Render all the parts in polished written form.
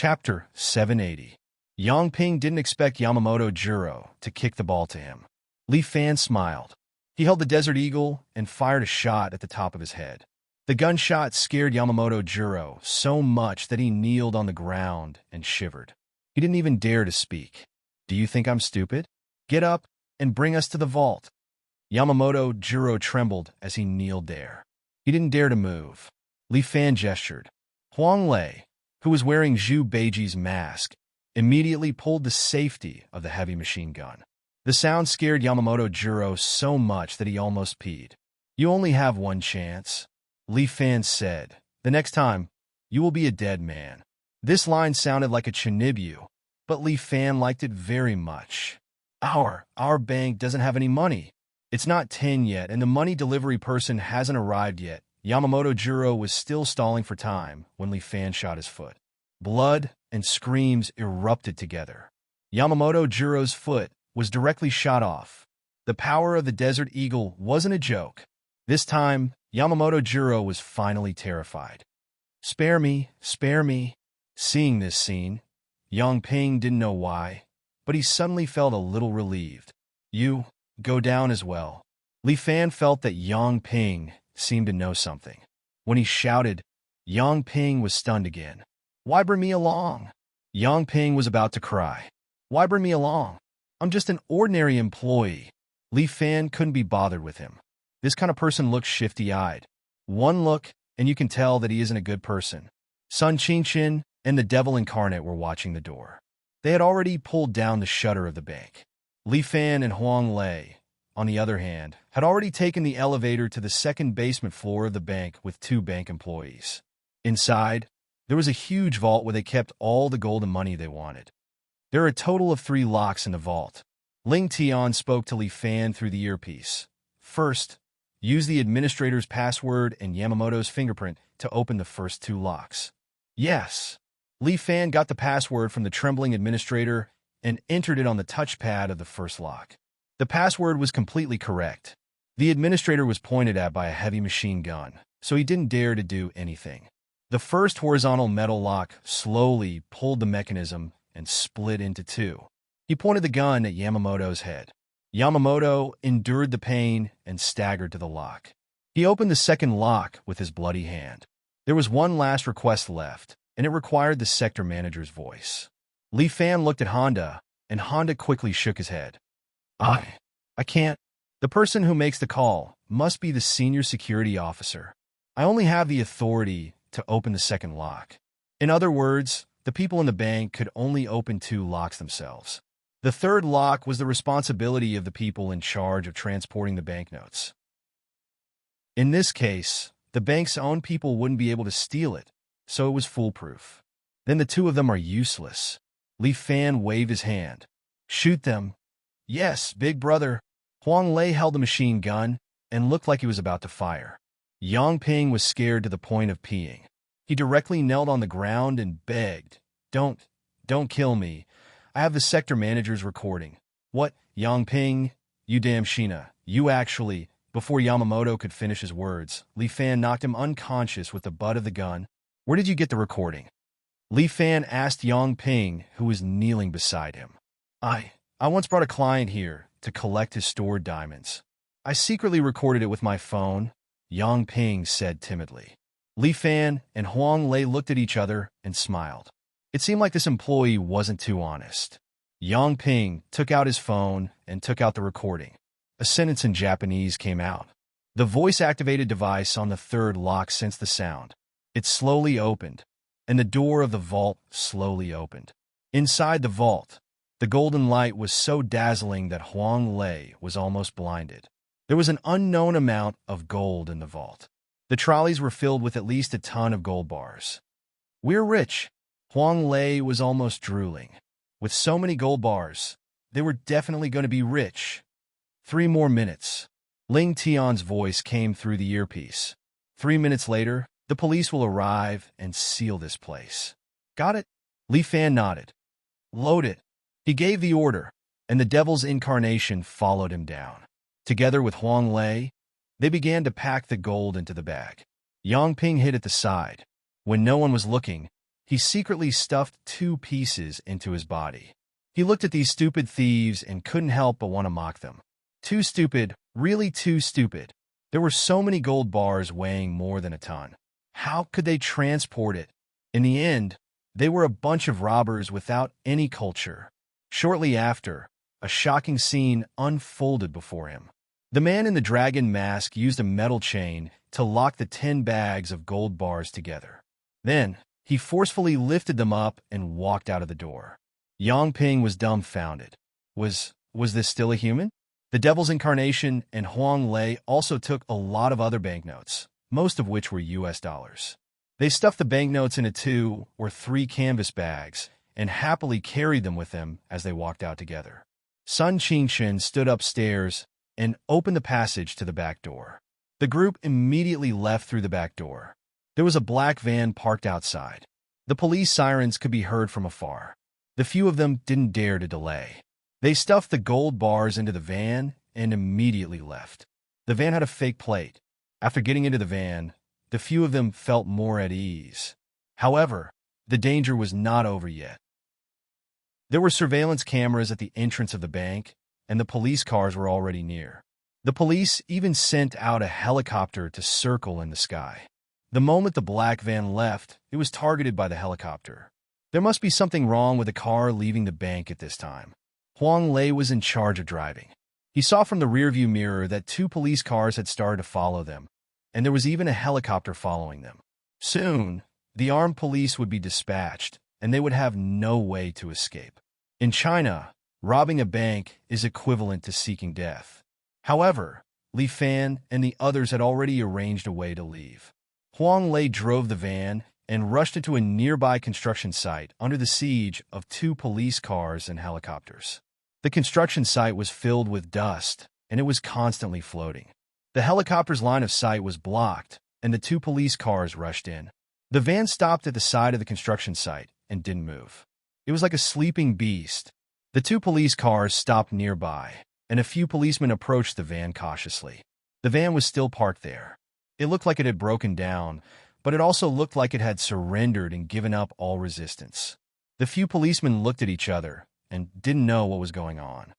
Chapter 780. Yang Ping didn't expect Yamamoto Juro to kick the ball to him. Li Fan smiled. He held the Desert Eagle and fired a shot at the top of his head. The gunshot scared Yamamoto Juro so much that he kneeled on the ground and shivered. He didn't even dare to speak. "Do you think I'm stupid? Get up and bring us to the vault." Yamamoto Juro trembled as he kneeled there. He didn't dare to move. Li Fan gestured. Huang Lei, who was wearing Zhu Beiji's mask, immediately pulled the safety of the heavy machine gun. The sound scared Yamamoto Juro so much that he almost peed. "You only have one chance," Li Fan said. "The next time, you will be a dead man." This line sounded like a chinibyu, but Li Fan liked it very much. Our bank doesn't have any money. It's not 10 yet, and the money delivery person hasn't arrived yet." Yamamoto Juro was still stalling for time when Li Fan shot his foot. Blood and screams erupted together. Yamamoto Juro's foot was directly shot off. The power of the Desert Eagle wasn't a joke. This time, Yamamoto Juro was finally terrified. Spare me, spare me." Seeing this scene, Yang Ping didn't know why, but he suddenly felt a little relieved. "You, go down as well." Li Fan felt that Yang Ping seemed to know something. When he shouted, Yang Ping was stunned again. "Why bring me along?" Yang Ping was about to cry. "Why bring me along? I'm just an ordinary employee." Li Fan couldn't be bothered with him. This kind of person looks shifty-eyed. One look, and you can tell that he isn't a good person. Sun Qingqin and the devil incarnate were watching the door. They had already pulled down the shutter of the bank. Li Fan and Huang Lei, on the other hand, had already taken the elevator to the second basement floor of the bank with 2 bank employees. Inside, there was a huge vault where they kept all the gold and money they wanted. There are a total of 3 locks in the vault. Ling Tian spoke to Li Fan through the earpiece. "First, use the administrator's password and Yamamoto's fingerprint to open the first 2 locks." "Yes." Li Fan got the password from the trembling administrator and entered it on the touchpad of the first lock. The password was completely correct. The administrator was pointed at by a heavy machine gun, so he didn't dare to do anything. The first horizontal metal lock slowly pulled the mechanism and split into 2. He pointed the gun at Yamamoto's head. Yamamoto endured the pain and staggered to the lock. He opened the second lock with his bloody hand. There was one last request left, and it required the sector manager's voice. Li Fan looked at Honda, and Honda quickly shook his head. I can't. The person who makes the call must be the senior security officer. I only have the authority to open the second lock." In other words, the people in the bank could only open 2 locks themselves. The third lock was the responsibility of the people in charge of transporting the banknotes. In this case, the bank's own people wouldn't be able to steal it, so it was foolproof. "Then the 2 of them are useless." Li Fan waved his hand. "Shoot them." "Yes, big brother." Huang Lei held the machine gun and looked like he was about to fire. Yang Ping was scared to the point of peeing. He directly knelt on the ground and begged, Don't kill me. I have the sector manager's recording." "What, Yang Ping? You damn Sheena, you actually..." Before Yamamoto could finish his words, Li Fan knocked him unconscious with the butt of the gun. "Where did you get the recording?" Li Fan asked Yang Ping, who was kneeling beside him. I once brought a client here to collect his stored diamonds. I secretly recorded it with my phone," Yang Ping said timidly. Li Fan and Huang Lei looked at each other and smiled. It seemed like this employee wasn't too honest. Yang Ping took out his phone and took out the recording. A sentence in Japanese came out. The voice-activated device on the third lock sensed the sound. It slowly opened, and the door of the vault slowly opened. Inside the vault, the golden light was so dazzling that Huang Lei was almost blinded. There was an unknown amount of gold in the vault. The trolleys were filled with at least a ton of gold bars. "We're rich." Huang Lei was almost drooling. With so many gold bars, they were definitely going to be rich. 3 more minutes. Ling Tian's voice came through the earpiece. 3 minutes later, the police will arrive and seal this place. "Got it?" Li Fan nodded. "Load it." He gave the order, and the devil's incarnation followed him down. Together with Huang Lei, they began to pack the gold into the bag. Yang Ping hid at the side. When no one was looking, he secretly stuffed 2 pieces into his body. He looked at these stupid thieves and couldn't help but want to mock them. Too stupid, really too stupid. There were so many gold bars weighing more than a ton. How could they transport it? In the end, they were a bunch of robbers without any culture. Shortly after, a shocking scene unfolded before him. The man in the dragon mask used a metal chain to lock the 10 bags of gold bars together. Then, he forcefully lifted them up and walked out of the door. Yang Ping was dumbfounded. Was this still a human? The Devil's Incarnation and Huang Lei also took a lot of other banknotes, most of which were US dollars. They stuffed the banknotes into 2 or 3 canvas bags and happily carried them with them as they walked out together. Sun Qingchen stood upstairs and opened the passage to the back door. The group immediately left through the back door. There was a black van parked outside. The police sirens could be heard from afar. The few of them didn't dare to delay. They stuffed the gold bars into the van and immediately left. The van had a fake plate. After getting into the van, the few of them felt more at ease. However, the danger was not over yet. There were surveillance cameras at the entrance of the bank, and the police cars were already near. The police even sent out a helicopter to circle in the sky. The moment the black van left, it was targeted by the helicopter. There must be something wrong with the car leaving the bank at this time. Huang Lei was in charge of driving. He saw from the rearview mirror that 2 police cars had started to follow them, and there was even a helicopter following them. Soon, the armed police would be dispatched, and they would have no way to escape. In China, robbing a bank is equivalent to seeking death. However, Li Fan and the others had already arranged a way to leave. Huang Lei drove the van and rushed into a nearby construction site under the siege of 2 police cars and helicopters. The construction site was filled with dust, and it was constantly floating. The helicopter's line of sight was blocked, and the 2 police cars rushed in. The van stopped at the side of the construction site and didn't move. It was like a sleeping beast. The 2 police cars stopped nearby, and a few policemen approached the van cautiously. The van was still parked there. It looked like it had broken down, but it also looked like it had surrendered and given up all resistance. The few policemen looked at each other and didn't know what was going on.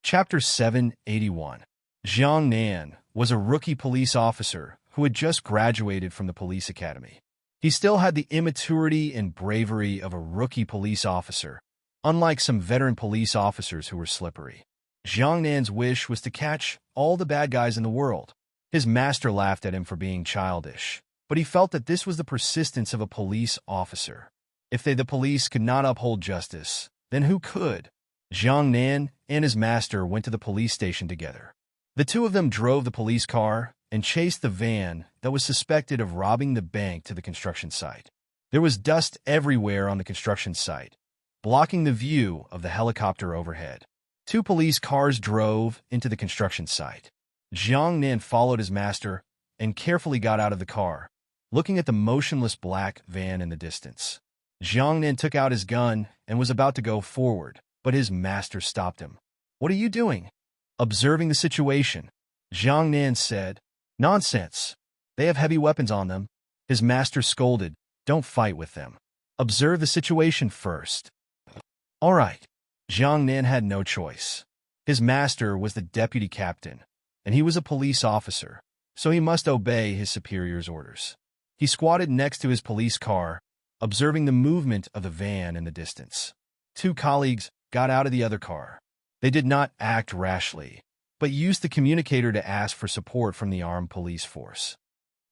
Chapter 781. Zhang Nan was a rookie police officer who had just graduated from the police academy. He still had the immaturity and bravery of a rookie police officer, unlike some veteran police officers who were slippery. Zhang Nan's wish was to catch all the bad guys in the world. His master laughed at him for being childish, but he felt that this was the persistence of a police officer. If the police could not uphold justice, then who could? Zhang Nan and his master went to the police station together. The 2 of them drove the police car and chased the van that was suspected of robbing the bank to the construction site. There was dust everywhere on the construction site, blocking the view of the helicopter overhead. 2 police cars drove into the construction site. Zhang Nan followed his master and carefully got out of the car, looking at the motionless black van in the distance. Zhang Nan took out his gun and was about to go forward, but his master stopped him. "What are you doing?" Observing the situation, Zhang Nan said, "Nonsense. They have heavy weapons on them." His master scolded, "Don't fight with them. Observe the situation first." All right. Zhang Nan had no choice. His master was the deputy captain, and he was a police officer, so he must obey his superior's orders. He squatted next to his police car, observing the movement of the van in the distance. 2 colleagues got out of the other car. They did not act rashly, but used the communicator to ask for support from the armed police force.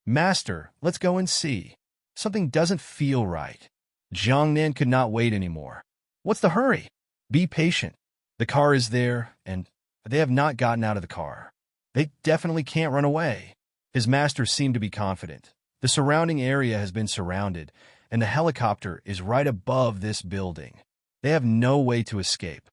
"Master, let's go and see. Something doesn't feel right." Zhang Nan could not wait anymore. "What's the hurry? Be patient. The car is there, and they have not gotten out of the car. They definitely can't run away." His master seemed to be confident. "The surrounding area has been surrounded, and the helicopter is right above this building. They have no way to escape."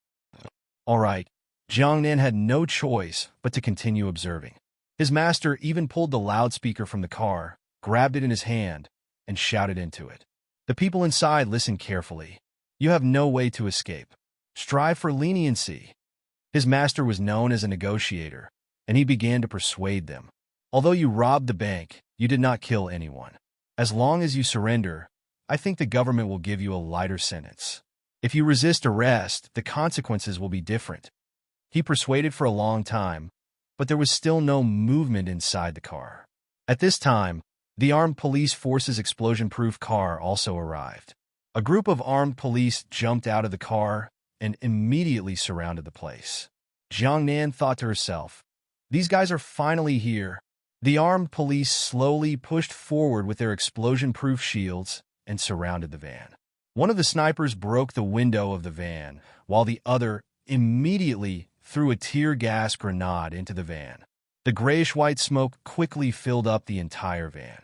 All right. Zhang Nan had no choice but to continue observing. His master even pulled the loudspeaker from the car, grabbed it in his hand, and shouted into it. The people inside listened carefully. "You have no way to escape. Strive for leniency." His master was known as a negotiator, and he began to persuade them. "Although you robbed the bank, you did not kill anyone. As long as you surrender, I think the government will give you a lighter sentence. If you resist arrest, the consequences will be different. He persuaded for a long time, but there was still no movement inside the car. At this time, the armed police force's explosion-proof car also arrived. A group of armed police jumped out of the car and immediately surrounded the place. Jiang Nan thought to herself, "These guys are finally here." The armed police slowly pushed forward with their explosion-proof shields and surrounded the van. One of the snipers broke the window of the van, while the other immediately threw a tear gas grenade into the van. The grayish-white smoke quickly filled up the entire van.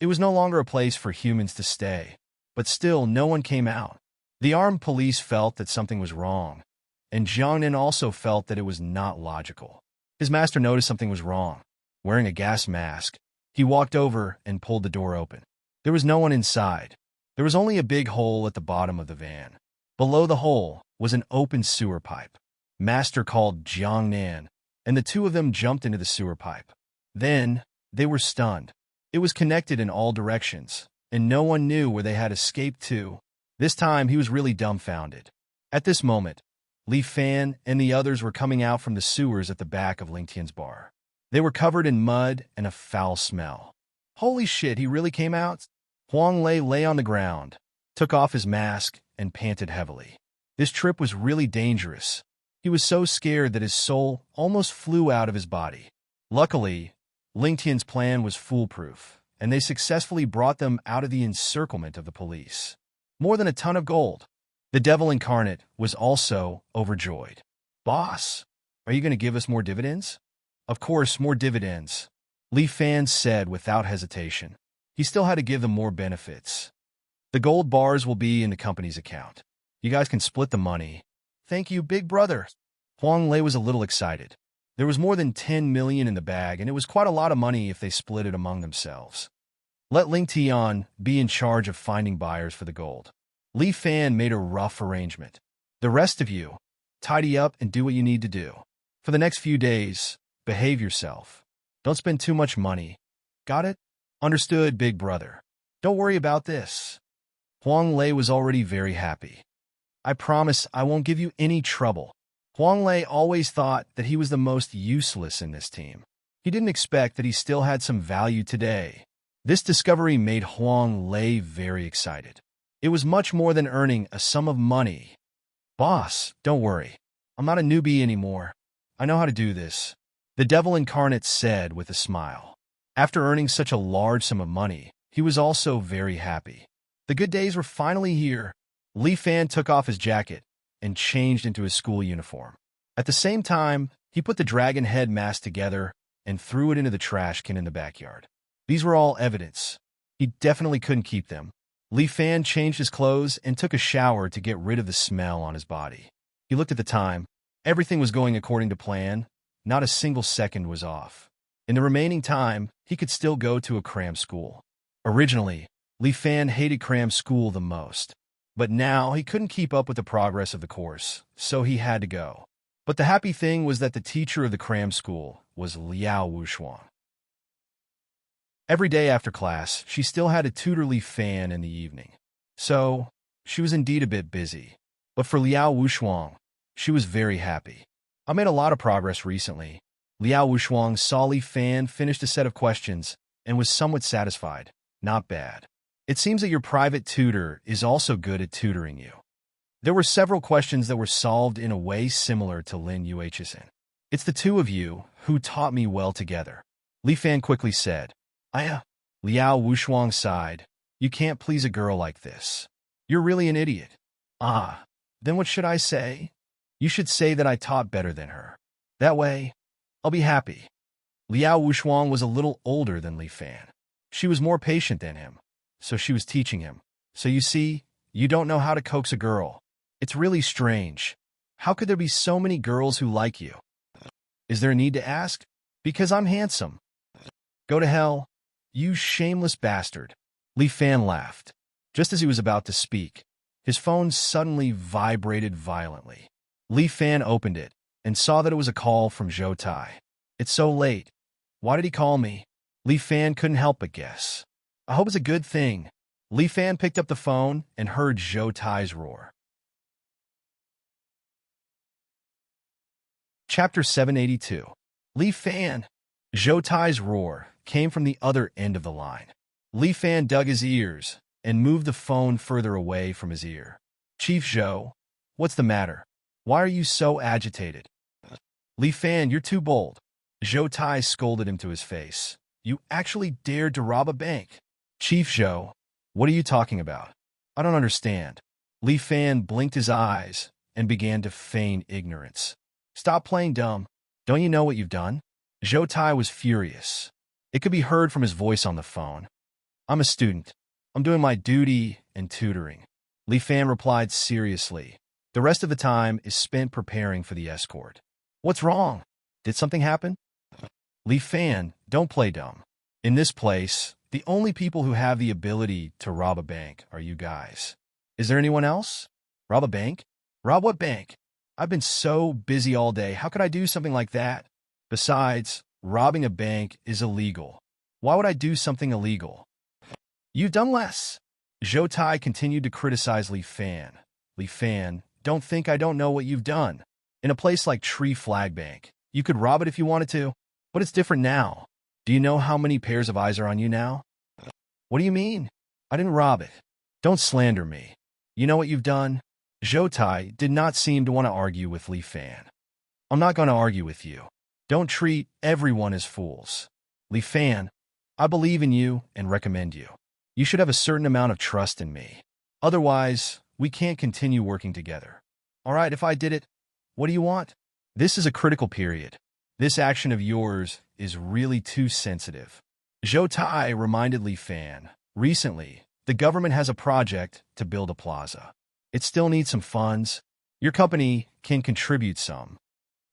It was no longer a place for humans to stay, but still no one came out. The armed police felt that something was wrong, and Jiangnan also felt that it was not logical. His master noticed something was wrong. Wearing a gas mask, he walked over and pulled the door open. There was no one inside. There was only a big hole at the bottom of the van. Below the hole was an open sewer pipe. Master called Jiangnan, and the two of them jumped into the sewer pipe. Then, they were stunned. It was connected in all directions, and no one knew where they had escaped to. This time, he was really dumbfounded. At this moment, Li Fan and the others were coming out from the sewers at the back of Ling Tian's bar. They were covered in mud and a foul smell. Holy shit, he really came out? Huang Lei lay on the ground, took off his mask, and panted heavily. This trip was really dangerous. He was so scared that his soul almost flew out of his body. Luckily, Ling Tian's plan was foolproof, and they successfully brought them out of the encirclement of the police. More than a ton of gold. The devil incarnate was also overjoyed. "Boss, are you going to give us more dividends?" "Of course, more dividends," Li Fan said without hesitation. He still had to give them more benefits. "The gold bars will be in the company's account. You guys can split the money." "Thank you, big brother." Huang Lei was a little excited. There was more than 10 million in the bag, and it was quite a lot of money if they split it among themselves. Let Ling Tian be in charge of finding buyers for the gold. Li Fan made a rough arrangement. "The rest of you, tidy up and do what you need to do. For the next few days, behave yourself. Don't spend too much money. Got it?" "Understood, big brother. Don't worry about this." Huang Lei was already very happy. "I promise I won't give you any trouble." Huang Lei always thought that he was the most useless in this team. He didn't expect that he still had some value today. This discovery made Huang Lei very excited. It was much more than earning a sum of money. "Boss, don't worry. I'm not a newbie anymore. I know how to do this," the devil incarnate said with a smile. After earning such a large sum of money, he was also very happy. The good days were finally here. Li Fan took off his jacket and changed into his school uniform. At the same time, he put the dragon head mask together and threw it into the trash can in the backyard. These were all evidence. He definitely couldn't keep them. Li Fan changed his clothes and took a shower to get rid of the smell on his body. He looked at the time. Everything was going according to plan. Not a single second was off. In the remaining time, he could still go to a cram school. Originally, Li Fan hated cram school the most. But now he couldn't keep up with the progress of the course, so he had to go. But the happy thing was that the teacher of the cram school was Liao Wushuang. Every day after class, she still had to tutor Li Fan in the evening. So, she was indeed a bit busy. But for Liao Wushuang, she was very happy. "I made a lot of progress recently." Liao Wushuang saw Li Fan finish a set of questions and was somewhat satisfied. "Not bad. It seems that your private tutor is also good at tutoring you." There were several questions that were solved in a way similar to Lin Yuhsin. "It's the two of you who taught me well together," Li Fan quickly said. Liao Wushuang sighed. "You can't please a girl like this. You're really an idiot." Then what should I say?" "You should say that I taught better than her. That way, I'll be happy." Liao Wushuang was a little older than Li Fan. She was more patient than him, so she was teaching him. "So you see, you don't know how to coax a girl. It's really strange. How could there be so many girls who like you?" "Is there a need to ask?" "Because I'm handsome." "Go to hell, you shameless bastard." Li Fan laughed. Just as he was about to speak, his phone suddenly vibrated violently. Li Fan opened it and saw that it was a call from Zhou Tai. "It's so late. Why did he call me?" Li Fan couldn't help but guess. I hope it's a good thing. Li Fan picked up the phone and heard Zhou Tai's roar. Chapter 782. Li Fan. Zhou Tai's roar came from the other end of the line. Li Fan dug his ears and moved the phone further away from his ear. Chief Zhou, what's the matter? Why are you so agitated? Li Fan, you're too bold. Zhou Tai scolded him to his face. You actually dared to rob a bank. Chief Zhou, what are you talking about? I don't understand. Li Fan blinked his eyes and began to feign ignorance. Stop playing dumb. Don't you know what you've done? Zhou Tai was furious. It could be heard from his voice on the phone. I'm a student. I'm doing my duty and tutoring. Li Fan replied seriously. The rest of the time is spent preparing for the escort. What's wrong? Did something happen? Li Fan, don't play dumb. In this place, the only people who have the ability to rob a bank are you guys. Is there anyone else? Rob a bank? Rob what bank? I've been so busy all day. How could I do something like that? Besides, robbing a bank is illegal. Why would I do something illegal? You've done less. Zhou Tai continued to criticize Li Fan. Li Fan, don't think I don't know what you've done. In a place like Tree Flag Bank, you could rob it if you wanted to, but it's different now. Do you know how many pairs of eyes are on you now? What do you mean? I didn't rob it. Don't slander me. You know what you've done? Zhou Tai did not seem to want to argue with Li Fan. I'm not going to argue with you. Don't treat everyone as fools. Li Fan, I believe in you and recommend you. You should have a certain amount of trust in me. Otherwise, we can't continue working together. All right, if I did it, what do you want? This is a critical period. This action of yours is really too sensitive. Zhou Tai reminded Li Fan, recently, the government has a project to build a plaza. It still needs some funds. Your company can contribute some.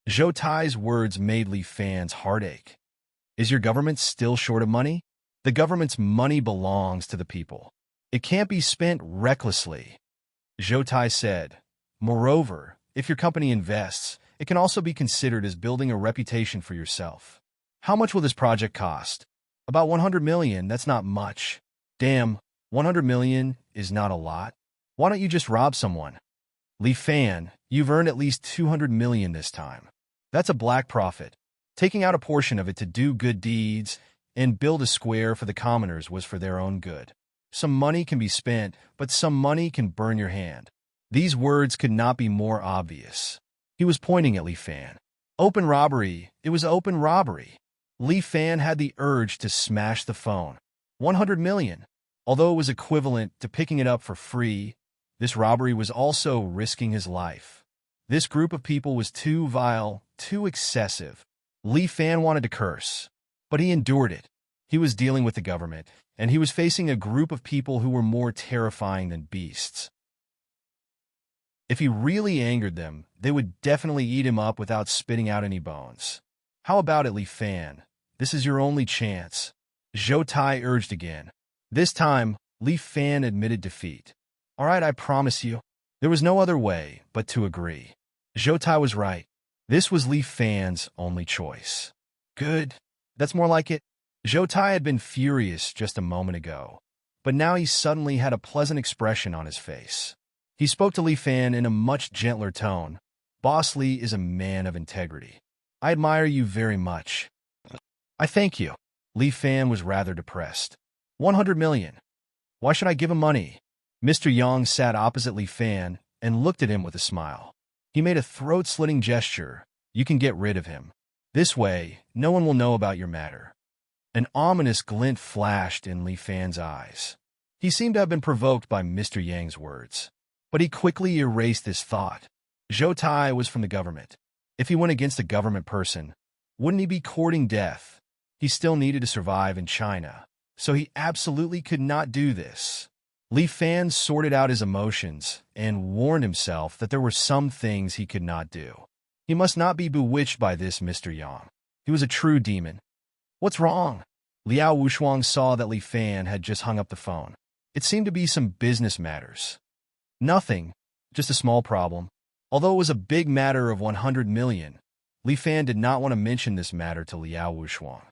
Zhou Tai's words made Li Fan's heart ache. Is your government still short of money? The government's money belongs to the people. It can't be spent recklessly. Zhou Tai said, moreover, if your company invests, it can also be considered as building a reputation for yourself. How much will this project cost? About 100 million, that's not much. Damn, 100 million is not a lot. Why don't you just rob someone? Li Fan, you've earned at least 200 million this time. That's a black profit. Taking out a portion of it to do good deeds and build a square for the commoners was for their own good. Some money can be spent, but some money can burn your hand. These words could not be more obvious. He was pointing at Li Fan. Open robbery. It was open robbery. Li Fan had the urge to smash the phone. 100 million. Although it was equivalent to picking it up for free, this robbery was also risking his life. This group of people was too vile, too excessive. Li Fan wanted to curse, but he endured it. He was dealing with the government, and he was facing a group of people who were more terrifying than beasts. If he really angered them, they would definitely eat him up without spitting out any bones. How about it, Li Fan? This is your only chance. Zhou Tai urged again. This time, Li Fan admitted defeat. All right, I promise you. There was no other way but to agree. Zhou Tai was right. This was Li Fan's only choice. Good. That's more like it. Zhou Tai had been furious just a moment ago, but now he suddenly had a pleasant expression on his face. He spoke to Li Fan in a much gentler tone. Boss Li is a man of integrity. I admire you very much. I thank you. Li Fan was rather depressed. 100 million. Why should I give him money? Mr. Yang sat opposite Li Fan and looked at him with a smile. He made a throat-slitting gesture. You can get rid of him. This way, no one will know about your matter. An ominous glint flashed in Li Fan's eyes. He seemed to have been provoked by Mr. Yang's words. But he quickly erased this thought. Zhou Tai was from the government. If he went against a government person, wouldn't he be courting death? He still needed to survive in China, so he absolutely could not do this. Li Fan sorted out his emotions and warned himself that there were some things he could not do. He must not be bewitched by this Mr. Yang. He was a true demon. What's wrong? Liao Wushuang saw that Li Fan had just hung up the phone. It seemed to be some business matters. Nothing, just a small problem. Although it was a big matter of 100 million, Li Fan did not want to mention this matter to Liao Wushuang.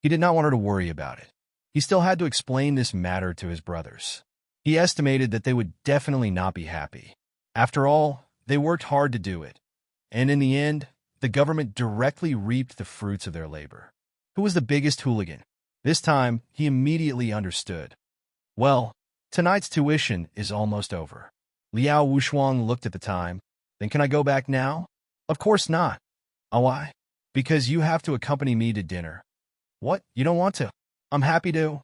He did not want her to worry about it. He still had to explain this matter to his brothers. He estimated that they would definitely not be happy. After all, they worked hard to do it, and in the end, the government directly reaped the fruits of their labor. Who was the biggest hooligan? This time, he immediately understood. Well, tonight's tuition is almost over. Liao Wushuang looked at the time. Then can I go back now? Of course not. Oh, why? Because you have to accompany me to dinner. What? You don't want to? I'm happy to.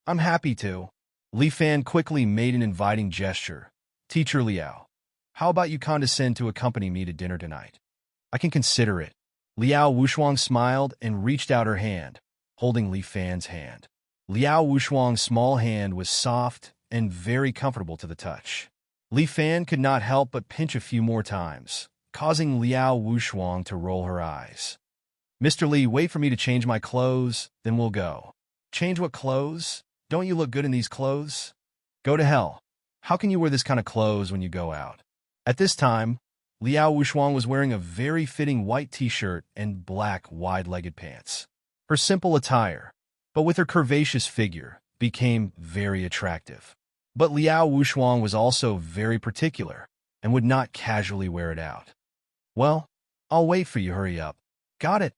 I'm happy to. Li Fan quickly made an inviting gesture. Teacher Liao, how about you condescend to accompany me to dinner tonight? I can consider it. Liao Wushuang smiled and reached out her hand, holding Li Fan's hand. Liao Wushuang's small hand was soft and very comfortable to the touch. Li Fan could not help but pinch a few more times, causing Liao Wushuang to roll her eyes. Mr. Li, wait for me to change my clothes, then we'll go. Change what clothes? Don't you look good in these clothes? Go to hell. How can you wear this kind of clothes when you go out? At this time, Liao Wushuang was wearing a very fitting white t-shirt and black wide-legged pants. Her simple attire, but with her curvaceous figure, became very attractive. But Liao Wushuang was also very particular and would not casually wear it out. Well, I'll wait for you, hurry up. Got it.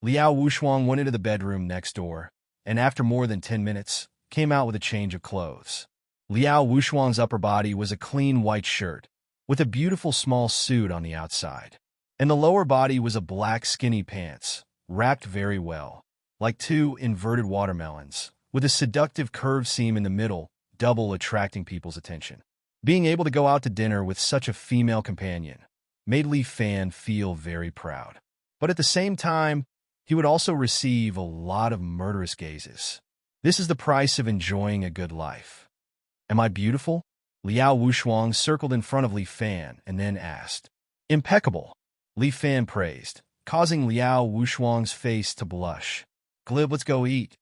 Liao Wushuang went into the bedroom next door, and after more than 10 minutes, came out with a change of clothes. Liao Wushuang's upper body was a clean white shirt, with a beautiful small suit on the outside. And the lower body was a black skinny pants, wrapped very well, like two inverted watermelons, with a seductive curved seam in the middle, double attracting people's attention. Being able to go out to dinner with such a female companion made Li Fan feel very proud. But at the same time, he would also receive a lot of murderous gazes. This is the price of enjoying a good life. Am I beautiful? Liao Wushuang circled in front of Li Fan and then asked. Impeccable, Li Fan praised, causing Liao Wushuang's face to blush. Glib, let's go eat.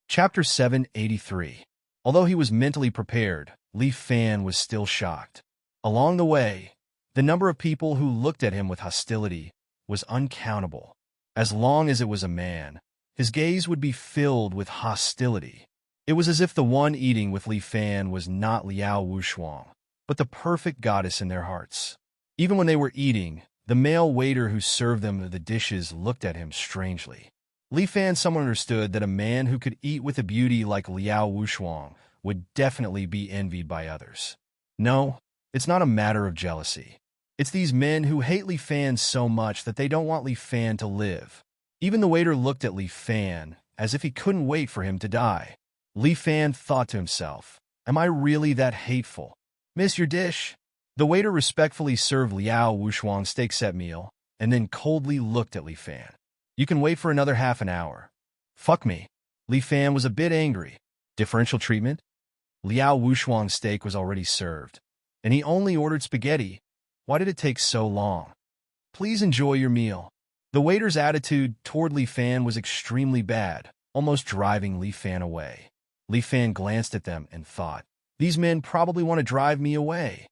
Chapter 783. Although he was mentally prepared, Li Fan was still shocked. Along the way, the number of people who looked at him with hostility was uncountable. As long as it was a man, his gaze would be filled with hostility. It was as if the one eating with Li Fan was not Liao Wushuang, but the perfect goddess in their hearts. Even when they were eating, the male waiter who served them the dishes looked at him strangely. Li Fan someone understood that a man who could eat with a beauty like Liao Wushuang would definitely be envied by others. No, it's not a matter of jealousy. It's these men who hate Li Fan so much that they don't want Li Fan to live. Even the waiter looked at Li Fan as if he couldn't wait for him to die. Li Fan thought to himself, am I really that hateful? Miss, your dish? The waiter respectfully served Liao Wushuang's steak set meal and then coldly looked at Li Fan. You can wait for another half an hour. Fuck me. Li Fan was a bit angry. Differential treatment? Liao Wushuang's steak was already served, and he only ordered spaghetti. Why did it take so long? Please enjoy your meal. The waiter's attitude toward Li Fan was extremely bad, almost driving Li Fan away. Li Fan glanced at them and thought, these men probably want to drive me away.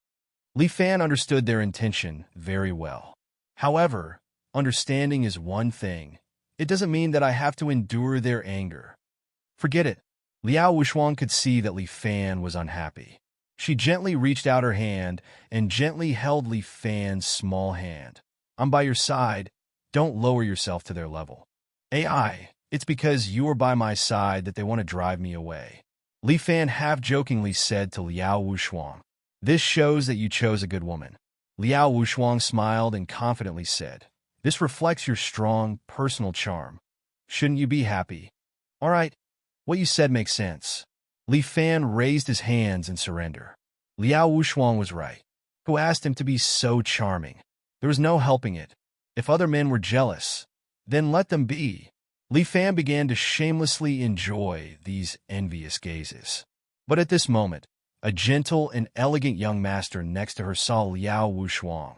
Li Fan understood their intention very well. However, understanding is one thing. It doesn't mean that I have to endure their anger. Forget it. Liao Wushuang could see that Li Fan was unhappy. She gently reached out her hand and gently held Li Fan's small hand. I'm by your side. Don't lower yourself to their level. AI, it's because you are by my side that they want to drive me away. Li Fan half-jokingly said to Liao Wushuang. This shows that you chose a good woman. Liao Wushuang smiled and confidently said, this reflects your strong, personal charm. Shouldn't you be happy? All right, what you said makes sense. Li Fan raised his hands in surrender. Liao Wushuang was right. Who asked him to be so charming? There was no helping it. If other men were jealous, then let them be. Li Fan began to shamelessly enjoy these envious gazes. But at this moment, a gentle and elegant young master next to her saw Liao Wushuang,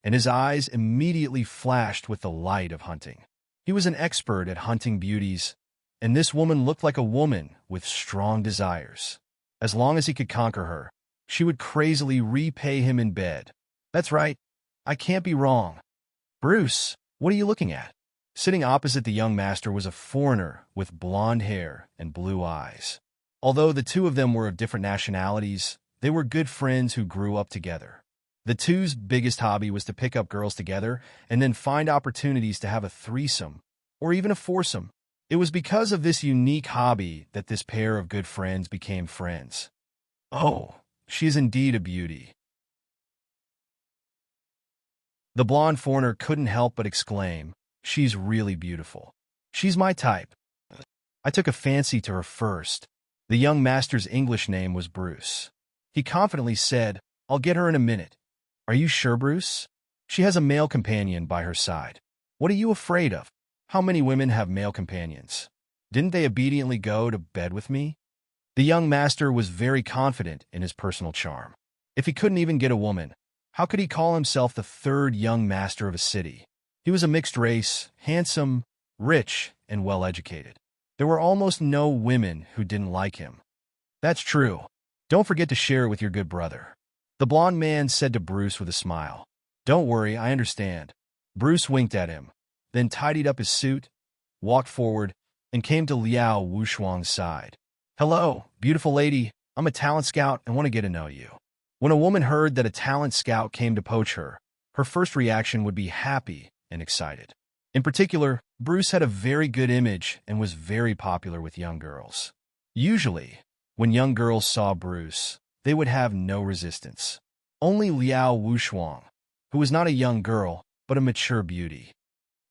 and his eyes immediately flashed with the light of hunting. He was an expert at hunting beauties, and this woman looked like a woman with strong desires. As long as he could conquer her, she would crazily repay him in bed. That's right, I can't be wrong. Bruce, what are you looking at? Sitting opposite the young master was a foreigner with blonde hair and blue eyes. Although the two of them were of different nationalities, they were good friends who grew up together. The two's biggest hobby was to pick up girls together and then find opportunities to have a threesome or even a foursome. It was because of this unique hobby that this pair of good friends became friends. Oh, she is indeed a beauty. The blonde foreigner couldn't help but exclaim, "She's really beautiful. She's my type." I took a fancy to her first. The young master's English name was Bruce. He confidently said, "I'll get her in a minute." "Are you sure, Bruce? She has a male companion by her side." "What are you afraid of? How many women have male companions? Didn't they obediently go to bed with me?" The young master was very confident in his personal charm. If he couldn't even get a woman, how could he call himself the third young master of a city? He was a mixed race, handsome, rich, and well-educated. There were almost no women who didn't like him. "That's true. Don't forget to share it with your good brother," the blond man said to Bruce with a smile. "Don't worry, I understand." Bruce winked at him, then tidied up his suit, walked forward, and came to Liao Wushuang's side. "Hello, beautiful lady. I'm a talent scout and want to get to know you." When a woman heard that a talent scout came to poach her, her first reaction would be happy and excited. In particular, Bruce had a very good image and was very popular with young girls. Usually, when young girls saw Bruce, they would have no resistance. Only Liao Wushuang, who was not a young girl, but a mature beauty.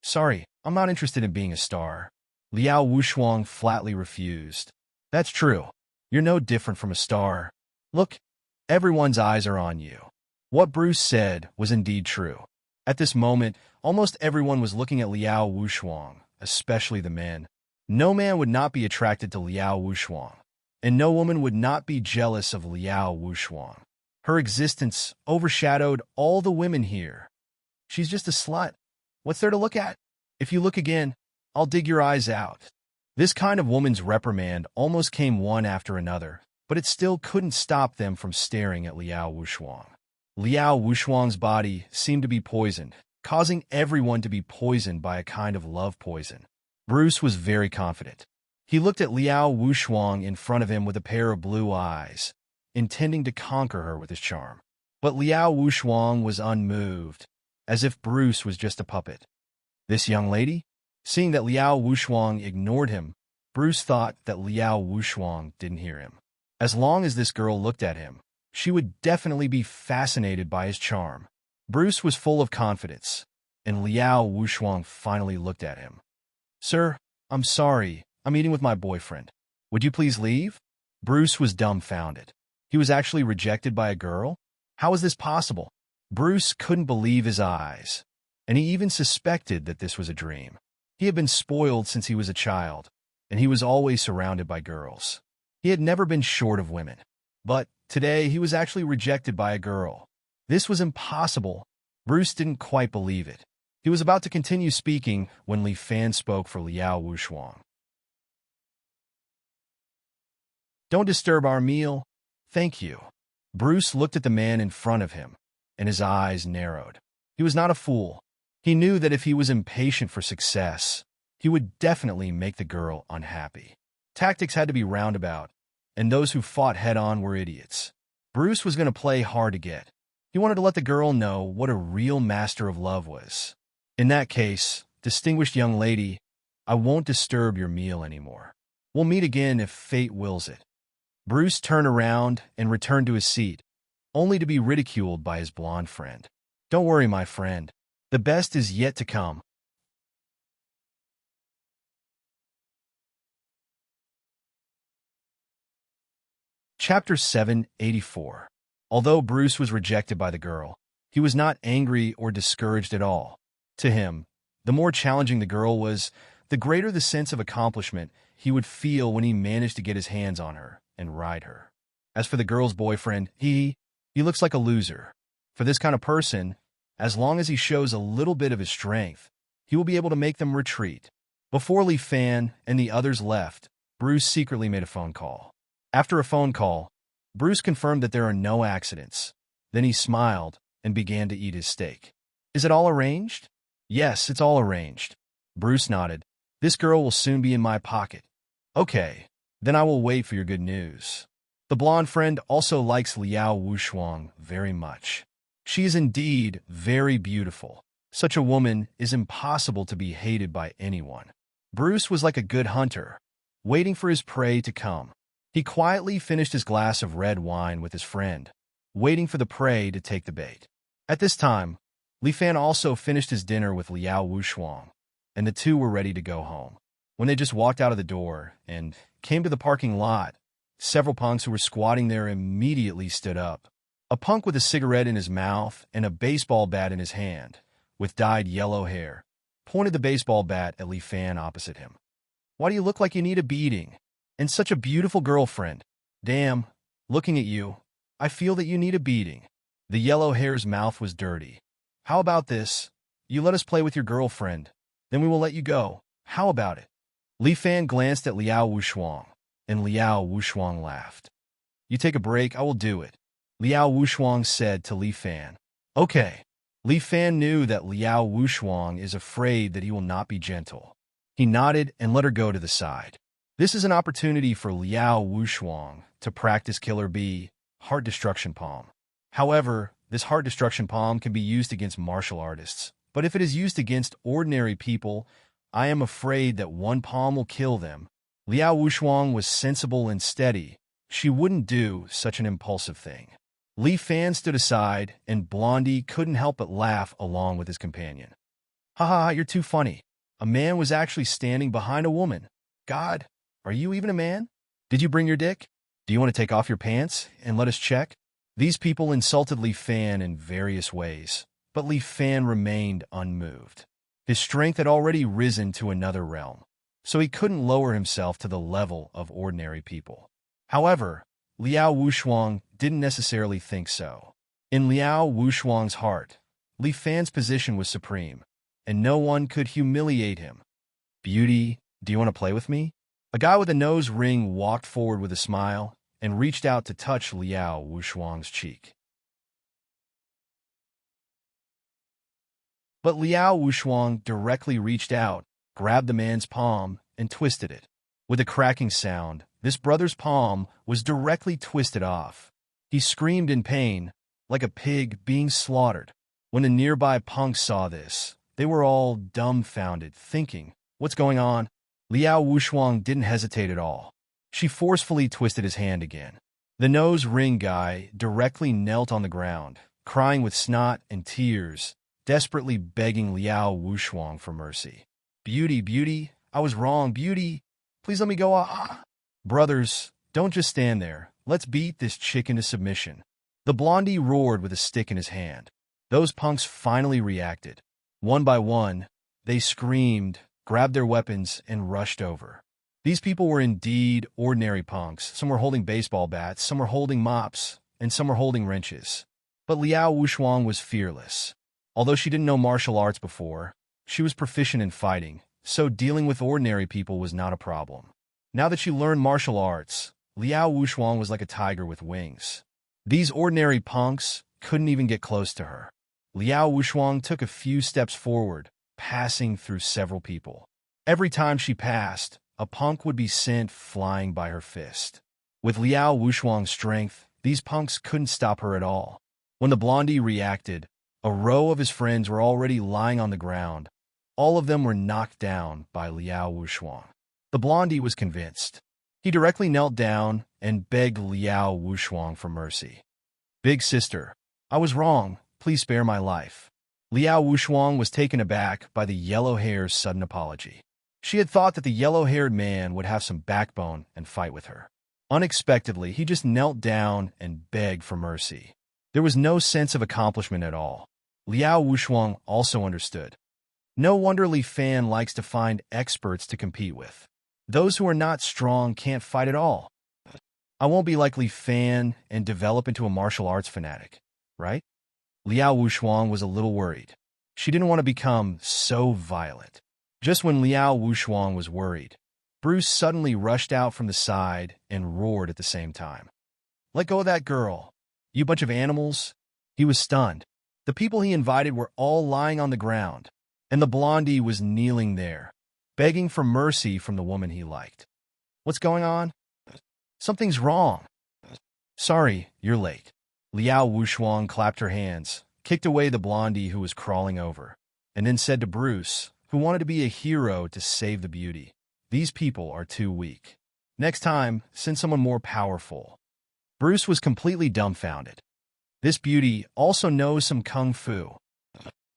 "Sorry, I'm not interested in being a star." Liao Wushuang flatly refused. "That's true. You're no different from a star. Look, everyone's eyes are on you." What Bruce said was indeed true. At this moment, almost everyone was looking at Liao Wushuang, especially the men. No man would not be attracted to Liao Wushuang, and no woman would not be jealous of Liao Wushuang. Her existence overshadowed all the women here. "She's just a slut. What's there to look at? If you look again, I'll dig your eyes out." This kind of woman's reprimand almost came one after another, but it still couldn't stop them from staring at Liao Wushuang. Liao Wushuang's body seemed to be poisoned, causing everyone to be poisoned by a kind of love poison. Bruce was very confident. He looked at Liao Wushuang in front of him with a pair of blue eyes, intending to conquer her with his charm. But Liao Wushuang was unmoved, as if Bruce was just a puppet. This young lady? Seeing that Liao Wushuang ignored him, Bruce thought that Liao Wushuang didn't hear him. As long as this girl looked at him, she would definitely be fascinated by his charm. Bruce was full of confidence, and Liao Wushuang finally looked at him. "Sir, I'm sorry. I'm eating with my boyfriend. Would you please leave?" Bruce was dumbfounded. He was actually rejected by a girl? How was this possible? Bruce couldn't believe his eyes, and he even suspected that this was a dream. He had been spoiled since he was a child, and he was always surrounded by girls. He had never been short of women. But today he was actually rejected by a girl. This was impossible. Bruce didn't quite believe it. He was about to continue speaking when Li Fan spoke for Liao Wushuang. "Don't disturb our meal. Thank you." Bruce looked at the man in front of him, and his eyes narrowed. He was not a fool. He knew that if he was impatient for success, he would definitely make the girl unhappy. Tactics had to be roundabout, and those who fought head-on were idiots. Bruce was going to play hard to get. He wanted to let the girl know what a real master of love was. "In that case, distinguished young lady, I won't disturb your meal anymore. We'll meet again if fate wills it." Bruce turned around and returned to his seat, only to be ridiculed by his blonde friend. "Don't worry, my friend. The best is yet to come." Chapter 784. Although Bruce was rejected by the girl, he was not angry or discouraged at all. To him, the more challenging the girl was, the greater the sense of accomplishment he would feel when he managed to get his hands on her and ride her. As for the girl's boyfriend, he looks like a loser. For this kind of person, as long as he shows a little bit of his strength, he will be able to make them retreat. Before Li Fan and the others left, Bruce secretly made a phone call. After a phone call, Bruce confirmed that there are no accidents. Then he smiled and began to eat his steak. "Is it all arranged?" Yes, it's all arranged. Bruce nodded. This girl will soon be in my pocket. Okay, then I will wait for your good news. The blonde friend also likes Liao Wushuang very much. She is indeed very beautiful. Such a woman is impossible to be hated by anyone. Bruce was like a good hunter, waiting for his prey to come. He quietly finished his glass of red wine with his friend, waiting for the prey to take the bait. At this time, Li Fan also finished his dinner with Liao Wushuang, and the two were ready to go home. When they just walked out of the door and came to the parking lot, several punks who were squatting there immediately stood up. A punk with a cigarette in his mouth and a baseball bat in his hand, with dyed yellow hair, pointed the baseball bat at Li Fan opposite him. Why do you look like you need a beating? And such a beautiful girlfriend. Damn, looking at you, I feel that you need a beating. The yellow hair's mouth was dirty. How about this? You let us play with your girlfriend, then we will let you go. How about it? Li Fan glanced at Liao Wushuang, and Liao Wushuang laughed. You take a break, I will do it, Liao Wushuang said to Li Fan. Okay. Li Fan knew that Liao Wushuang is afraid that he will not be gentle. He nodded and let her go to the side. This is an opportunity for Liao Wushuang to practice Killer Bee, Heart Destruction Palm. However, this Heart Destruction Palm can be used against martial artists, but if it is used against ordinary people, I am afraid that one palm will kill them. Liao Wushuang was sensible and steady. She wouldn't do such an impulsive thing. Li Fan stood aside, and Blondie couldn't help but laugh along with his companion. Ha ha, you're too funny. A man was actually standing behind a woman. God, are you even a man? Did you bring your dick? Do you want to take off your pants and let us check? These people insulted Li Fan in various ways, but Li Fan remained unmoved. His strength had already risen to another realm, so he couldn't lower himself to the level of ordinary people. However, Liao Wushuang didn't necessarily think so. In Liao Wushuang's heart, Li Fan's position was supreme, and no one could humiliate him. Beauty, do you want to play with me? A guy with a nose ring walked forward with a smile and reached out to touch Liao Wushuang's cheek. But Liao Wushuang directly reached out, grabbed the man's palm, and twisted it. With a cracking sound, this brother's palm was directly twisted off. He screamed in pain, like a pig being slaughtered. When the nearby punks saw this, they were all dumbfounded, thinking, what's going on? Liao Wushuang didn't hesitate at all. She forcefully twisted his hand again. The nose ring guy directly knelt on the ground, crying with snot and tears, desperately begging Liao Wushuang for mercy. Beauty, beauty, I was wrong, beauty. Please let me go. Brothers, don't just stand there. Let's beat this chick into submission. The blondie roared with a stick in his hand. Those punks finally reacted. One by one, they screamed, grabbed their weapons, and rushed over. These people were indeed ordinary punks. Some were holding baseball bats, some were holding mops, and some were holding wrenches. But Liao Wushuang was fearless. Although she didn't know martial arts before, she was proficient in fighting, so dealing with ordinary people was not a problem. Now that she learned martial arts, Liao Wushuang was like a tiger with wings. These ordinary punks couldn't even get close to her. Liao Wushuang took a few steps forward, passing through several people. Every time she passed, a punk would be sent flying by her fist. With Liao Wushuang's strength, these punks couldn't stop her at all. When the blondie reacted, a row of his friends were already lying on the ground. All of them were knocked down by Liao Wushuang. The blondie was convinced. He directly knelt down and begged Liao Wushuang for mercy. Big sister, I was wrong. Please spare my life. Liao Wushuang was taken aback by the yellow hair's sudden apology. She had thought that the yellow-haired man would have some backbone and fight with her. Unexpectedly, he just knelt down and begged for mercy. There was no sense of accomplishment at all. Liao Wushuang also understood. No wonder Li Fan likes to find experts to compete with. Those who are not strong can't fight at all. I won't be like Li Fan and develop into a martial arts fanatic, right? Liao Wushuang was a little worried. She didn't want to become so violent. Just when Liao Wushuang was worried, Bruce suddenly rushed out from the side and roared at the same time. Let go of that girl, you bunch of animals. He was stunned. The people he invited were all lying on the ground, and the blondie was kneeling there, begging for mercy from the woman he liked. What's going on? Something's wrong. Sorry, you're late. Liao Wushuang clapped her hands, kicked away the blondie who was crawling over, and then said to Bruce, who wanted to be a hero to save the beauty, "These people are too weak. Next time, send someone more powerful." Bruce was completely dumbfounded. This beauty also knows some kung fu.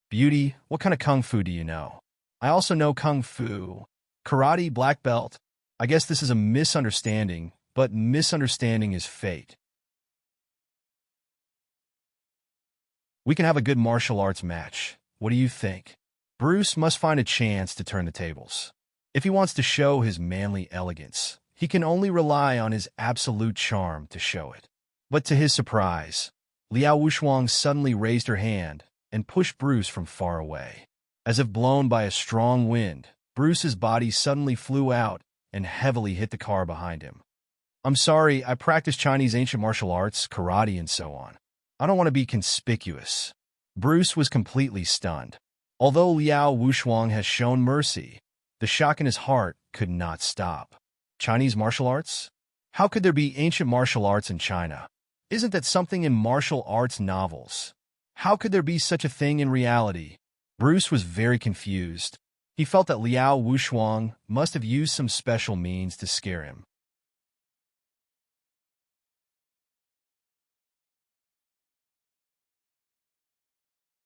Beauty, what kind of kung fu do you know? I also know kung fu. Karate, black belt. I guess this is a misunderstanding, but misunderstanding is fate. We can have a good martial arts match. What do you think? Bruce must find a chance to turn the tables. If he wants to show his manly elegance, he can only rely on his absolute charm to show it. But to his surprise, Liao Wushuang suddenly raised her hand and pushed Bruce from far away. As if blown by a strong wind, Bruce's body suddenly flew out and heavily hit the car behind him. "I'm sorry, I practice Chinese ancient martial arts, karate, and so on. I don't want to be conspicuous." Bruce was completely stunned. Although Liao Wushuang has shown mercy, the shock in his heart could not stop. Chinese martial arts? How could there be ancient martial arts in China? Isn't that something in martial arts novels? How could there be such a thing in reality? Bruce was very confused. He felt that Liao Wushuang must have used some special means to scare him.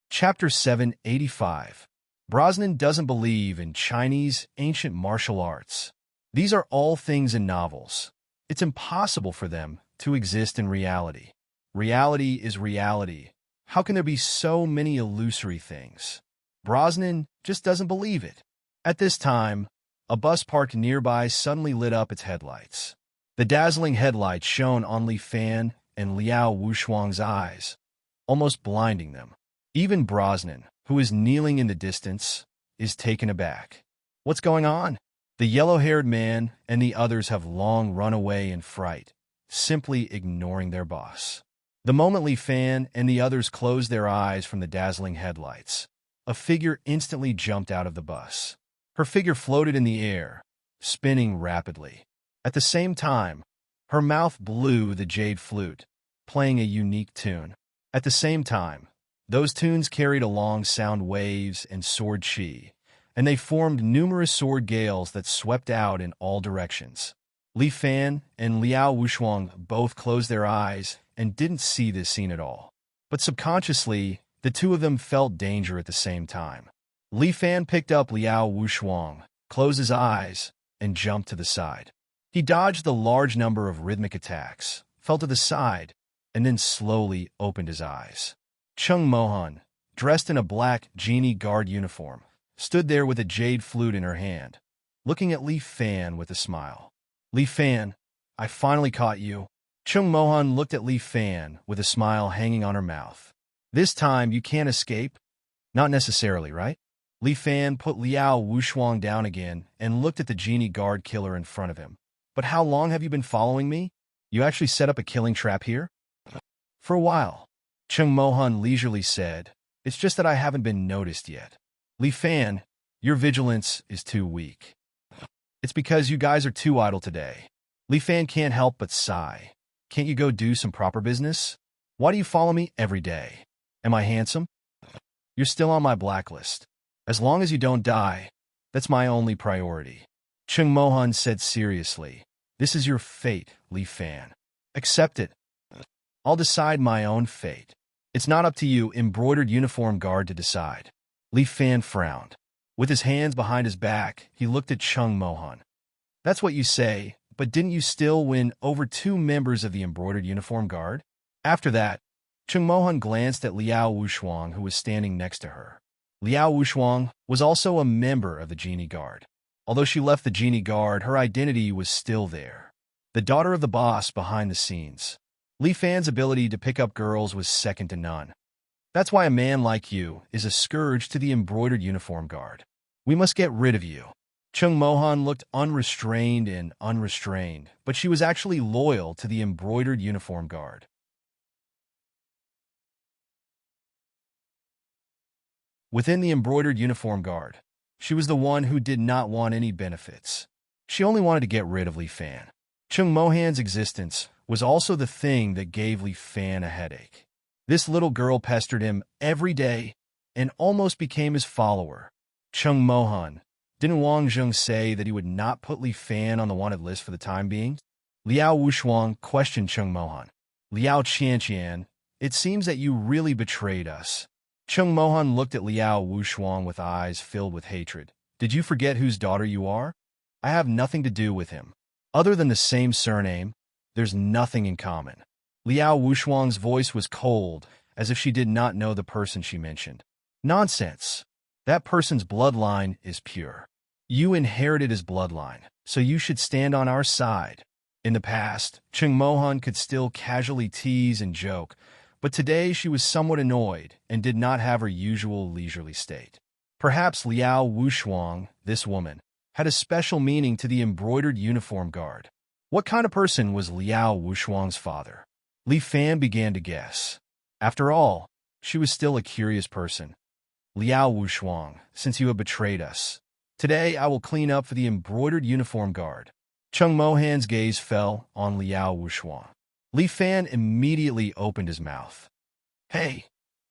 Chapter 785. Brosnan doesn't believe in Chinese ancient martial arts. These are all things in novels. It's impossible for them to exist in reality. Reality is reality. How can there be so many illusory things? Brosnan just doesn't believe it. At this time, a bus parked nearby suddenly lit up its headlights. The dazzling headlights shone on Li Fan and Liao Wushuang's eyes, almost blinding them. Even Brosnan, who is kneeling in the distance, is taken aback. What's going on? The yellow-haired man and the others have long run away in fright, simply ignoring their boss. The moment Li Fan and the others closed their eyes from the dazzling headlights, a figure instantly jumped out of the bus. Her figure floated in the air, spinning rapidly. At the same time, her mouth blew the jade flute, playing a unique tune. At the same time, those tunes carried along sound waves and sword chi, and they formed numerous sword gales that swept out in all directions. Li Fan and Liao Wushuang both closed their eyes and didn't see this scene at all. But subconsciously, the two of them felt danger at the same time. Li Fan picked up Liao Wushuang, closed his eyes, and jumped to the side. He dodged the large number of rhythmic attacks, fell to the side, and then slowly opened his eyes. Chung Mohan, dressed in a black genie guard uniform, stood there with a jade flute in her hand, looking at Li Fan with a smile. "Li Fan, I finally caught you." Chung Mohan looked at Li Fan with a smile hanging on her mouth. "This time you can't escape?" "Not necessarily, right?" Li Fan put Liao Wushuang down again and looked at the genie guard killer in front of him. "But how long have you been following me? You actually set up a killing trap here?" "For a while," Chung Mohan leisurely said. "It's just that I haven't been noticed yet." "Li Fan, your vigilance is too weak." "It's because you guys are too idle today." Li Fan can't help but sigh. "Can't you go do some proper business? Why do you follow me every day? Am I handsome?" "You're still on my blacklist. As long as you don't die, that's my only priority." Chung Mohan said seriously. "This is your fate, Li Fan. Accept it. I'll decide my own fate. It's not up to you, embroidered uniform guard, to decide." Li Fan frowned. With his hands behind his back, he looked at Chung Mohan. "That's what you say, but didn't you still win over 2 members of the embroidered uniform guard?" After that, Chung Mohan glanced at Liao Wushuang, who was standing next to her. Liao Wushuang was also a member of the Genie Guard. Although she left the Genie Guard, her identity was still there. The daughter of the boss behind the scenes. Li Fan's ability to pick up girls was second to none. That's why a man like you is a scourge to the embroidered uniform guard. We must get rid of you. Chung Mohan looked unrestrained and unrestrained, but she was actually loyal to the embroidered uniform guard. Within the embroidered uniform guard, she was the one who did not want any benefits. She only wanted to get rid of Li Fan. Chung Mohan's existence was also the thing that gave Li Fan a headache. This little girl pestered him every day and almost became his follower. Chung Mohan, didn't Wang Zheng say that he would not put Li Fan on the wanted list for the time being? Liao Wushuang questioned Chung Mohan. Liao Qianqian, it seems that you really betrayed us. Chung Mohan looked at Liao Wushuang with eyes filled with hatred. Did you forget whose daughter you are? I have nothing to do with him. Other than the same surname, there's nothing in common. Liao Wushuang's voice was cold, as if she did not know the person she mentioned. Nonsense. That person's bloodline is pure. You inherited his bloodline, so you should stand on our side. In the past, Chung Mohan could still casually tease and joke, but today she was somewhat annoyed and did not have her usual leisurely state. Perhaps Liao Wushuang, this woman, had a special meaning to the embroidered uniform guard. What kind of person was Liao Wushuang's father? Li Fan began to guess. After all, she was still a curious person. Liao Wushuang, since you have betrayed us, today I will clean up for the embroidered uniform guard. Chung Mohan's gaze fell on Liao Wushuang. Li Fan immediately opened his mouth. Hey,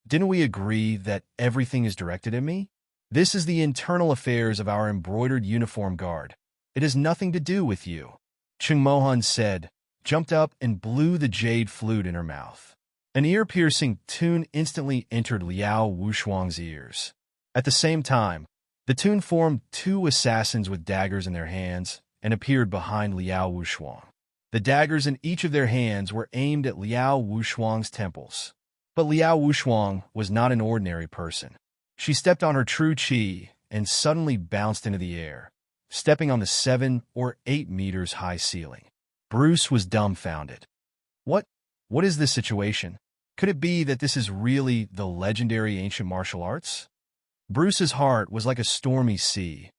didn't we agree that everything is directed at me? This is the internal affairs of our embroidered uniform guard. It has nothing to do with you. Chung Mohan said, jumped up and blew the jade flute in her mouth. An ear-piercing tune instantly entered Liao Wushuang's ears. At the same time, the tune formed two assassins with daggers in their hands and appeared behind Liao Wushuang. The daggers in each of their hands were aimed at Liao Wushuang's temples. But Liao Wushuang was not an ordinary person. She stepped on her true qi and suddenly bounced into the air, stepping on the 7 or 8 meters high ceiling. Bruce was dumbfounded. What is this situation? Could it be that this is really the legendary ancient martial arts? Bruce's heart was like a stormy sea,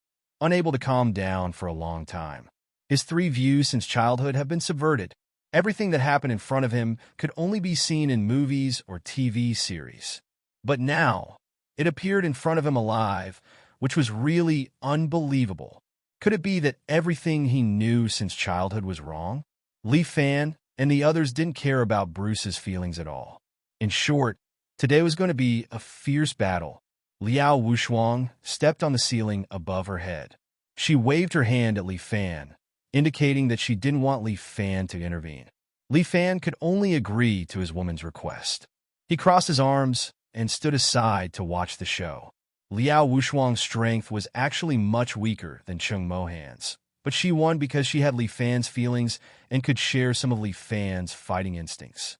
unable to calm down for a long time. His 3 views since childhood have been subverted. Everything that happened in front of him could only be seen in movies or TV series. But now, it appeared in front of him alive, which was really unbelievable. Could it be that everything he knew since childhood was wrong? Li Fan and the others didn't care about Bruce's feelings at all. In short, today was going to be a fierce battle. Liao Wushuang stepped on the ceiling above her head. She waved her hand at Li Fan, indicating that she didn't want Li Fan to intervene. Li Fan could only agree to his woman's request. He crossed his arms and stood aside to watch the show. Liao Wushuang's strength was actually much weaker than Chung Mohan's, but she won because she had Li Fan's feelings and could share some of Li Fan's fighting instincts.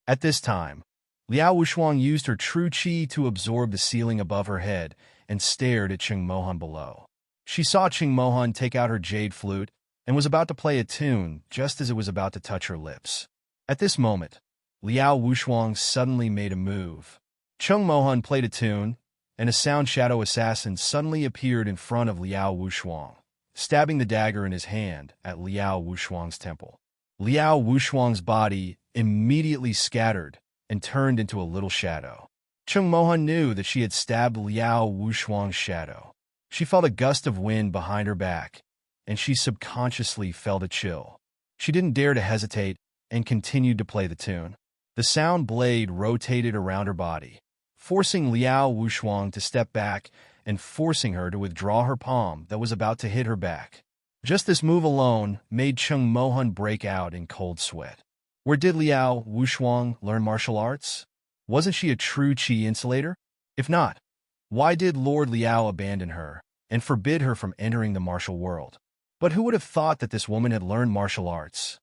At this time, Liao Wushuang used her true qi to absorb the ceiling above her head and stared at Chung Mohan below. She saw Chung Mohan take out her jade flute and was about to play a tune just as it was about to touch her lips. At this moment, Liao Wushuang suddenly made a move. Chung Mohan played a tune, and a sound shadow assassin suddenly appeared in front of Liao Wushuang, stabbing the dagger in his hand at Liao Wushuang's temple. Liao Wushuang's body immediately scattered and turned into a little shadow. Chung Mohan knew that she had stabbed Liao Wushuang's shadow. She felt a gust of wind behind her back, and she subconsciously felt a chill. She didn't dare to hesitate and continued to play the tune. The sound blade rotated around her body, forcing Liao Wushuang to step back and forcing her to withdraw her palm that was about to hit her back. Just this move alone made Chung Mohan break out in cold sweat. Where did Liao Wushuang learn martial arts? Wasn't she a true qi insulator? If not, why did Lord Liao abandon her and forbid her from entering the martial world? But who would have thought that this woman had learned martial arts?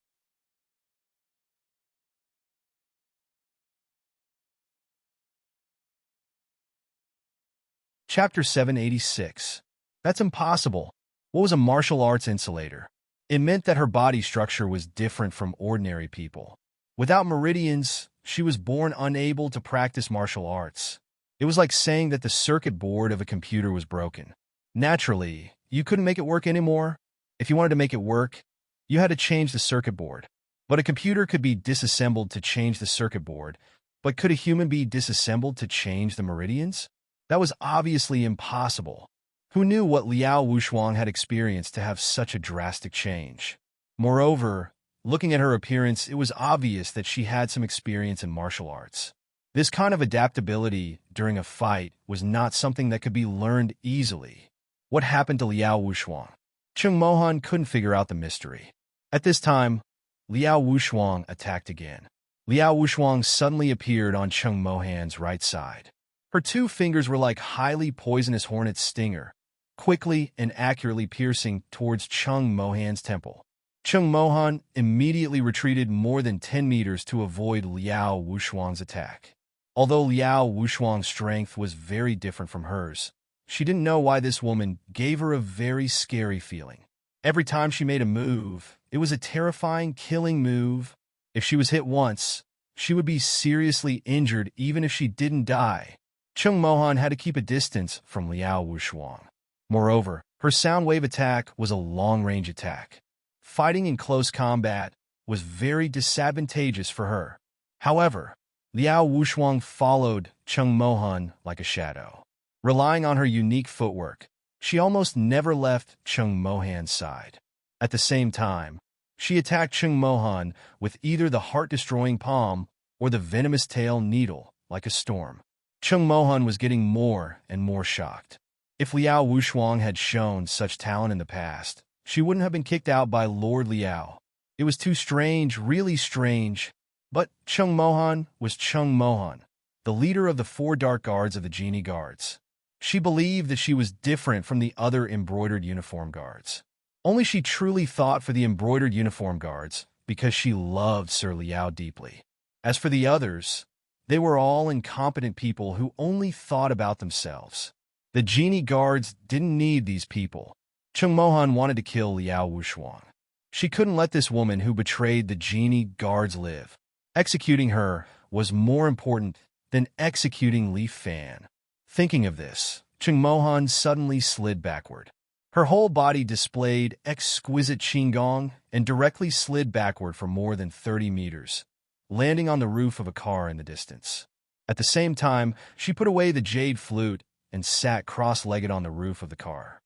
Chapter 786. That's impossible. What was a martial arts insulator? It meant that her body structure was different from ordinary people. Without meridians, she was born unable to practice martial arts. It was like saying that the circuit board of a computer was broken. Naturally, you couldn't make it work anymore. If you wanted to make it work, you had to change the circuit board. But a computer could be disassembled to change the circuit board, But could a human be disassembled to change the meridians? That was obviously impossible. Who knew what Liao Wushuang had experienced to have such a drastic change? Moreover, looking at her appearance, it was obvious that she had some experience in martial arts. This kind of adaptability during a fight was not something that could be learned easily. What happened to Liao Wushuang? Chung Mohan couldn't figure out the mystery. At this time, Liao Wushuang attacked again. Liao Wushuang suddenly appeared on Chung Mohan's right side. Her two fingers were like highly poisonous hornet stinger, quickly and accurately piercing towards Chung Mohan's temple. Chung Mohan immediately retreated more than 10 meters to avoid Liao Wushuang's attack. Although Liao Wushuang's strength was very different from hers, she didn't know why this woman gave her a very scary feeling. Every time she made a move, it was a terrifying, killing move. If she was hit once, she would be seriously injured even if she didn't die. Chung Mohan had to keep a distance from Liao Wushuang. Moreover, her sound wave attack was a long-range attack. Fighting in close combat was very disadvantageous for her. However, Liao Wushuang followed Chung Mohan like a shadow. Relying on her unique footwork, she almost never left Chung Mohan's side. At the same time, she attacked Chung Mohan with either the heart-destroying palm or the venomous tail needle like a storm. Chung Mohan was getting more and more shocked. If Liao Wushuang had shown such talent in the past, she wouldn't have been kicked out by Lord Liao. It was too strange, really strange. But Chung Mohan was Chung Mohan, the leader of the 4 dark guards of the Genie Guards. She believed that she was different from the other embroidered uniform guards. Only she truly thought for the embroidered uniform guards because she loved Sir Liao deeply. As for the others, they were all incompetent people who only thought about themselves. The Genie Guards didn't need these people. Chung Mohan wanted to kill Liao Wushuang. She couldn't let this woman who betrayed the Genie Guards live. Executing her was more important than executing Li Fan. Thinking of this, Chung Mohan suddenly slid backward. Her whole body displayed exquisite qigong and directly slid backward for more than 30 meters, landing on the roof of a car in the distance. At the same time, she put away the jade flute and sat cross-legged on the roof of the car.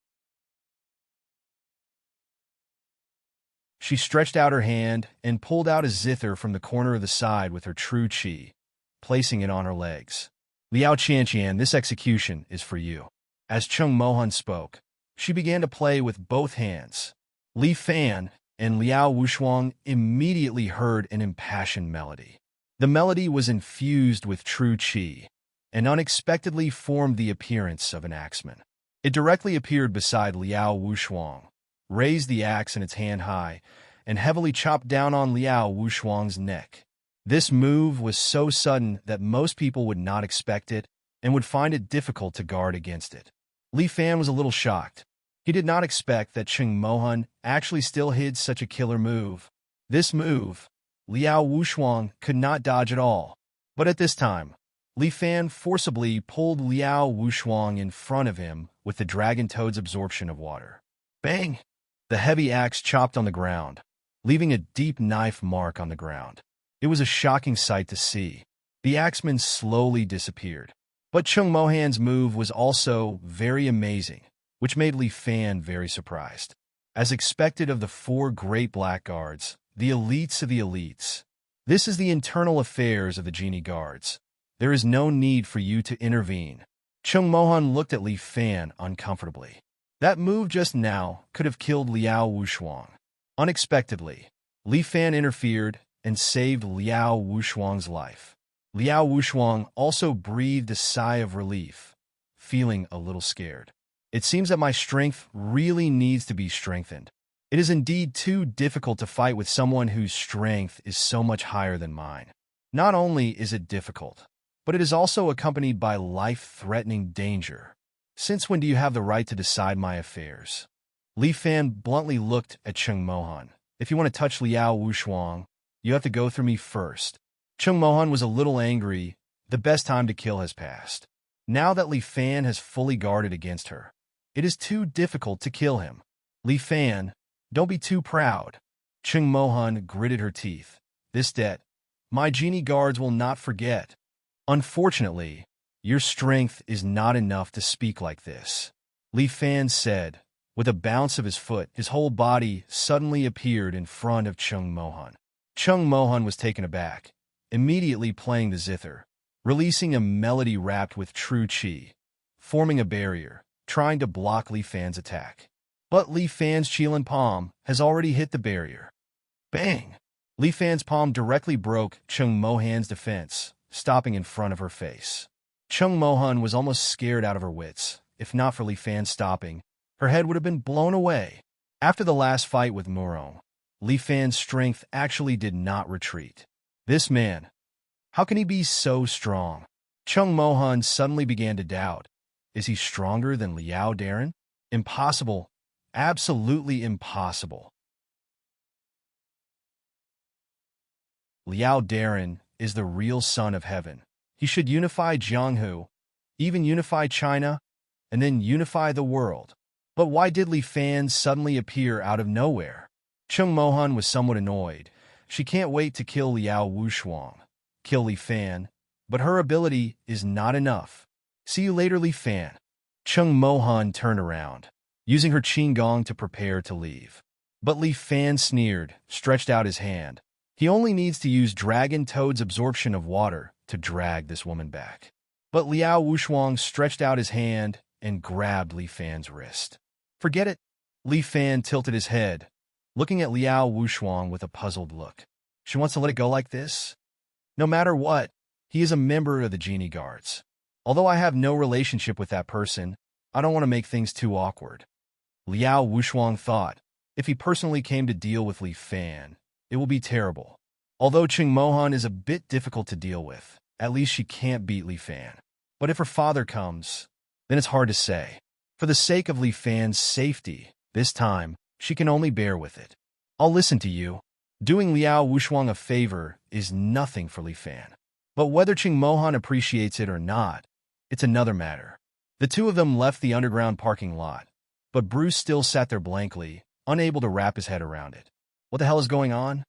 She stretched out her hand and pulled out a zither from the corner of the side with her true qi, placing it on her legs. Liao Qianqian, this execution is for you. As Chung Mohan spoke, she began to play with both hands. Li Fan and Liao Wushuang immediately heard an impassioned melody. The melody was infused with true qi and unexpectedly formed the appearance of an axeman. It directly appeared beside Liao Wushuang, raised the axe in its hand high, and heavily chopped down on Liao Wushuang's neck. This move was so sudden that most people would not expect it and would find it difficult to guard against it. Li Fan was a little shocked. He did not expect that Chung Mohan actually still hid such a killer move. This move, Liao Wushuang could not dodge at all. But at this time, Li Fan forcibly pulled Liao Wushuang in front of him with the dragon toad's absorption of water. Bang! The heavy axe chopped on the ground, leaving a deep knife mark on the ground. It was a shocking sight to see. The axeman slowly disappeared. But Chung Mohan's move was also very amazing, which made Li Fan very surprised. As expected of the 4 great black guards, the elites of the elites. This is the internal affairs of the Genie Guards. There is no need for you to intervene. Chung Mohan looked at Li Fan uncomfortably. That move just now could have killed Liao Wushuang. Unexpectedly, Li Fan interfered and saved Liao Wushuang's life. Liao Wushuang also breathed a sigh of relief, feeling a little scared. It seems that my strength really needs to be strengthened. It is indeed too difficult to fight with someone whose strength is so much higher than mine. Not only is it difficult, but it is also accompanied by life-threatening danger. Since when do you have the right to decide my affairs? Li Fan bluntly looked at Chung Mohan. If you want to touch Liao Wushuang, you have to go through me first. Chung Mohan was a little angry. The best time to kill has passed. Now that Li Fan has fully guarded against her, it is too difficult to kill him. Li Fan, don't be too proud. Chung Mohan gritted her teeth. This debt, my Genie Guards will not forget. Unfortunately, your strength is not enough to speak like this, Li Fan said. With a bounce of his foot, his whole body suddenly appeared in front of Chung Mohan. Chung Mohan was taken aback, immediately playing the zither, releasing a melody wrapped with true qi, forming a barrier, trying to block Li Fan's attack. But Li Fan's Qilin palm has already hit the barrier. Bang! Li Fan's palm directly broke Chung Mohan's defense, stopping in front of her face. Chung Mohan was almost scared out of her wits. If not for Li Fan stopping, her head would have been blown away. After the last fight with Murong, Li Fan's strength actually did not retreat. This man, how can he be so strong? Chung Mohan suddenly began to doubt. Is he stronger than Liao Darren? Impossible. Absolutely impossible. Liao Darren is the real son of heaven. He should unify Jianghu, even unify China, and then unify the world. But why did Li Fan suddenly appear out of nowhere? Chung Mohan was somewhat annoyed. She can't wait to kill Liao Wushuang, kill Li Fan, but her ability is not enough. See you later, Li Fan. Chung Mohan turned around, using her qigong to prepare to leave. But Li Fan sneered, stretched out his hand. He only needs to use Dragon Toad's absorption of water to drag this woman back. But Liao Wushuang stretched out his hand and grabbed Li Fan's wrist. Forget it. Li Fan tilted his head, looking at Liao Wushuang with a puzzled look. She wants to let it go like this? No matter what, he is a member of the Genie Guards. Although I have no relationship with that person, I don't want to make things too awkward. Liao Wushuang thought, if he personally came to deal with Li Fan, it will be terrible. Although Chung Mohan is a bit difficult to deal with, at least she can't beat Li Fan. But if her father comes, then it's hard to say. For the sake of Li Fan's safety, this time, she can only bear with it. I'll listen to you. Doing Liao Wushuang a favor is nothing for Li Fan. But whether Chung Mohan appreciates it or not, it's another matter. The two of them left the underground parking lot, but Bruce still sat there blankly, unable to wrap his head around it. What the hell is going on?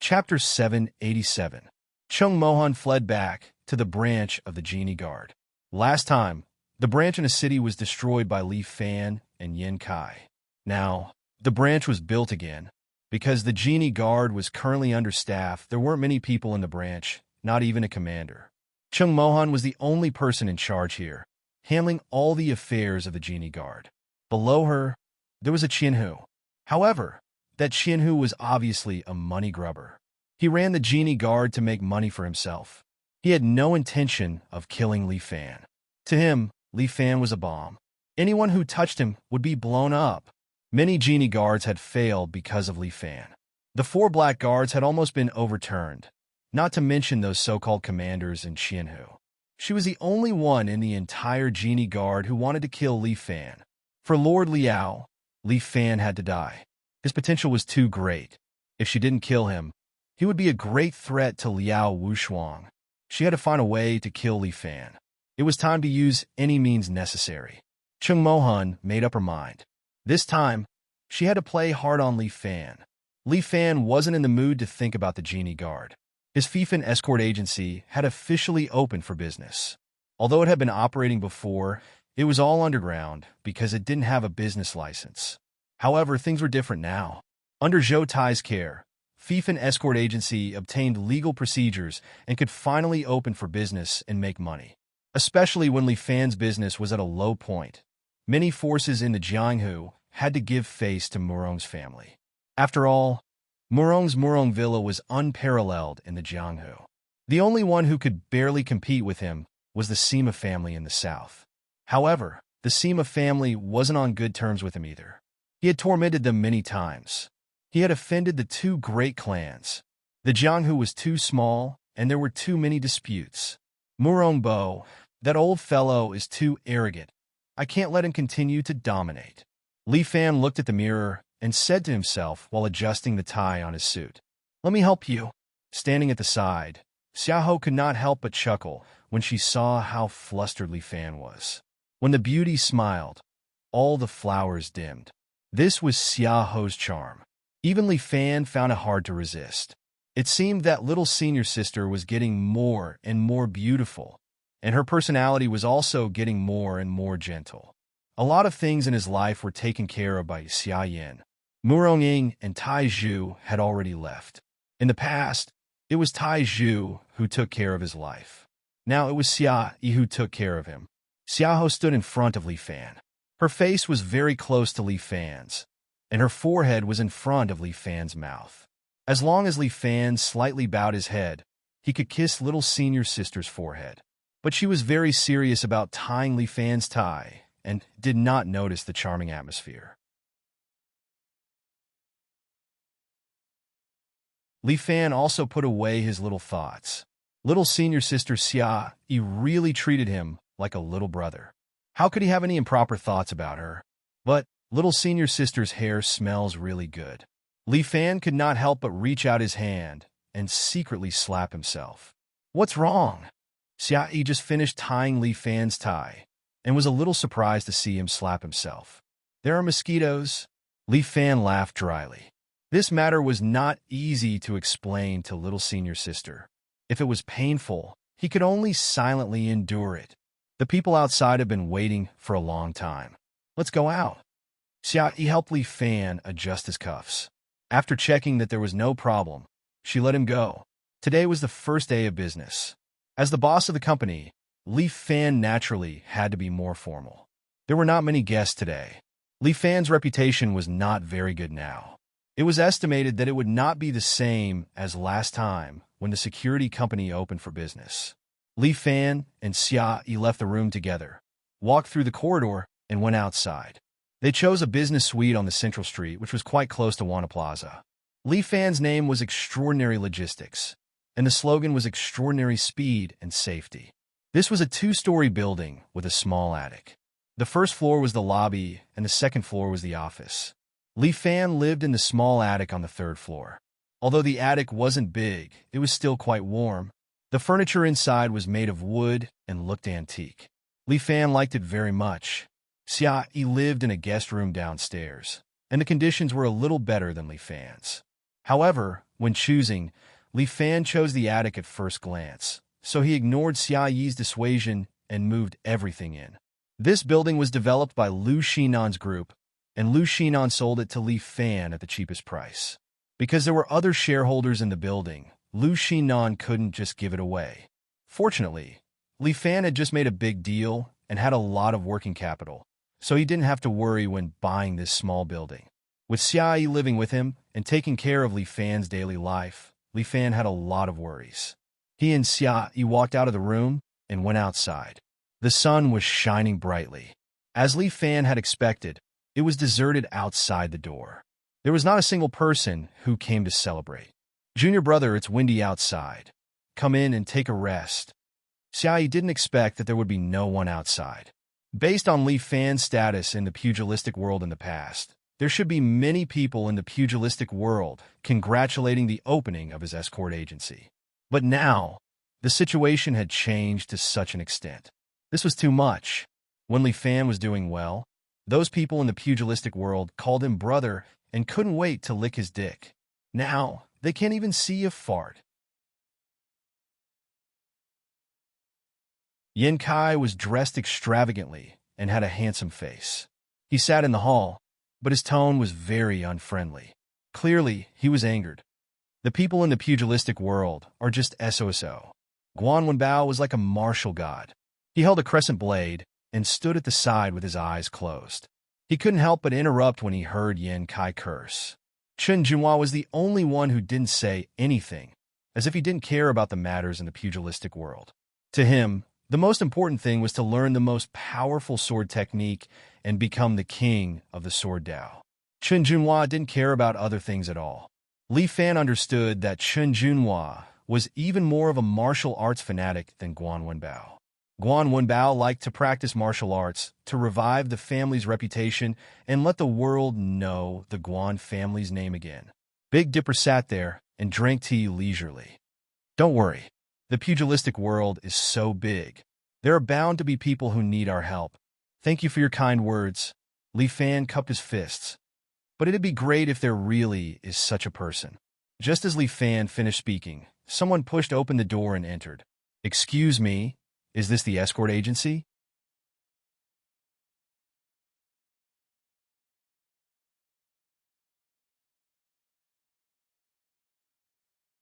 Chapter 787. Chung Mohan fled back to the branch of the Genie Guard. Last time, the branch in a city was destroyed by Li Fan and Yin Kai. Now, the branch was built again. Because the Genie Guard was currently understaffed, there weren't many people in the branch, not even a commander. Chung Mohan was the only person in charge here, handling all the affairs of the Genie Guard. Below her, there was a Qianhu. However, that Qianhu was obviously a money grubber. He ran the Genie Guard to make money for himself. He had no intention of killing Li Fan. To him, Li Fan was a bomb. Anyone who touched him would be blown up. Many Genie Guards had failed because of Li Fan. The 4 black guards had almost been overturned, not to mention those so-called commanders in Qianhu. She was the only one in the entire Genie Guard who wanted to kill Li Fan. For Lord Liao, Li Fan had to die. His potential was too great. If she didn't kill him, he would be a great threat to Liao Wushuang. She had to find a way to kill Li Fan. It was time to use any means necessary. Chung Mohan made up her mind. This time, she had to play hard on Li Fan. Li Fan wasn't in the mood to think about the Genie Guard. His fiefin escort agency had officially opened for business. Although it had been operating before, it was all underground because it didn't have a business license. However, things were different now. Under Zhou Tai's care, fiefin escort agency obtained legal procedures and could finally open for business and make money. Especially when Li Fan's business was at a low point. Many forces in the Jianghu had to give face to Murong's family. After all, Murong's Murong Villa was unparalleled in the Jianghu. The only one who could barely compete with him was the Sima family in the south. However, the Sima family wasn't on good terms with him either. He had tormented them many times. He had offended the 2 great clans. The Jianghu was too small, and there were too many disputes. Murong Bo, that old fellow, is too arrogant. I can't let him continue to dominate. Li Fan looked at the mirror and said to himself while adjusting the tie on his suit, "Let me help you." Standing at the side, Xiaoho could not help but chuckle when she saw how flustered Li Fan was. When the beauty smiled, all the flowers dimmed. This was Xia Ho's charm. Even Li Fan found it hard to resist. It seemed that little senior sister was getting more and more beautiful, and her personality was also getting more and more gentle. A lot of things in his life were taken care of by Xia Yin. Murong Ying and Tai Zhu had already left. In the past, it was Tai Zhu who took care of his life. Now it was Xia Yi who took care of him. Xia Ho stood in front of Li Fan. Her face was very close to Li Fan's, and her forehead was in front of Li Fan's mouth. As long as Li Fan slightly bowed his head, he could kiss little senior sister's forehead. But she was very serious about tying Li Fan's tie and did not notice the charming atmosphere. Li Fan also put away his little thoughts. Little senior sister Xia Yi really treated him like a little brother. How could he have any improper thoughts about her? But little senior sister's hair smells really good. Li Fan could not help but reach out his hand and secretly slap himself. What's wrong? Xia Yi just finished tying Li Fan's tie and was a little surprised to see him slap himself. There are mosquitoes. Li Fan laughed dryly. This matter was not easy to explain to little senior sister. If it was painful, he could only silently endure it. The people outside have been waiting for a long time. Let's go out. Xia Yi helped Li Fan adjust his cuffs. After checking that there was no problem, she let him go. Today was the first day of business. As the boss of the company, Li Fan naturally had to be more formal. There were not many guests today. Li Fan's reputation was not very good now. It was estimated that it would not be the same as last time when the security company opened for business. Li Fan and Xia Yi left the room together, walked through the corridor, and went outside. They chose a business suite on the central street, which was quite close to Wana Plaza. Li Fan's name was Extraordinary Logistics, and the slogan was Extraordinary Speed and Safety. This was a two-story building with a small attic. The first floor was the lobby, and the second floor was the office. Li Fan lived in the small attic on the third floor. Although the attic wasn't big, it was still quite warm. The furniture inside was made of wood and looked antique. Li Fan liked it very much. Xia Yi lived in a guest room downstairs, and the conditions were a little better than Li Fan's. However, when choosing, Li Fan chose the attic at first glance, so he ignored Xia Yi's dissuasion and moved everything in. This building was developed by Lu Xinan's group, and Lu Xinan sold it to Li Fan at the cheapest price. Because there were other shareholders in the building, Lu Xinan couldn't just give it away. Fortunately, Li Fan had just made a big deal and had a lot of working capital, so he didn't have to worry when buying this small building. With Xia Yi living with him and taking care of Li Fan's daily life, Li Fan had a lot of worries. He and Xia Yi walked out of the room and went outside. The sun was shining brightly. As Li Fan had expected, it was deserted outside the door. There was not a single person who came to celebrate. Junior brother, it's windy outside. Come in and take a rest. Xia Yi didn't expect that there would be no one outside. Based on Li Fan's status in the pugilistic world in the past, there should be many people in the pugilistic world congratulating the opening of his escort agency. But now, the situation had changed to such an extent. This was too much. When Li Fan was doing well, those people in the pugilistic world called him brother and couldn't wait to lick his dick. Now, they can't even see a fart. Yin Kai was dressed extravagantly and had a handsome face. He sat in the hall, but his tone was very unfriendly. Clearly, he was angered. The people in the pugilistic world are just SOSO. Guan Wenbao was like a martial god. He held a crescent blade and stood at the side with his eyes closed. He couldn't help but interrupt when he heard Yin Kai curse. Chen Junhua was the only one who didn't say anything, as if he didn't care about the matters in the pugilistic world. To him, the most important thing was to learn the most powerful sword technique and become the king of the sword Dao. Chen Junhua didn't care about other things at all. Li Fan understood that Chen Junhua was even more of a martial arts fanatic than Guan Wenbao. Guan Wenbao liked to practice martial arts to revive the family's reputation and let the world know the Guan family's name again. Big Dipper sat there and drank tea leisurely. Don't worry, the pugilistic world is so big. There are bound to be people who need our help. Thank you for your kind words. Li Fan cupped his fists. But it'd be great if there really is such a person. Just as Li Fan finished speaking, someone pushed open the door and entered. Excuse me, is this the escort agency?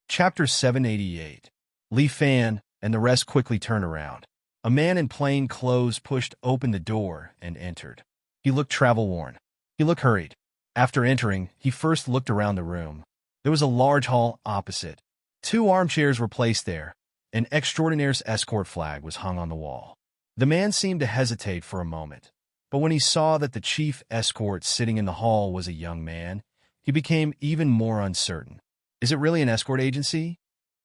Chapter 788. Li Fan and the rest quickly turned around. A man in plain clothes pushed open the door and entered. He looked travel-worn. He looked hurried. After entering, he first looked around the room. There was a large hall opposite. 2 armchairs were placed there. An extraordinaire's escort flag was hung on the wall. The man seemed to hesitate for a moment, but when he saw that the chief escort sitting in the hall was a young man, he became even more uncertain. Is it really an escort agency?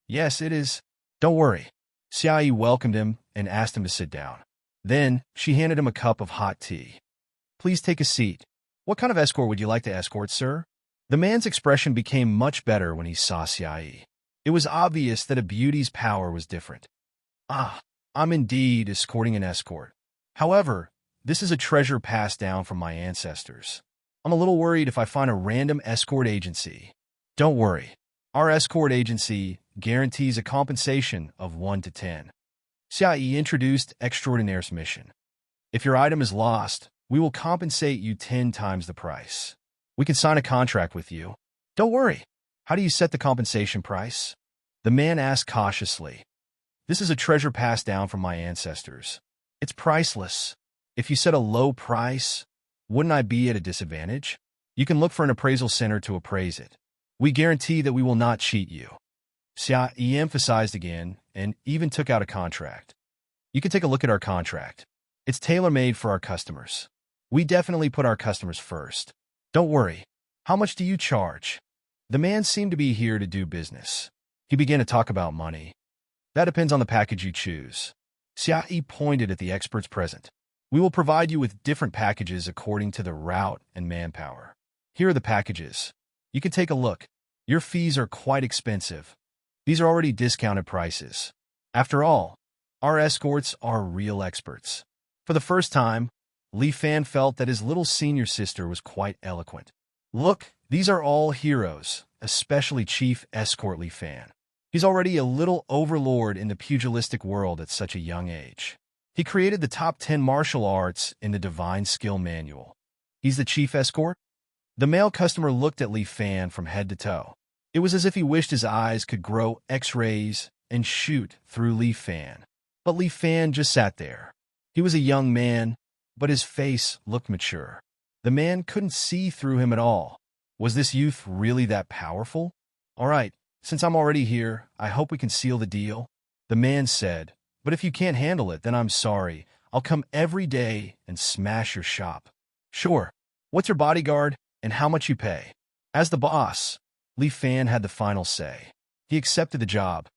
Yes, it is. Don't worry. Xia Yi welcomed him and asked him to sit down. Then, she handed him a cup of hot tea. Please take a seat. What kind of escort would you like to escort, sir? The man's expression became much better when he saw Xia Yi. It was obvious that a beauty's power was different. Ah, I'm indeed escorting an escort. However, this is a treasure passed down from my ancestors. I'm a little worried if I find a random escort agency. Don't worry. Our escort agency guarantees a compensation of 1 to 10. Xia Yi introduced Extraordinaire's mission. If your item is lost, we will compensate you 10 times the price. We can sign a contract with you. Don't worry. How do you set the compensation price? The man asked cautiously. This is a treasure passed down from my ancestors. It's priceless. If you set a low price, wouldn't I be at a disadvantage? You can look for an appraisal center to appraise it. We guarantee that we will not cheat you. Xia Yi emphasized again and even took out a contract. You can take a look at our contract. It's tailor-made for our customers. We definitely put our customers first. Don't worry. How much do you charge? The man seemed to be here to do business. He began to talk about money. That depends on the package you choose. Xia Yi pointed at the experts present. We will provide you with different packages according to the route and manpower. Here are the packages. You can take a look. Your fees are quite expensive. These are already discounted prices. After all, our escorts are real experts. For the first time, Li Fan felt that his little senior sister was quite eloquent. Look, these are all heroes, especially Chief Escort Li Fan. He's already a little overlord in the pugilistic world at such a young age. He created the top 10 martial arts in the Divine Skill Manual. He's the chief escort? The male customer looked at Li Fan from head to toe. It was as if he wished his eyes could grow X-rays and shoot through Li Fan. But Li Fan just sat there. He was a young man, but his face looked mature. The man couldn't see through him at all. Was this youth really that powerful? All right, since I'm already here, I hope we can seal the deal. The man said, but if you can't handle it, then I'm sorry. I'll come every day and smash your shop. Sure. What's your bodyguard and how much you pay? As the boss, Li Fan had the final say. He accepted the job.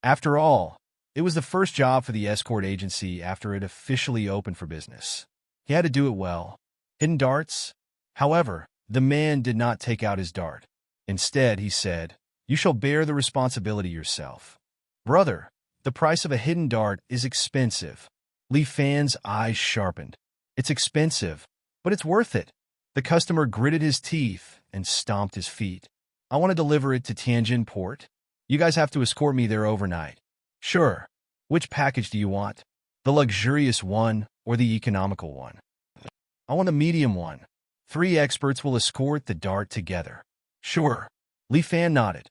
After all, it was the first job for the escort agency after it officially opened for business. He had to do it well. Hidden darts? However, the man did not take out his dart. Instead, he said, you shall bear the responsibility yourself. Brother, the price of a hidden dart is expensive. Li Fan's eyes sharpened. It's expensive, but it's worth it. The customer gritted his teeth and stomped his feet. I want to deliver it to Tianjin Port. You guys have to escort me there overnight. Sure. Which package do you want? The luxurious one or the economical one? I want a medium one. 3 experts will escort the dart together. Sure. Li Fan nodded.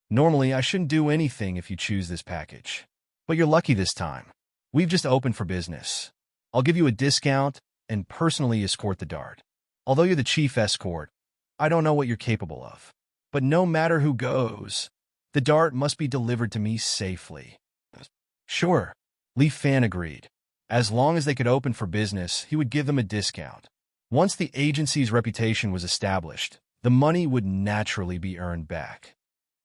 Normally, I shouldn't do anything if you choose this package. But you're lucky this time. We've just opened for business. I'll give you a discount and personally escort the dart. Although you're the chief escort, I don't know what you're capable of. But no matter who goes, the dart must be delivered to me safely. Sure. Li Fan agreed. As long as they could open for business, he would give them a discount. Once the agency's reputation was established, the money would naturally be earned back.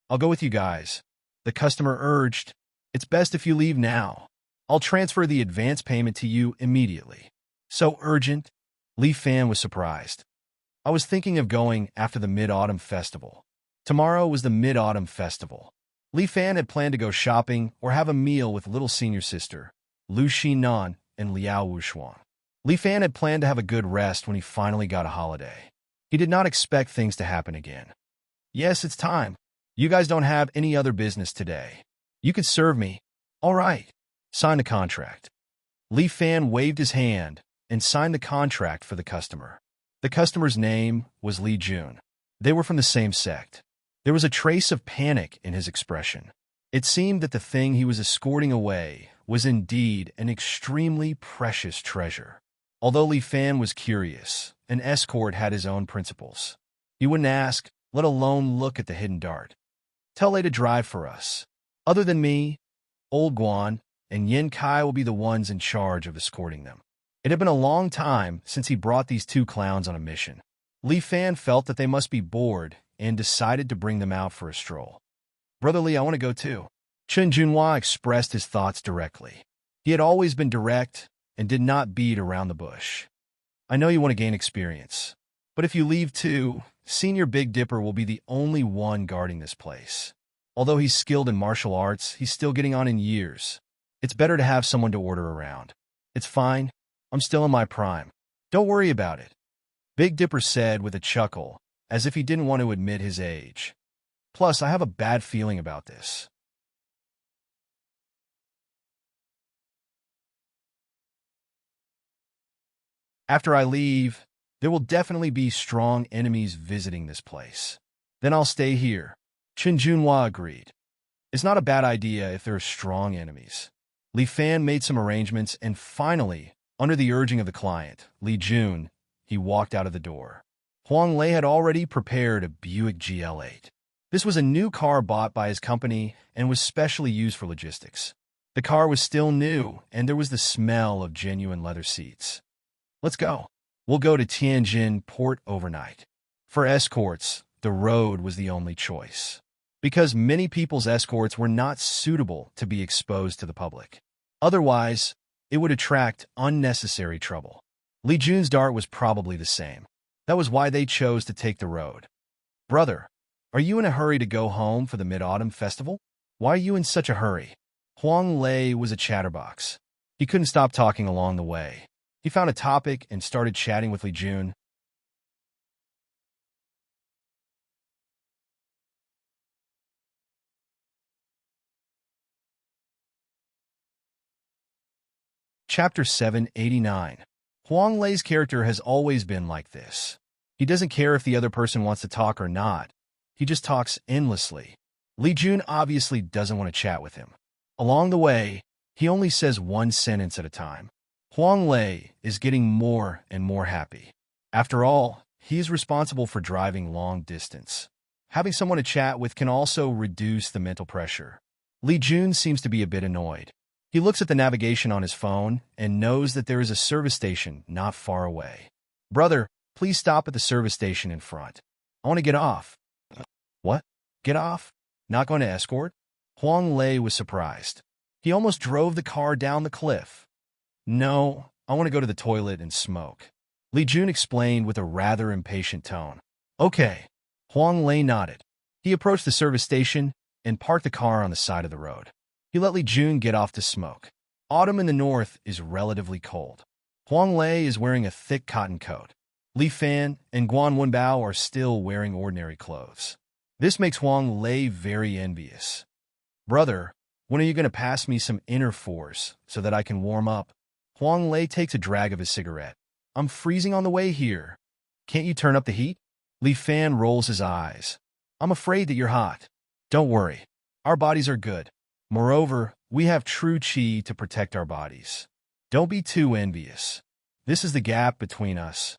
I'll go with you guys. The customer urged. It's best if you leave now. I'll transfer the advance payment to you immediately. So urgent? Li Fan was surprised. I was thinking of going after the Mid-Autumn Festival. Tomorrow was the Mid-Autumn Festival. Li Fan had planned to go shopping or have a meal with little senior sister, Lu Xinan, and Liao Wushuang. Li Fan had planned to have a good rest when he finally got a holiday. He did not expect things to happen again. Yes, it's time. You guys don't have any other business today. You could serve me. All right. Sign the contract. Li Fan waved his hand and signed the contract for the customer. The customer's name was Li Jun. They were from the same sect. There was a trace of panic in his expression. It seemed that the thing he was escorting away was indeed an extremely precious treasure. Although Li Fan was curious, an escort had his own principles. He wouldn't ask, let alone look at the hidden dart. Tell Lei to drive for us. Other than me, Old Guan and Yin Kai will be the ones in charge of escorting them. It had been a long time since he brought these two clowns on a mission. Li Fan felt that they must be bored and decided to bring them out for a stroll. Brother Li, I want to go too. Chen Junhua expressed his thoughts directly. He had always been direct and did not beat around the bush. I know you want to gain experience, but if you leave too, Senior Big Dipper will be the only one guarding this place. Although he's skilled in martial arts, he's still getting on in years. It's better to have someone to order around. It's fine. I'm still in my prime. Don't worry about it. Big Dipper said with a chuckle, as if he didn't want to admit his age. Plus, I have a bad feeling about this. After I leave, there will definitely be strong enemies visiting this place. Then I'll stay here. Chen Junhua agreed. It's not a bad idea if there are strong enemies. Li Fan made some arrangements, and finally, under the urging of the client, Li Jun, he walked out of the door. Huang Lei had already prepared a Buick GL8. This was a new car bought by his company and was specially used for logistics. The car was still new, and there was the smell of genuine leather seats. Let's go. We'll go to Tianjin Port overnight. For escorts, the road was the only choice, because many people's escorts were not suitable to be exposed to the public. Otherwise, it would attract unnecessary trouble. Li Jun's dart was probably the same. That was why they chose to take the road. Brother, are you in a hurry to go home for the Mid-Autumn Festival? Why are you in such a hurry? Huang Lei was a chatterbox. He couldn't stop talking along the way. He found a topic and started chatting with Li Jun. Chapter 789. Huang Lei's character has always been like this. He doesn't care if the other person wants to talk or not. He just talks endlessly. Li Jun obviously doesn't want to chat with him. Along the way, he only says one sentence at a time. Huang Lei is getting more and more happy. After all, he is responsible for driving long distance. Having someone to chat with can also reduce the mental pressure. Li Jun seems to be a bit annoyed. He looks at the navigation on his phone and knows that there is a service station not far away. Brother, please stop at the service station in front. I want to get off. What? Get off? Not going to escort? Huang Lei was surprised. He almost drove the car down the cliff. No, I want to go to the toilet and smoke. Li Jun explained with a rather impatient tone. Okay. Huang Lei nodded. He approached the service station and parked the car on the side of the road. He let Li Jun get off to smoke. Autumn in the north is relatively cold. Huang Lei is wearing a thick cotton coat. Li Fan and Guan Wenbao are still wearing ordinary clothes. This makes Huang Lei very envious. Brother, when are you going to pass me some inner force so that I can warm up? Huang Lei takes a drag of his cigarette. I'm freezing on the way here. Can't you turn up the heat? Li Fan rolls his eyes. I'm afraid that you're hot. Don't worry. Our bodies are good. Moreover, we have true qi to protect our bodies. Don't be too envious. This is the gap between us.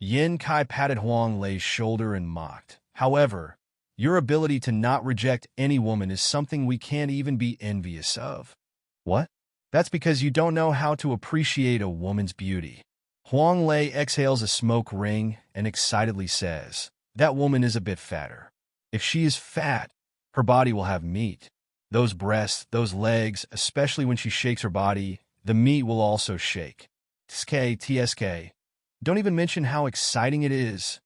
Yin Kai patted Huang Lei's shoulder and mocked. However, your ability to not reject any woman is something we can't even be envious of. What? That's because you don't know how to appreciate a woman's beauty. Huang Lei exhales a smoke ring and excitedly says, that woman is a bit fatter. If she is fat, her body will have meat. Those breasts, those legs, especially when she shakes her body, the meat will also shake. TSK. Don't even mention how exciting it is.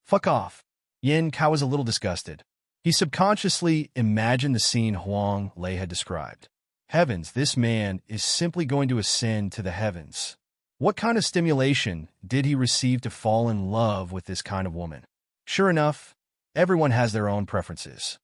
Fuck off. Yin Kai was a little disgusted. He subconsciously imagined the scene Huang Lei had described. Heavens, this man is simply going to ascend to the heavens. What kind of stimulation did he receive to fall in love with this kind of woman? Sure enough, everyone has their own preferences.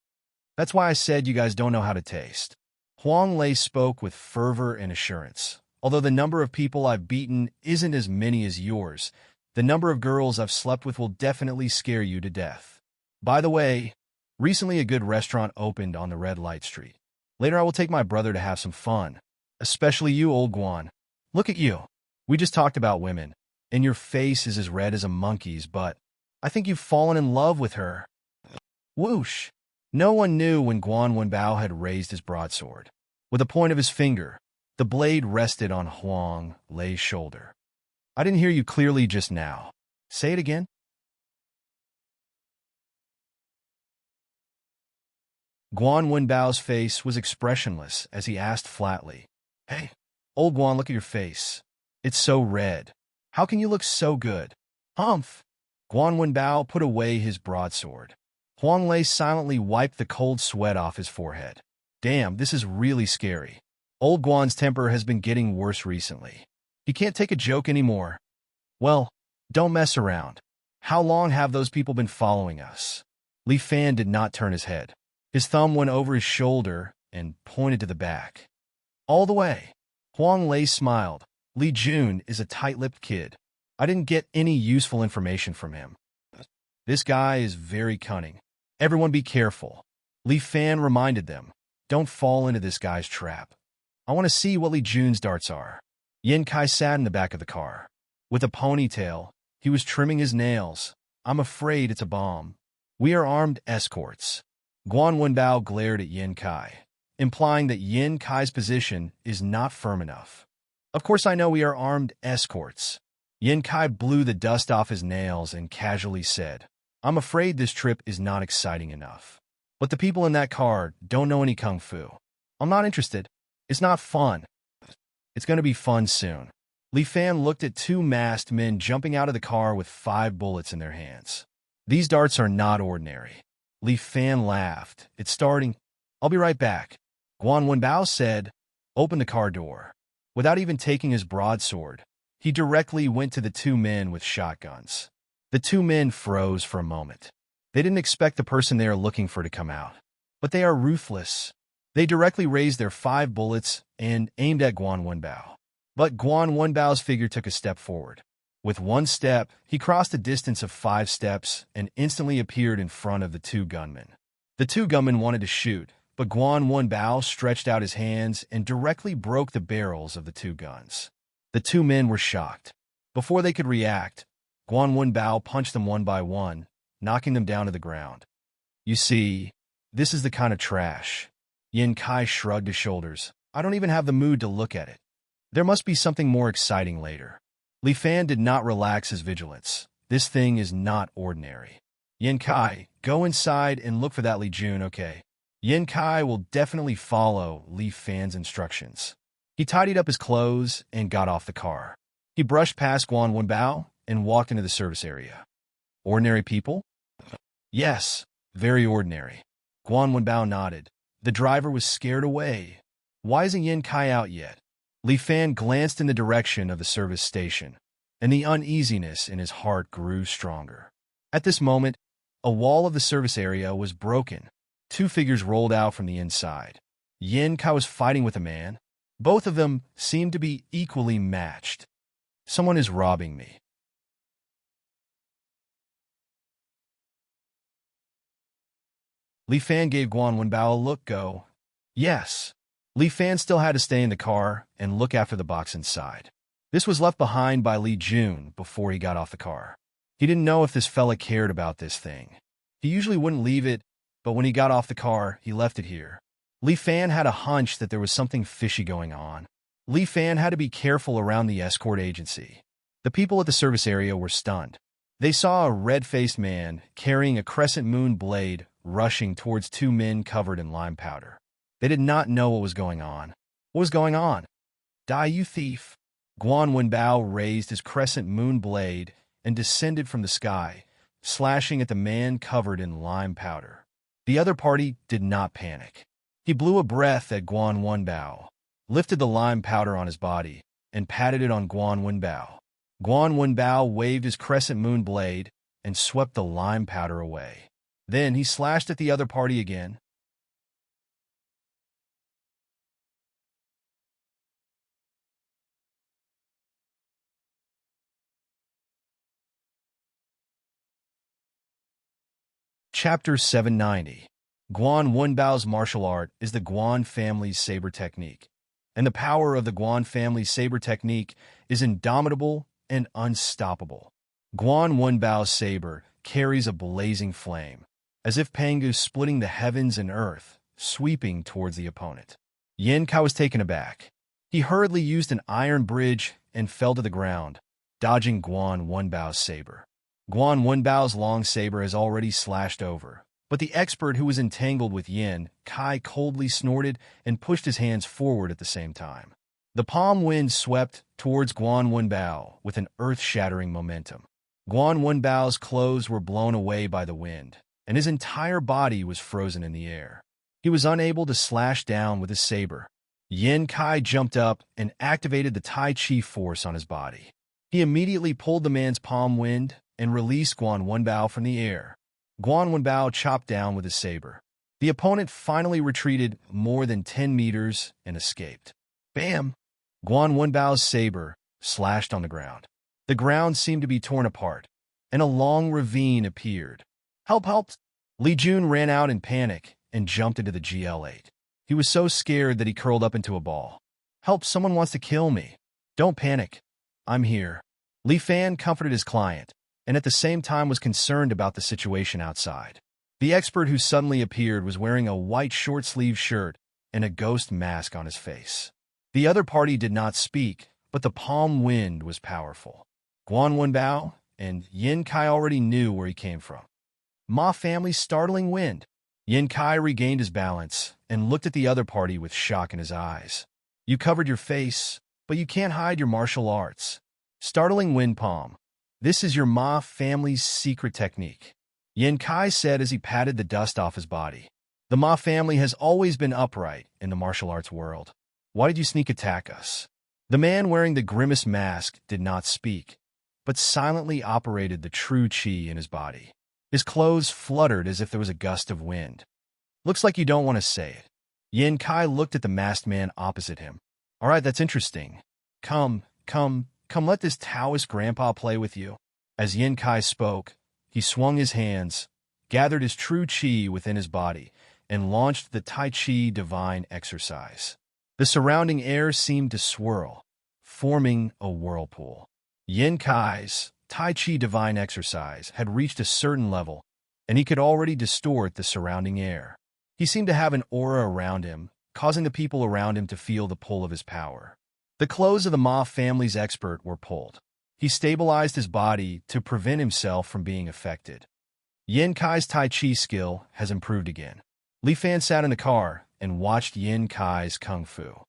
That's why I said you guys don't know how to taste. Huang Lei spoke with fervor and assurance. Although the number of people I've beaten isn't as many as yours, the number of girls I've slept with will definitely scare you to death. By the way, recently a good restaurant opened on the red light street. Later I will take my brother to have some fun. Especially you, old Guan. Look at you. We just talked about women, and your face is as red as a monkey's, but I think you've fallen in love with her. Whoosh! No one knew when Guan Wenbao had raised his broadsword. With the point of his finger, the blade rested on Huang Lei's shoulder. I didn't hear you clearly just now. Say it again. Guan Wenbao's face was expressionless as he asked flatly, Hey, old Guan, look at your face. It's so red. How can you look so good? Humph! Guan Wenbao put away his broadsword. Huang Lei silently wiped the cold sweat off his forehead. Damn, this is really scary. Old Guan's temper has been getting worse recently. He can't take a joke anymore. Well, don't mess around. How long have those people been following us? Li Fan did not turn his head. His thumb went over his shoulder and pointed to the back. All the way. Huang Lei smiled. Li Jun is a tight-lipped kid. I didn't get any useful information from him. This guy is very cunning. Everyone be careful. Li Fan reminded them. Don't fall into this guy's trap. I want to see what Li Jun's darts are. Yin Kai sat in the back of the car. With a ponytail, he was trimming his nails. I'm afraid it's a bomb. We are armed escorts. Guan Wenbao glared at Yin Kai, implying that Yin Kai's position is not firm enough. Of course I know we are armed escorts. Yin Kai blew the dust off his nails and casually said, I'm afraid this trip is not exciting enough. But the people in that car don't know any kung fu. I'm not interested. It's not fun. It's going to be fun soon. Li Fan looked at two masked men jumping out of the car with 5 bullets in their hands. These darts are not ordinary. Li Fan laughed. It's starting. I'll be right back. Guan Wenbao said, open the car door. Without even taking his broadsword, he directly went to the 2 men with shotguns. The 2 men froze for a moment. They didn't expect the person they are looking for to come out. But they are ruthless. They directly raised their 5 bullets and aimed at Guan Wenbao. But Guan Wenbao's figure took a step forward. With one step, he crossed a distance of 5 steps and instantly appeared in front of the 2 gunmen. The 2 gunmen wanted to shoot, but Guan Wenbao stretched out his hands and directly broke the barrels of the 2 guns. The 2 men were shocked. Before they could react, Guan Wenbao punched them one by one, knocking them down to the ground. You see, this is the kind of trash. Yin Kai shrugged his shoulders. I don't even have the mood to look at it. There must be something more exciting later. Li Fan did not relax his vigilance. This thing is not ordinary. Yin Kai, go inside and look for that Li Jun, okay? Yin Kai will definitely follow Li Fan's instructions. He tidied up his clothes and got off the car. He brushed past Guan Wenbao and walked into the service area. Ordinary people? Yes, very ordinary. Guan Wenbao nodded. The driver was scared away. Why isn't Yin Kai out yet? Li Fan glanced in the direction of the service station, and the uneasiness in his heart grew stronger. At this moment, a wall of the service area was broken. 2 figures rolled out from the inside. Yin Kai was fighting with a man. Both of them seemed to be equally matched. Someone is robbing me. Li Fan gave Guan Wenbao a look. Go. Yes. Li Fan still had to stay in the car and look after the box inside. This was left behind by Li Jun before he got off the car. He didn't know if this fella cared about this thing. He usually wouldn't leave it, but when he got off the car, he left it here. Li Fan had a hunch that there was something fishy going on. Li Fan had to be careful around the escort agency. The people at the service area were stunned. They saw a red-faced man carrying a crescent moon blade rushing towards 2 men covered in lime powder. They did not know what was going on. What was going on? Die, you thief! Guan Wenbao raised his crescent moon blade and descended from the sky, slashing at the man covered in lime powder. The other party did not panic. He blew a breath at Guan Wenbao. lifted the lime powder on his body, and patted it on Guan Wenbao. Guan Wenbao waved his crescent moon blade and swept the lime powder away. Then he slashed at the other party again. Chapter 790. Guan Wenbao's martial art is the Guan family's saber technique, and the power of the Guan family's saber technique is indomitable and unstoppable. Guan Wenbao's saber carries a blazing flame, as if Pangu splitting the heavens and earth, sweeping towards the opponent. Yin Kai was taken aback. He hurriedly used an iron bridge and fell to the ground, dodging Guan Wenbao's saber. Guan Wenbao's long saber has already slashed over, but the expert who was entangled with Yin Kai coldly snorted and pushed his hands forward at the same time. The palm wind swept towards Guan Wenbao with an earth-shattering momentum. Guan Wenbao's clothes were blown away by the wind, and his entire body was frozen in the air. He was unable to slash down with his saber. Yin Kai jumped up and activated the Tai Chi force on his body. He immediately pulled the man's palm wind and released Guan Wenbao from the air. Guan Wenbao chopped down with his saber. The opponent finally retreated more than 10 meters and escaped. Bam! Guan Wenbao's saber slashed on the ground. The ground seemed to be torn apart, and a long ravine appeared. Help, help! Li Jun ran out in panic and jumped into the GL8. He was so scared that he curled up into a ball. Help, someone wants to kill me. Don't panic. I'm here. Li Fan comforted his client, and at the same time was concerned about the situation outside. The expert who suddenly appeared was wearing a white short-sleeved shirt and a ghost mask on his face. The other party did not speak, but the palm wind was powerful. Guan Wenbao and Yin Kai already knew where he came from. Ma family's startling wind. Yin Kai regained his balance and looked at the other party with shock in his eyes. You covered your face, but you can't hide your martial arts. Startling wind palm. This is your Ma family's secret technique, Yin Kai said as he patted the dust off his body. The Ma family has always been upright in the martial arts world. Why did you sneak attack us? The man wearing the grimace mask did not speak, but silently operated the true chi in his body. His clothes fluttered as if there was a gust of wind. Looks like you don't want to say it. Yin Kai looked at the masked man opposite him. All right, that's interesting. Come, let this Taoist grandpa play with you. As Yin Kai spoke, he swung his hands, gathered his true chi within his body, and launched the Tai Chi divine exercise. The surrounding air seemed to swirl, forming a whirlpool. Yin Kai's Tai Chi divine exercise had reached a certain level, and he could already distort the surrounding air. He seemed to have an aura around him, causing the people around him to feel the pull of his power. The clothes of the Ma family's expert were pulled. He stabilized his body to prevent himself from being affected. Yin Kai's Tai Chi skill has improved again. Li Fan sat in the car and watched Yin Kai's kung fu.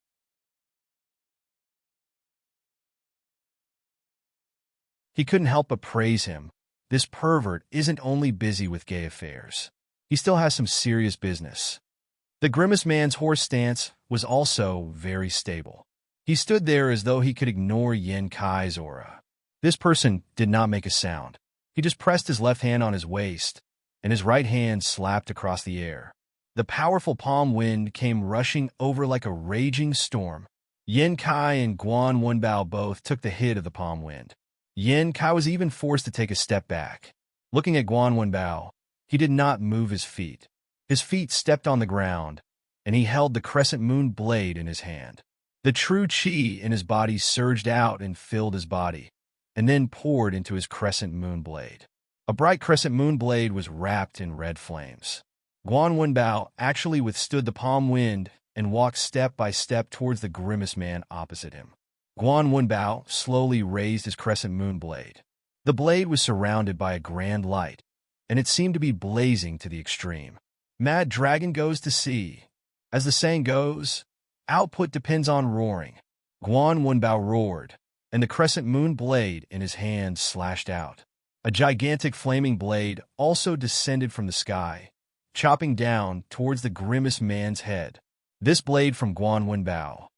He couldn't help but praise him. This pervert isn't only busy with gay affairs. He still has some serious business. The grimace man's horse stance was also very stable. He stood there as though he could ignore Yin Kai's aura. This person did not make a sound. He just pressed his left hand on his waist, and his right hand slapped across the air. The powerful palm wind came rushing over like a raging storm. Yin Kai and Guan Wenbao both took the hit of the palm wind. Yin Kai was even forced to take a step back. Looking at Guan Wenbao, he did not move his feet. His feet stepped on the ground, and he held the crescent moon blade in his hand. The true chi in his body surged out and filled his body, and then poured into his crescent moon blade. A bright crescent moon blade was wrapped in red flames. Guan Wenbao actually withstood the palm wind and walked step by step towards the grimace man opposite him. Guan Wenbao slowly raised his crescent moon blade. The blade was surrounded by a grand light, and it seemed to be blazing to the extreme. Mad dragon goes to sea. As the saying goes, output depends on roaring. Guan Wenbao roared, and the crescent moon blade in his hand slashed out. A gigantic flaming blade also descended from the sky, chopping down towards the grimace man's head. This blade from Guan Wenbao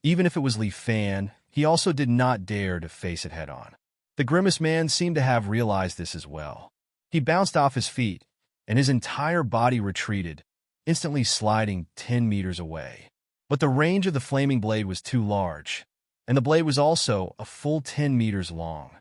Even if it was Li Fan, he also did not dare to face it head-on. The Grimace Man seemed to have realized this as well. He bounced off his feet, and his entire body retreated, instantly sliding 10 meters away. But the range of the flaming blade was too large, and the blade was also a full 10 meters long.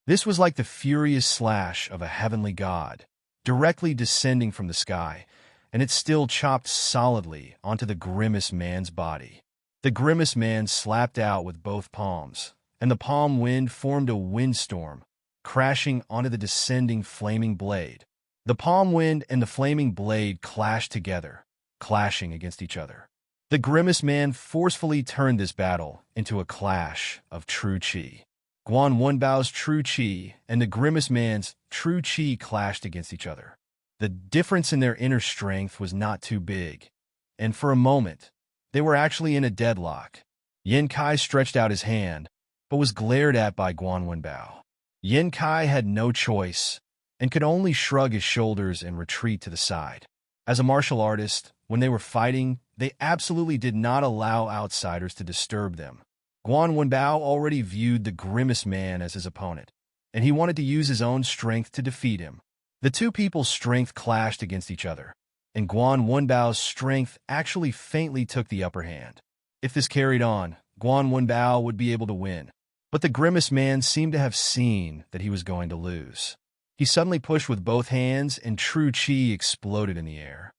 This was like the furious slash of a heavenly god, directly descending from the sky, and it still chopped solidly onto the Grimace Man's body. The Grimace Man slapped out with both palms, and the palm wind formed a windstorm, crashing onto the descending flaming blade. The palm wind and the flaming blade clashed together, clashing against each other. The Grimace Man forcefully turned this battle into a clash of true chi. Guan Wenbao's true chi and the Grimace Man's true chi clashed against each other. The difference in their inner strength was not too big, and for a moment, they were actually in a deadlock. Yan Kai stretched out his hand, but was glared at by Guan Wenbao. Yan Kai had no choice, and could only shrug his shoulders and retreat to the side. As a martial artist, when they were fighting, they absolutely did not allow outsiders to disturb them. Guan Wenbao already viewed the Grimace Man as his opponent, and he wanted to use his own strength to defeat him. The two people's strength clashed against each other, and Guan Wenbao's strength actually faintly took the upper hand. If this carried on, Guan Wenbao would be able to win. But the Grimace Man seemed to have seen that he was going to lose. He suddenly pushed with both hands, and true chi exploded in the air.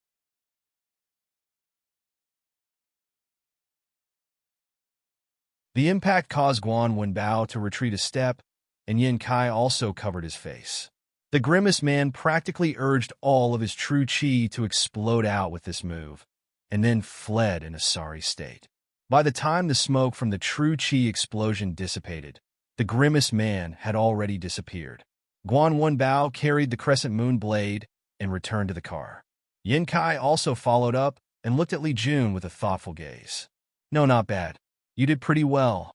The impact caused Guan Wenbao to retreat a step, and Yan Kai also covered his face. The Grimace Man practically urged all of his true chi to explode out with this move, and then fled in a sorry state. By the time the smoke from the true chi explosion dissipated, the Grimace Man had already disappeared. Guan Wenbao carried the crescent moon blade and returned to the car. Yan Kai also followed up and looked at Li Jun with a thoughtful gaze. No, not bad. You did pretty well.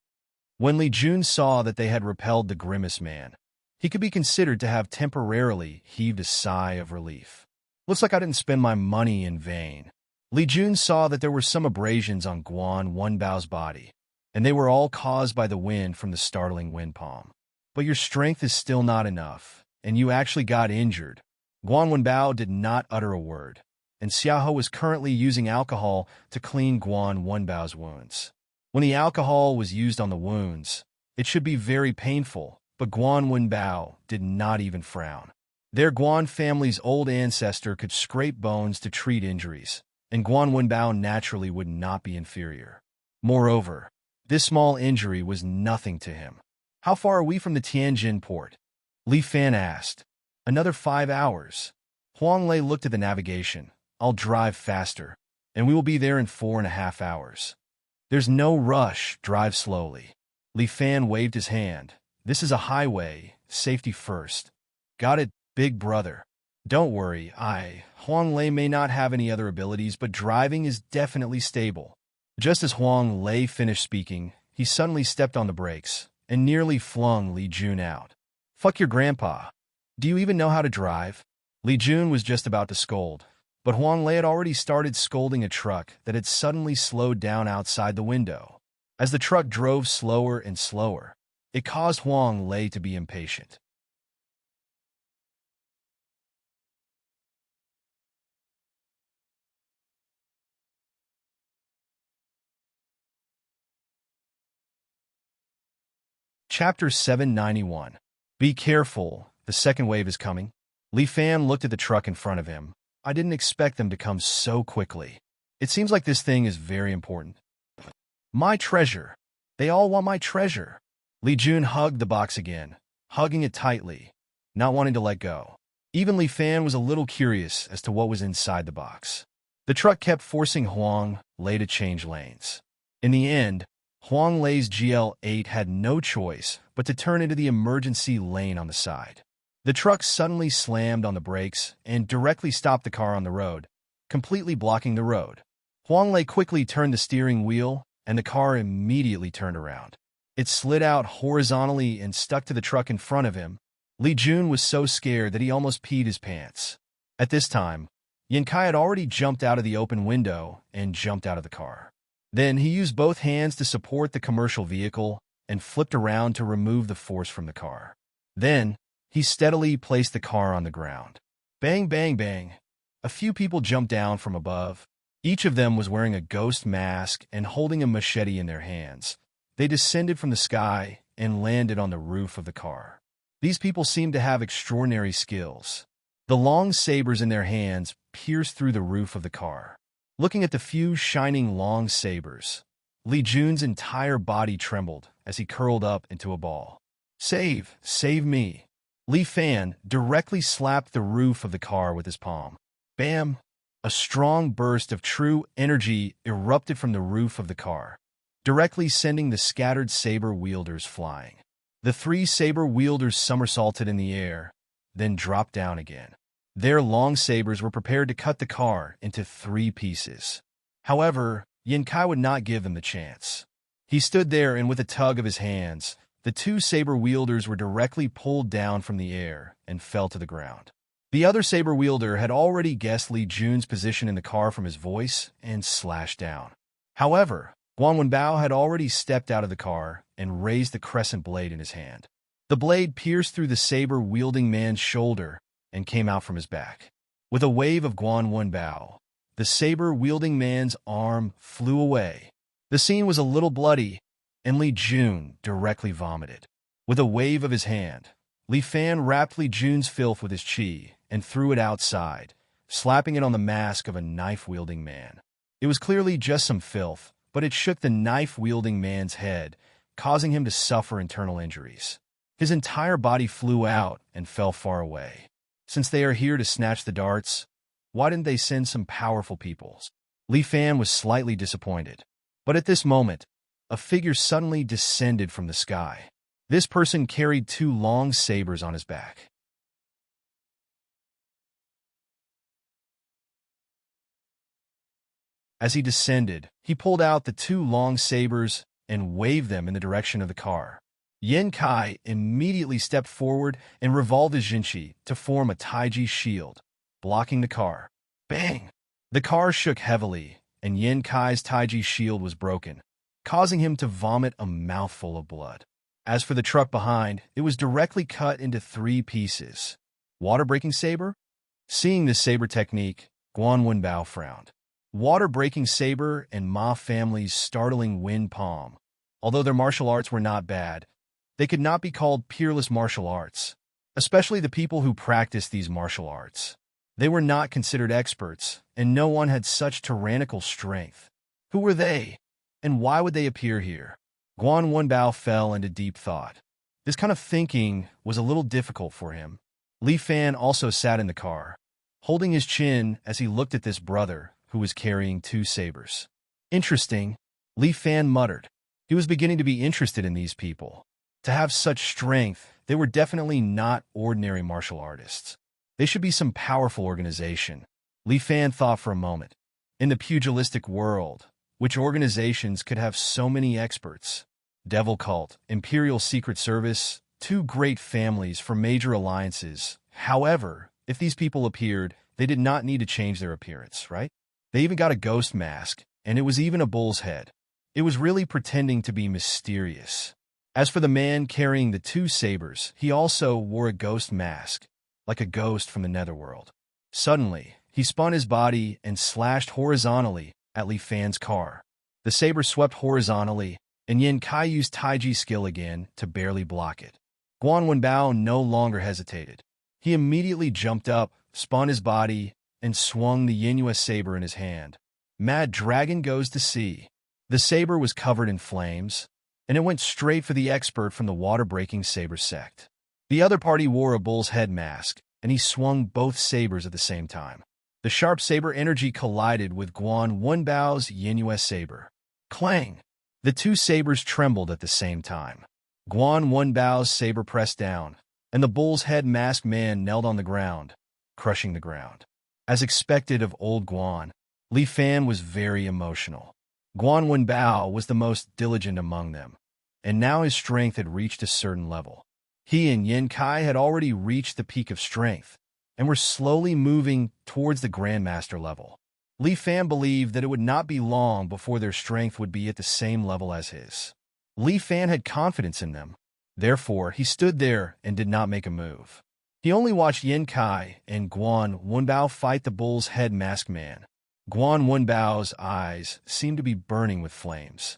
When Li Jun saw that they had repelled the Grimace Man, he could be considered to have temporarily heaved a sigh of relief. Looks like I didn't spend my money in vain. Li Jun saw that there were some abrasions on Guan Wenbao's body, and they were all caused by the wind from the startling wind palm. But your strength is still not enough, and you actually got injured. Guan Wenbao did not utter a word, and Xiaohe was currently using alcohol to clean Guan Wenbao's wounds. When the alcohol was used on the wounds, it should be very painful, but Guan Wenbao did not even frown. Their Guan family's old ancestor could scrape bones to treat injuries, and Guan Wenbao naturally would not be inferior. Moreover, this small injury was nothing to him. How far are we from the Tianjin port? Li Fan asked. Another 5 hours. Huang Lei looked at the navigation. I'll drive faster, and we will be there in 4.5 hours. There's no rush, drive slowly. Li Fan waved his hand. This is a highway, safety first. Got it, big brother. Don't worry, Huang Lei may not have any other abilities, but driving is definitely stable. Just as Huang Lei finished speaking, he suddenly stepped on the brakes and nearly flung Li Jun out. Fuck your grandpa. Do you even know how to drive? Li Jun was just about to scold, but Huang Lei had already started scolding a truck that had suddenly slowed down outside the window. As the truck drove slower and slower, it caused Huang Lei to be impatient. Chapter 791. Be careful, the second wave is coming. Li Fan looked at the truck in front of him. I didn't expect them to come so quickly. It seems like this thing is very important. My treasure. They all want my treasure. Li Jun hugged the box again, hugging it tightly, not wanting to let go. Even Li Fan was a little curious as to what was inside the box. The truck kept forcing Huang Lei to change lanes. In the end, Huang Lei's GL8 had no choice but to turn into the emergency lane on the side. The truck suddenly slammed on the brakes and directly stopped the car on the road, completely blocking the road. Huang Lei quickly turned the steering wheel, and the car immediately turned around. It slid out horizontally and stuck to the truck in front of him. Li Jun was so scared that he almost peed his pants. At this time, Yan Kai had already jumped out of the open window and jumped out of the car. Then he used both hands to support the commercial vehicle and flipped around to remove the force from the car. Then, he steadily placed the car on the ground. Bang, bang, bang. A few people jumped down from above. Each of them was wearing a ghost mask and holding a machete in their hands. They descended from the sky and landed on the roof of the car. These people seemed to have extraordinary skills. The long sabers in their hands pierced through the roof of the car. Looking at the few shining long sabers, Li Jun's entire body trembled as he curled up into a ball. Save me. Li Fan directly slapped the roof of the car with his palm. Bam! A strong burst of true energy erupted from the roof of the car, directly sending the scattered saber-wielders flying. The three saber-wielders somersaulted in the air, then dropped down again. Their long sabers were prepared to cut the car into 3 pieces. However, Yin Kai would not give them the chance. He stood there, and with a tug of his hands, the 2 saber-wielders were directly pulled down from the air and fell to the ground. The other saber-wielder had already guessed Li Jun's position in the car from his voice and slashed down. However, Guan Wenbao had already stepped out of the car and raised the crescent blade in his hand. The blade pierced through the saber-wielding man's shoulder and came out from his back. With a wave of Guan Wenbao, the saber-wielding man's arm flew away. The scene was a little bloody, and Li Jun directly vomited. With a wave of his hand, Li Fan wrapped Li Jun's filth with his chi and threw it outside, slapping it on the mask of a knife-wielding man. It was clearly just some filth, but it shook the knife-wielding man's head, causing him to suffer internal injuries. His entire body flew out and fell far away. Since they are here to snatch the darts, why didn't they send some powerful people? Li Fan was slightly disappointed. But at this moment, a figure suddenly descended from the sky. This person carried 2 long sabers on his back. As he descended, he pulled out the 2 long sabers and waved them in the direction of the car. Yin Kai immediately stepped forward and revolved his Jinchi to form a Taiji shield, blocking the car. Bang! The car shook heavily, and Yin Kai's Taiji shield was broken, causing him to vomit a mouthful of blood. As for the truck behind, it was directly cut into 3 pieces. Water-breaking saber? Seeing this saber technique, Guan Wenbao frowned. Water-breaking saber and Ma family's startling wind palm. Although their martial arts were not bad, they could not be called peerless martial arts, especially the people who practiced these martial arts. They were not considered experts, and no one had such tyrannical strength. Who were they, and why would they appear here? Guan Wenbao fell into deep thought. This kind of thinking was a little difficult for him. Li Fan also sat in the car, holding his chin as he looked at this brother who was carrying 2 sabers. Interesting, Li Fan muttered. He was beginning to be interested in these people. To have such strength, they were definitely not ordinary martial artists. They should be some powerful organization. Li Fan thought for a moment. In the pugilistic world, which organizations could have so many experts? Devil Cult, Imperial Secret Service, 2 great families for major alliances. However, if these people appeared, they did not need to change their appearance, right? They even got a ghost mask, and it was even a bull's head. It was really pretending to be mysterious. As for the man carrying the 2 sabers, he also wore a ghost mask, like a ghost from the netherworld. Suddenly, he spun his body and slashed horizontally at Li Fan's car. The saber swept horizontally, and Yin Kai used Taiji skill again to barely block it. Guan Wenbao no longer hesitated. He immediately jumped up, spun his body, and swung the Yinyue saber in his hand. Mad Dragon goes to sea. The saber was covered in flames, and it went straight for the expert from the water-breaking saber sect. The other party wore a bull's head mask, and he swung both sabers at the same time. The sharp saber energy collided with Guan Wenbao's Yinyue saber. Clang! The 2 sabers trembled at the same time. Guan Wenbao's saber pressed down, and the bull's head masked man knelt on the ground, crushing the ground. As expected of old Guan, Li Fan was very emotional. Guan Wenbao was the most diligent among them, and now his strength had reached a certain level. He and Yin Kai had already reached the peak of strength, and were slowly moving towards the Grandmaster level. Li Fan believed that it would not be long before their strength would be at the same level as his. Li Fan had confidence in them. Therefore, he stood there and did not make a move. He only watched Yin Kai and Guan Wenbao fight the bull's head masked man. Guan Wenbao's eyes seemed to be burning with flames.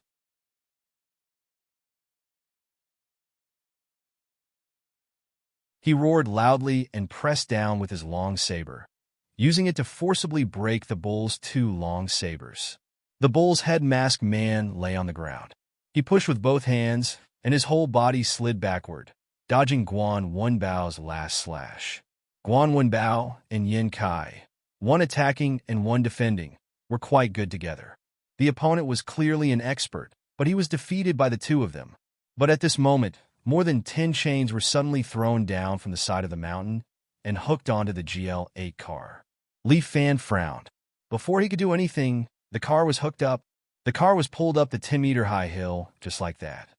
He roared loudly and pressed down with his long saber, using it to forcibly break the bull's two long sabers. The bull's head masked man lay on the ground. He pushed with both hands, and his whole body slid backward, dodging Guan Wenbao's last slash. Guan Wenbao and Yin Kai, one attacking and one defending, were quite good together. The opponent was clearly an expert, but he was defeated by the two of them. But at this moment, more than 10 chains were suddenly thrown down from the side of the mountain and hooked onto the GL-8 car. Li Fan frowned. Before he could do anything, the car was hooked up. The car was pulled up the 10-meter-high hill, just like that.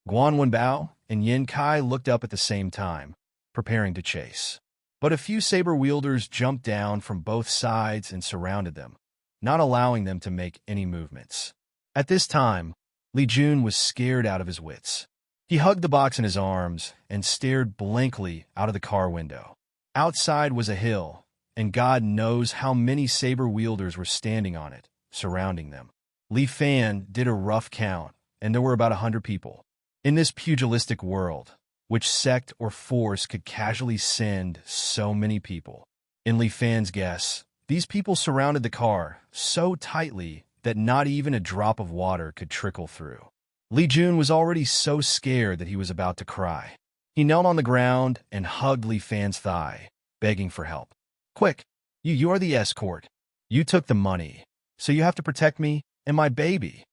Guan Wenbao and Yin Kai looked up at the same time, preparing to chase. But a few saber-wielders jumped down from both sides and surrounded them, not allowing them to make any movements. At this time, Li Jun was scared out of his wits. He hugged the box in his arms and stared blankly out of the car window. Outside was a hill, and God knows how many saber-wielders were standing on it, surrounding them. Li Fan did a rough count, and there were about 100 people. In this pugilistic world, which sect or force could casually send so many people? In Li Fan's guess, these people surrounded the car so tightly that not even a drop of water could trickle through. Li Jun was already so scared that he was about to cry. He knelt on the ground and hugged Li Fan's thigh, begging for help. "Quick, you're the escort. You took the money, so you have to protect me and my baby.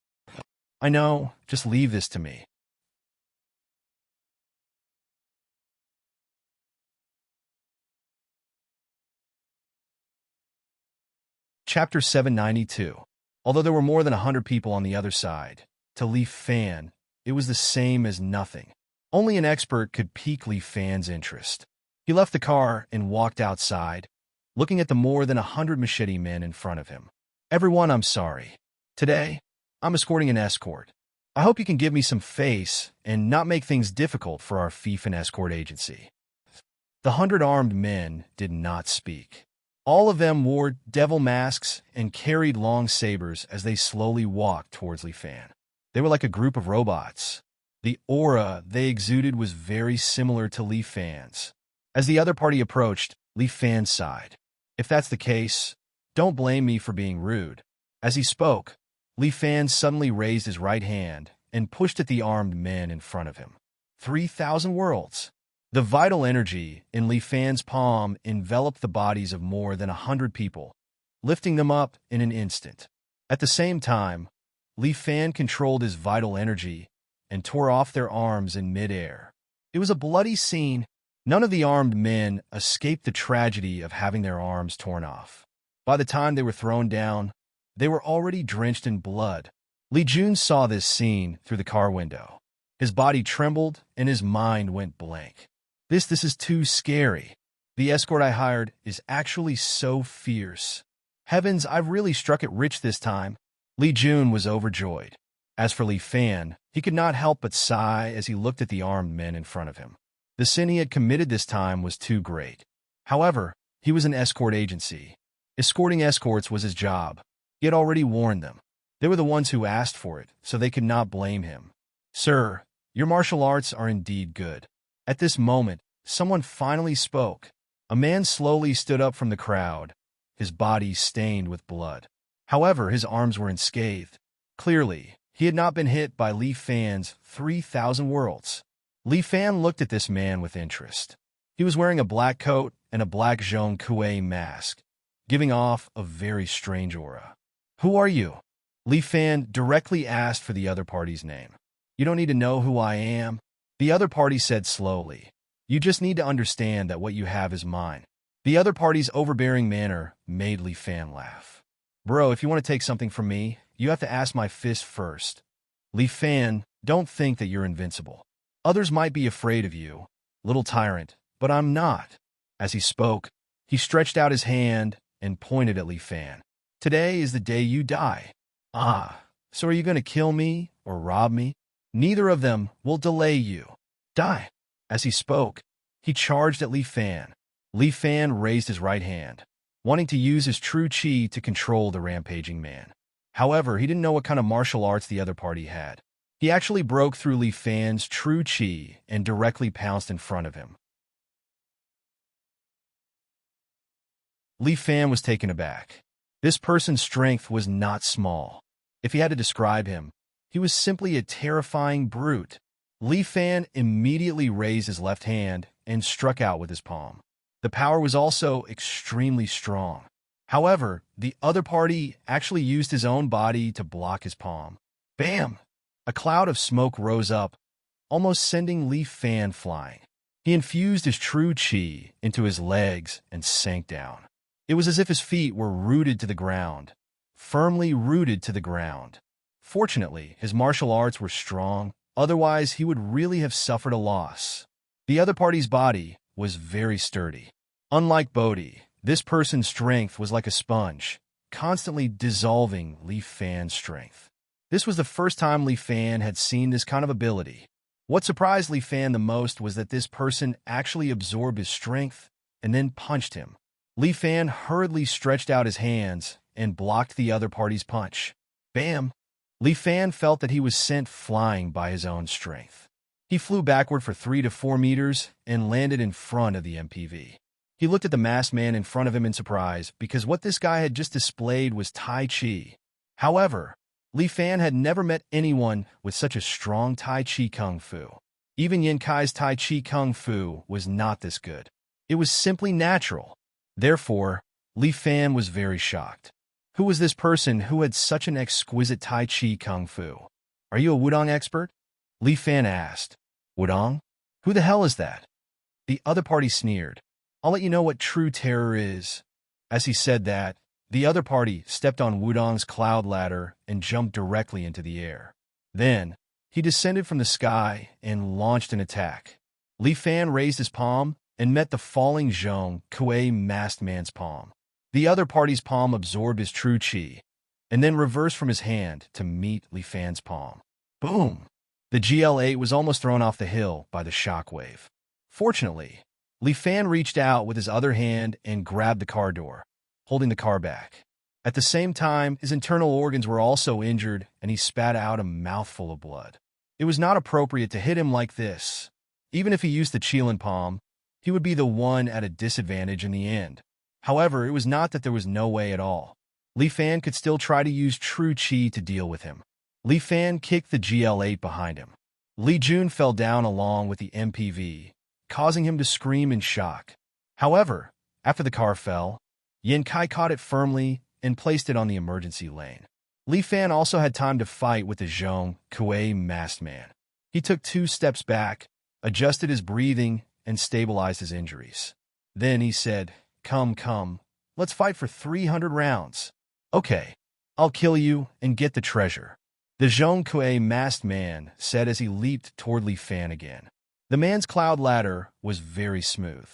I know, just leave this to me." Chapter 792. Although there were more than 100 people on the other side, to Li Fan, it was the same as nothing. Only an expert could pique Li Fan's interest. He left the car and walked outside, looking at the more than 100 machete men in front of him. "Everyone, I'm sorry. Today, I'm escorting an escort. I hope you can give me some face and not make things difficult for our thief and escort agency." The 100 armed men did not speak. All of them wore devil masks and carried long sabers as they slowly walked towards Li Fan. They were like a group of robots. The aura they exuded was very similar to Li Fan's. As the other party approached, Li Fan sighed. "If that's the case, don't blame me for being rude." As he spoke, Li Fan suddenly raised his right hand and pushed at the armed men in front of him. 3,000 worlds. The vital energy in Li Fan's palm enveloped the bodies of more than 100 people, lifting them up in an instant. At the same time, Li Fan controlled his vital energy and tore off their arms in midair. It was a bloody scene. None of the armed men escaped the tragedy of having their arms torn off. By the time they were thrown down, they were already drenched in blood. Li Jun saw this scene through the car window. His body trembled and his mind went blank. This is too scary. The escort I hired is actually so fierce. Heavens, I've really struck it rich this time. Li Jun was overjoyed. As for Li Fan, he could not help but sigh as he looked at the armed men in front of him. The sin he had committed this time was too great. However, he was an escort agency. Escorting escorts was his job. He had already warned them. They were the ones who asked for it, so they could not blame him. "Sir, your martial arts are indeed good." At this moment, someone finally spoke. A man slowly stood up from the crowd, his body stained with blood. However, his arms were unscathed. Clearly, he had not been hit by Li Fan's 3,000 worlds. Li Fan looked at this man with interest. He was wearing a black coat and a black Zhong Kuei mask, giving off a very strange aura. "Who are you?" Li Fan directly asked for the other party's name. "You don't need to know who I am," the other party said slowly. "You just need to understand that what you have is mine." The other party's overbearing manner made Li Fan laugh. "Bro, if you want to take something from me, you have to ask my fist first." Li Fan, don't think that you're invincible. Others might be afraid of you, little tyrant, but I'm not. As he spoke, he stretched out his hand and pointed at Li Fan. Today is the day you die. Ah, so are you going to kill me or rob me? Neither of them will delay you. Die. As he spoke, he charged at Li Fan. Li Fan raised his right hand, wanting to use his true chi to control the rampaging man. However, he didn't know what kind of martial arts the other party had. He actually broke through Li Fan's true chi and directly pounced in front of him. Li Fan was taken aback. This person's strength was not small. If he had to describe him, he was simply a terrifying brute. Li Fan immediately raised his left hand and struck out with his palm. The power was also extremely strong. However, the other party actually used his own body to block his palm. Bam! A cloud of smoke rose up, almost sending Li Fan flying. He infused his true chi into his legs and sank down. It was as if his feet were rooted to the ground, firmly rooted to the ground. Fortunately, his martial arts were strong, otherwise he would really have suffered a loss. The other party's body was very sturdy. Unlike Bodhi, this person's strength was like a sponge, constantly dissolving Li Fan's strength. This was the first time Li Fan had seen this kind of ability. What surprised Li Fan the most was that this person actually absorbed his strength and then punched him. Li Fan hurriedly stretched out his hands and blocked the other party's punch. Bam! Li Fan felt that he was sent flying by his own strength. He flew backward for 3 to 4 meters and landed in front of the MPV. He looked at the masked man in front of him in surprise because what this guy had just displayed was Tai Chi. However, Li Fan had never met anyone with such a strong Tai Chi Kung Fu. Even Yin Kai's Tai Chi Kung Fu was not this good. It was simply natural. Therefore, Li Fan was very shocked. Who was this person who had such an exquisite Tai Chi Kung Fu? Are you a Wudong expert? Li Fan asked. Wudong? Who the hell is that? The other party sneered. I'll let you know what true terror is. As he said that, the other party stepped on Wudong's cloud ladder and jumped directly into the air. Then, he descended from the sky and launched an attack. Li Fan raised his palm and met the falling Zhong Kuei masked man's palm. The other party's palm absorbed his true chi, and then reversed from his hand to meet Li Fan's palm. Boom! The GL8 was almost thrown off the hill by the shockwave. Fortunately, Li Fan reached out with his other hand and grabbed the car door, holding the car back. At the same time, his internal organs were also injured, and he spat out a mouthful of blood. It was not appropriate to hit him like this. Even if he used the Qilin palm, he would be the one at a disadvantage in the end. However, it was not that there was no way at all. Li Fan could still try to use true chi to deal with him. Li Fan kicked the GL8 behind him. Li Jun fell down along with the MPV, causing him to scream in shock. However, after the car fell, Yin Kai caught it firmly and placed it on the emergency lane. Li Fan also had time to fight with the Zhong Kuei masked man. He took 2 steps back, adjusted his breathing, and stabilized his injuries. Then he said, Come, let's fight for 300 rounds. Okay, I'll kill you and get the treasure. The Zhong Kuei masked man said as he leaped toward Li Fan again. The man's cloud ladder was very smooth.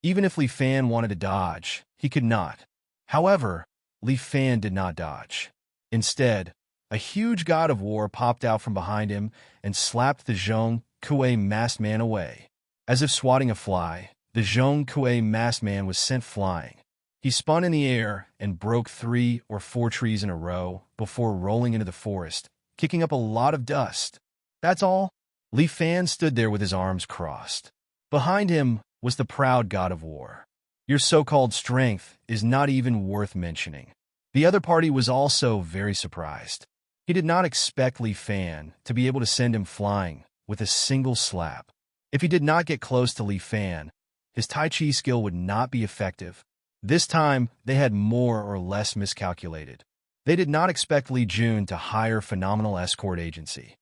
Even if Li Fan wanted to dodge, he could not. However, Li Fan did not dodge. Instead, a huge god of war popped out from behind him and slapped the Zhong Kuei masked man away. As if swatting a fly, the Zhong Kuei masked man was sent flying. He spun in the air and broke 3 or 4 trees in a row before rolling into the forest, kicking up a lot of dust. That's all. Li Fan stood there with his arms crossed. Behind him was the proud god of war. Your so-called strength is not even worth mentioning. The other party was also very surprised. He did not expect Li Fan to be able to send him flying with a single slap. If he did not get close to Li Fan, his Tai Chi skill would not be effective. This time, they had more or less miscalculated. They did not expect Li Jun to hire phenomenal escort agency.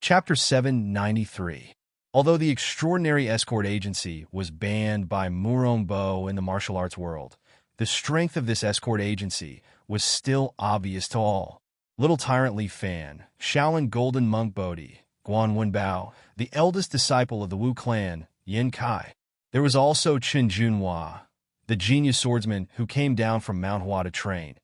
Chapter 793. Although the extraordinary escort agency was banned by Murongbo in the martial arts world, the strength of this escort agency was still obvious to all. Little Tyrant Li Fan, Shaolin Golden Monk Bodhi, Guan Wenbao, the eldest disciple of the Wu clan, Yin Kai. There was also Qin Junhua, the genius swordsman who came down from Mount Hua to train,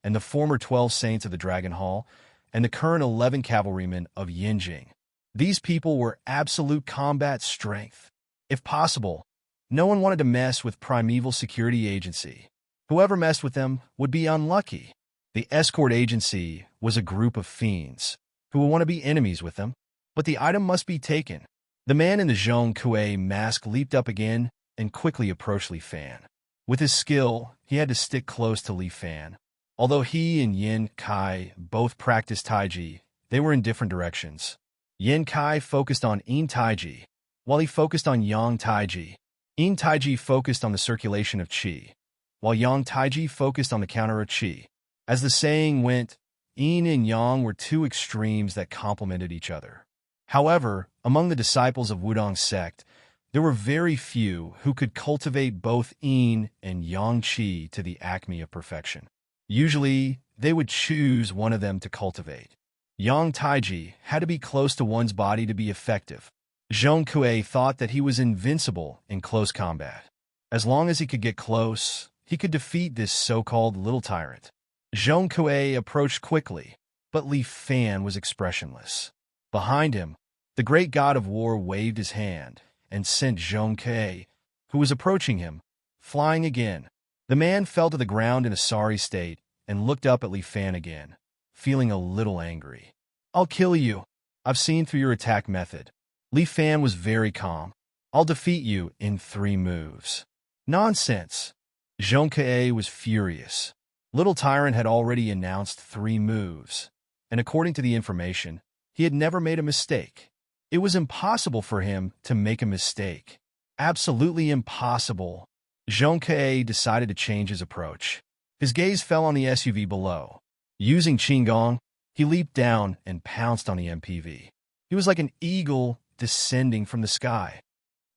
and the former 12 saints of the Dragon Hall, and the current 11 cavalrymen of Yinjing. These people were absolute combat strength. If possible, no one wanted to mess with Primeval Security Agency. Whoever messed with them would be unlucky. The escort agency was a group of fiends who would want to be enemies with them, but the item must be taken. The man in the Zhong Kuei mask leaped up again and quickly approached Li Fan. With his skill, he had to stick close to Li Fan. Although he and Yin Kai both practiced Taiji, they were in different directions. Yin Kai focused on Yin Taiji, while he focused on Yang Taiji. Yin Taiji focused on the circulation of Qi, while Yang Taiji focused on the counter of Qi. As the saying went, Yin and Yang were two extremes that complemented each other. However, among the disciples of Wudong sect, there were very few who could cultivate both Yin and Yang Qi to the acme of perfection. Usually, they would choose one of them to cultivate. Yang Taiji had to be close to one's body to be effective. Zhong Kuei thought that he was invincible in close combat. As long as he could get close, he could defeat this so-called little tyrant. Zhong Kuei approached quickly, but Li Fan was expressionless. Behind him, the great god of war waved his hand and sent Zhong Kuei, who was approaching him, flying again. The man fell to the ground in a sorry state and looked up at Li Fan again, feeling a little angry. "I'll kill you. I've seen through your attack method." Li Fan was very calm. "I'll defeat you in 3 moves. "Nonsense." Zhong Kuei was furious. Little Tyrant had already announced 3 moves, and according to the information, he had never made a mistake. It was impossible for him to make a mistake. Absolutely impossible. Zhong Kuei decided to change his approach. His gaze fell on the SUV below. Using Qinggong, he leaped down and pounced on the MPV. He was like an eagle descending from the sky.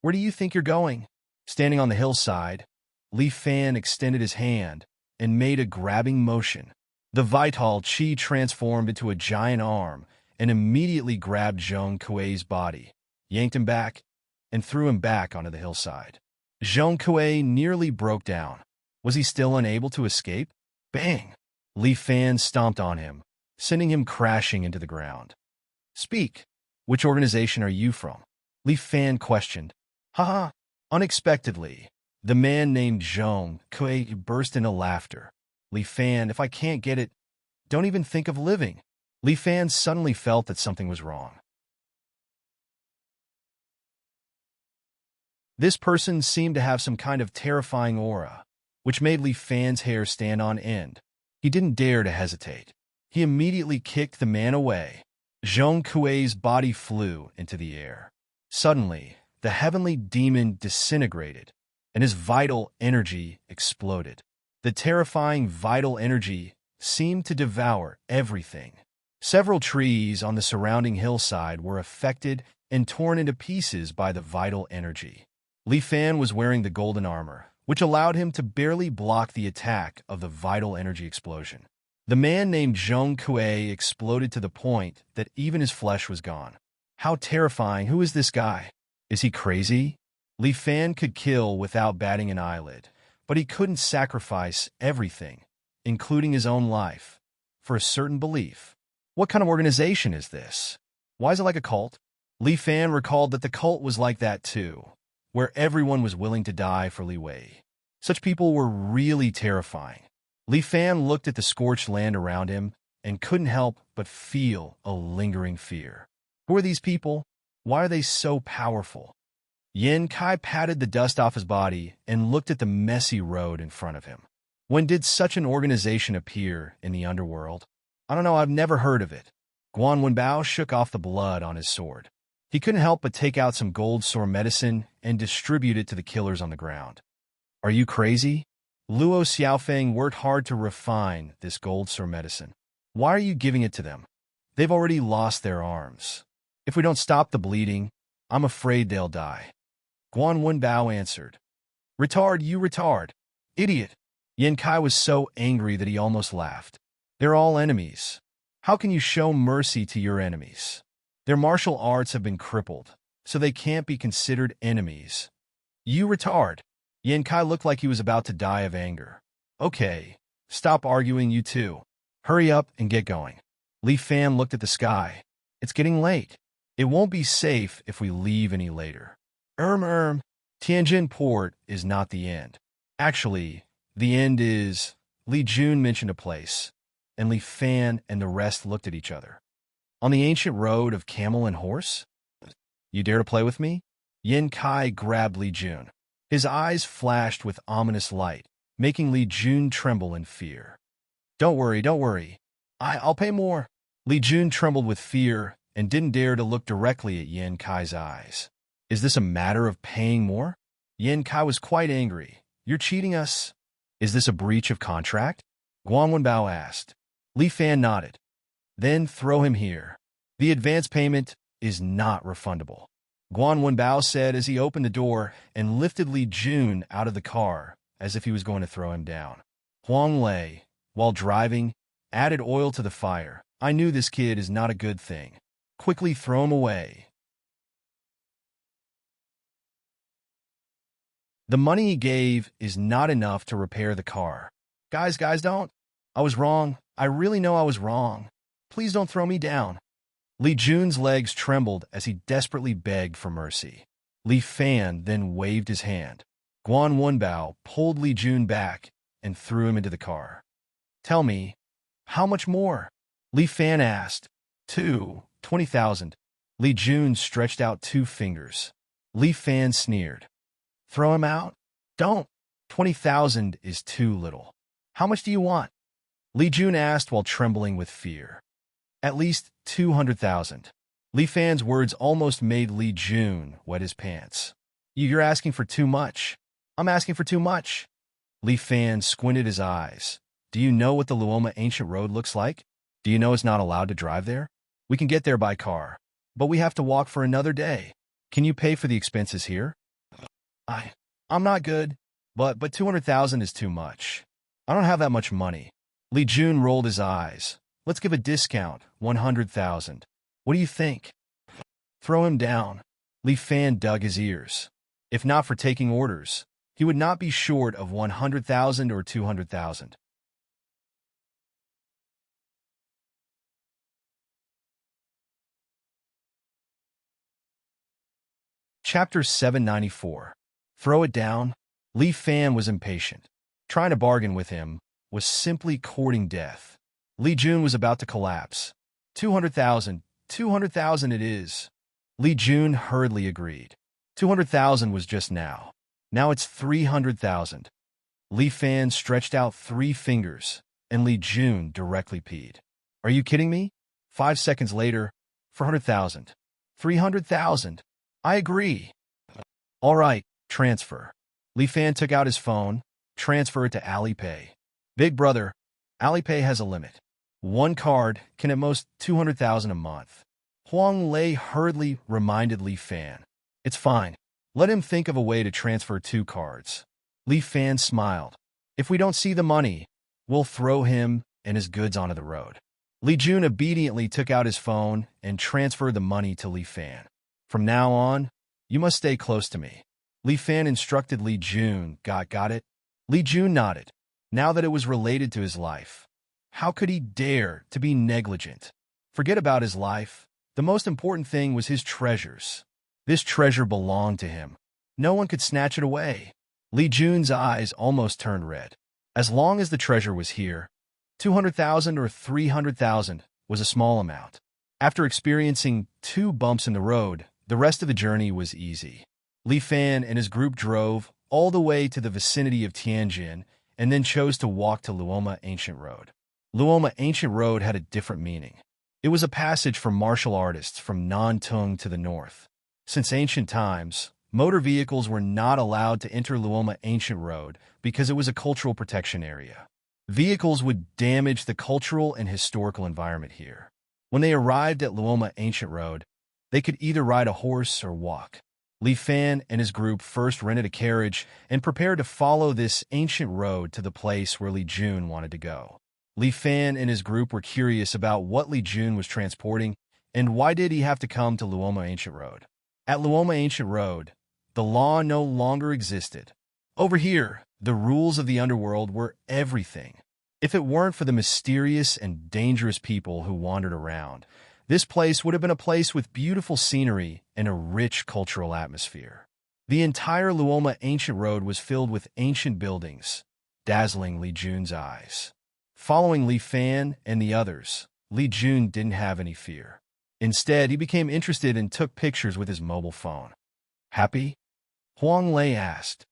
"Where do you think you're going?" Standing on the hillside, Li Fan extended his hand and made a grabbing motion. The vital Qi transformed into a giant arm and immediately grabbed Zhong Kuei's body, yanked him back, and threw him back onto the hillside. Zhong Kuei nearly broke down. Was he still unable to escape? Bang! Li Fan stomped on him, sending him crashing into the ground. "Speak. Which organization are you from?" Li Fan questioned. "Haha." Unexpectedly, the man named Zhong Kuei burst into laughter. "Li Fan, if I can't get it, don't even think of living." Li Fan suddenly felt that something was wrong. This person seemed to have some kind of terrifying aura, which made Li Fan's hair stand on end. He didn't dare to hesitate. He immediately kicked the man away. Zhong Kuei's body flew into the air. Suddenly, the heavenly demon disintegrated, and his vital energy exploded. The terrifying vital energy seemed to devour everything. Several trees on the surrounding hillside were affected and torn into pieces by the vital energy. Li Fan was wearing the golden armor, which allowed him to barely block the attack of the vital energy explosion. The man named Zhong Kuei exploded to the point that even his flesh was gone. How terrifying! Who is this guy? Is he crazy? Li Fan could kill without batting an eyelid, but he couldn't sacrifice everything, including his own life, for a certain belief. What kind of organization is this? Why is it like a cult? Li Fan recalled that the cult was like that too, where everyone was willing to die for Li Wei. Such people were really terrifying. Li Fan looked at the scorched land around him and couldn't help but feel a lingering fear. Who are these people? Why are they so powerful? Yin Kai patted the dust off his body and looked at the messy road in front of him. When did such an organization appear in the underworld? I don't know, I've never heard of it. Guan Wenbao shook off the blood on his sword. He couldn't help but take out some gold sore medicine and distribute it to the killers on the ground. Are you crazy? Luo Xiaofeng worked hard to refine this gold sore medicine. Why are you giving it to them? They've already lost their arms. If we don't stop the bleeding, I'm afraid they'll die. Guan Wenbao answered. Retard, you retard. Idiot. Yin Kai was so angry that he almost laughed. They're all enemies. How can you show mercy to your enemies? Their martial arts have been crippled, so they can't be considered enemies. You retard. Yan Kai looked like he was about to die of anger. Okay, stop arguing, you two. Hurry up and get going. Li Fan looked at the sky. It's getting late. It won't be safe if we leave any later. Tianjin Port is not the end. Actually, the end is... Li Jun mentioned a place, and Li Fan and the rest looked at each other. On the ancient road of camel and horse? You dare to play with me? Yan Kai grabbed Li Jun. His eyes flashed with ominous light, making Li Jun tremble in fear. Don't worry. I'll pay more. Li Jun trembled with fear and didn't dare to look directly at Yan Kai's eyes. Is this a matter of paying more? Yan Kai was quite angry. You're cheating us. Is this a breach of contract? Guan Wenbao asked. Li Fan nodded. Then throw him here. The advance payment is not refundable. Guan Wenbao said as he opened the door and lifted Li Jun out of the car as if he was going to throw him down. Huang Lei, while driving, added oil to the fire. I knew this kid is not a good thing. Quickly throw him away. The money he gave is not enough to repair the car. Guys, don't. I was wrong. I really know I was wrong. Please don't throw me down. Li Jun's legs trembled as he desperately begged for mercy. Li Fan then waved his hand. Guan Wenbao pulled Li Jun back and threw him into the car. Tell me, how much more? Li Fan asked. 20,000. Li Jun stretched out 2 fingers. Li Fan sneered. Throw him out? Don't. 20,000 is too little. How much do you want? Li Jun asked while trembling with fear. At least 200,000. Li Fan's words almost made Li Jun wet his pants. You're asking for too much. I'm asking for too much. Li Fan squinted his eyes. Do you know what the Luoma Ancient Road looks like? Do you know it's not allowed to drive there? We can get there by car, but we have to walk for another day. Can you pay for the expenses here? I'm not good, but 200,000 is too much. I don't have that much money. Li Jun rolled his eyes. Let's give a discount, 100,000. What do you think? Throw him down. Li Fan dug his ears. If not for taking orders, he would not be short of 100,000 or 200,000. Chapter 794. Throw it down? Li Fan was impatient. Trying to bargain with him was simply courting death. Li Jun was about to collapse. 200,000. 200,000 it is. Li Jun hurriedly agreed. 200,000 was just now. Now it's 300,000. Li Fan stretched out 3 fingers, and Li Jun directly peed. Are you kidding me? 5 seconds later, 400,000. 300,000. I agree. All right, transfer. Li Fan took out his phone, transferred it to Alipay. Big brother, Alipay has a limit. 1 card can at most 200,000 a month. Huang Lei hurriedly reminded Li Fan. It's fine. Let him think of a way to transfer 2 cards. Li Fan smiled. If we don't see the money, we'll throw him and his goods onto the road. Li Jun obediently took out his phone and transferred the money to Li Fan. From now on, you must stay close to me. Li Fan instructed Li Jun. Got it? Li Jun nodded. Now that it was related to his life, how could he dare to be negligent? Forget about his life. The most important thing was his treasures. This treasure belonged to him. No one could snatch it away. Li Jun's eyes almost turned red. As long as the treasure was here, 200,000 or 300,000 was a small amount. After experiencing 2 bumps in the road, the rest of the journey was easy. Li Fan and his group drove all the way to the vicinity of Tianjin and then chose to walk to Luoma Ancient Road. Luoma Ancient Road had a different meaning. It was a passage for martial artists from Nantung to the north. Since ancient times, motor vehicles were not allowed to enter Luoma Ancient Road because it was a cultural protection area. Vehicles would damage the cultural and historical environment here. When they arrived at Luoma Ancient Road, they could either ride a horse or walk. Li Fan and his group first rented a carriage and prepared to follow this ancient road to the place where Li Jun wanted to go. Li Fan and his group were curious about what Li Jun was transporting and why did he have to come to Luoma Ancient Road. At Luoma Ancient Road, the law no longer existed. Over here, the rules of the underworld were everything. If it weren't for the mysterious and dangerous people who wandered around, this place would have been a place with beautiful scenery and a rich cultural atmosphere. The entire Luoma Ancient Road was filled with ancient buildings, dazzling Li Jun's eyes. Following Li Fan and the others, Li Jun didn't have any fear. Instead, he became interested and took pictures with his mobile phone. Happy? Huang Lei asked.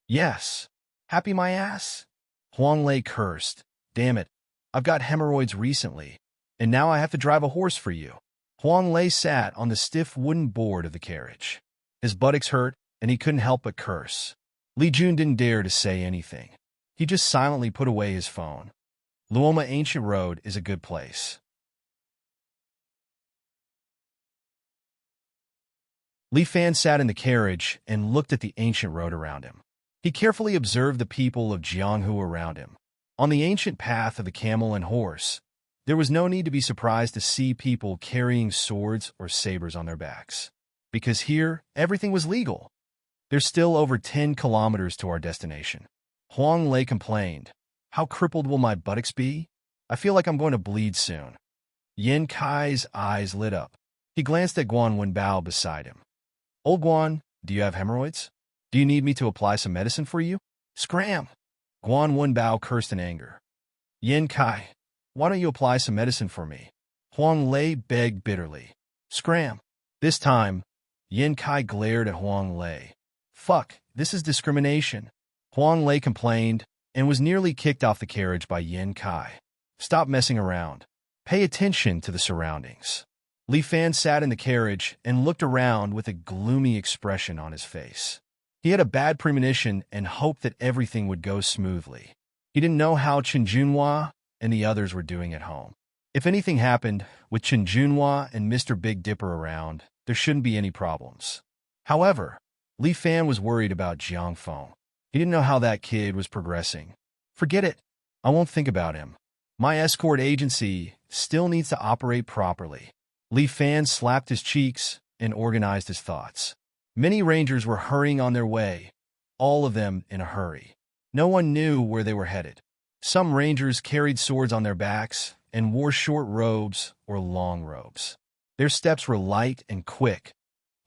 Yes. Happy my ass? Huang Lei cursed. Damn it, I've got hemorrhoids recently, and now I have to drive a horse for you. Huang Lei sat on the stiff wooden board of the carriage. His buttocks hurt, and he couldn't help but curse. Li Jun didn't dare to say anything. He just silently put away his phone. Luoma Ancient Road is a good place. Li Fan sat in the carriage and looked at the ancient road around him. He carefully observed the people of Jianghu around him. On the ancient path of the camel and horse, there was no need to be surprised to see people carrying swords or sabers on their backs. Because here, everything was legal. There's still over 10 kilometers to our destination. Huang Lei complained. How crippled will my buttocks be? I feel like I'm going to bleed soon. Yan Kai's eyes lit up. He glanced at Guan Wenbao beside him. Old Guan, do you have hemorrhoids? Do you need me to apply some medicine for you? Scram! Guan Wenbao cursed in anger. Yan Kai, why don't you apply some medicine for me? Huang Lei begged bitterly. Scram! This time, Yan Kai glared at Huang Lei. Fuck, this is discrimination. Huang Lei complained and was nearly kicked off the carriage by Yan Kai. Stop messing around. Pay attention to the surroundings. Li Fan sat in the carriage and looked around with a gloomy expression on his face. He had a bad premonition and hoped that everything would go smoothly. He didn't know how Chen Junhua and the others were doing at home. If anything happened with Chen Junhua and Mr. Big Dipper around, there shouldn't be any problems. However, Li Fan was worried about Jiang Feng. He didn't know how that kid was progressing. Forget it. I won't think about him. My escort agency still needs to operate properly. Li Fan slapped his cheeks and organized his thoughts. Many rangers were hurrying on their way, all of them in a hurry. No one knew where they were headed. Some rangers carried swords on their backs and wore short robes or long robes. Their steps were light and quick,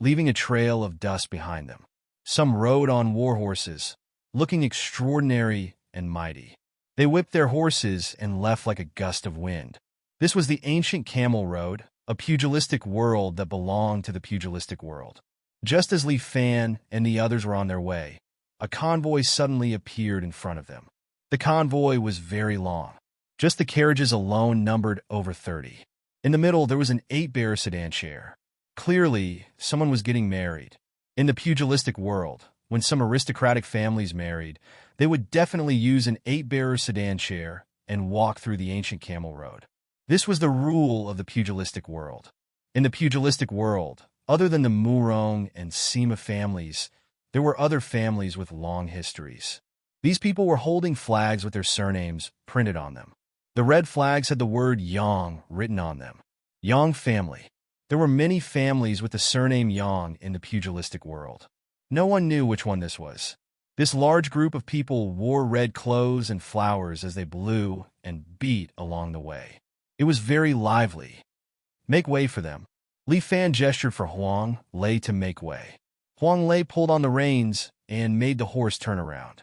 leaving a trail of dust behind them. Some rode on war horses, looking extraordinary and mighty. They whipped their horses and left like a gust of wind. This was the ancient camel road, a pugilistic world that belonged to the pugilistic world. Just as Li Fan and the others were on their way, a convoy suddenly appeared in front of them. The convoy was very long. Just the carriages alone numbered over 30. In the middle, there was an 8-bearer sedan chair. Clearly, someone was getting married. In the pugilistic world, when some aristocratic families married, they would definitely use an 8-bearer sedan chair and walk through the ancient camel road. This was the rule of the pugilistic world. In the pugilistic world, other than the Murong and Sima families, there were other families with long histories. These people were holding flags with their surnames printed on them. The red flags had the word Yang written on them. Yang family. There were many families with the surname Yang in the pugilistic world. No one knew which one this was. This large group of people wore red clothes and flowers as they blew and beat along the way. It was very lively. Make way for them. Li Fan gestured for Huang Lei to make way. Huang Lei pulled on the reins and made the horse turn around.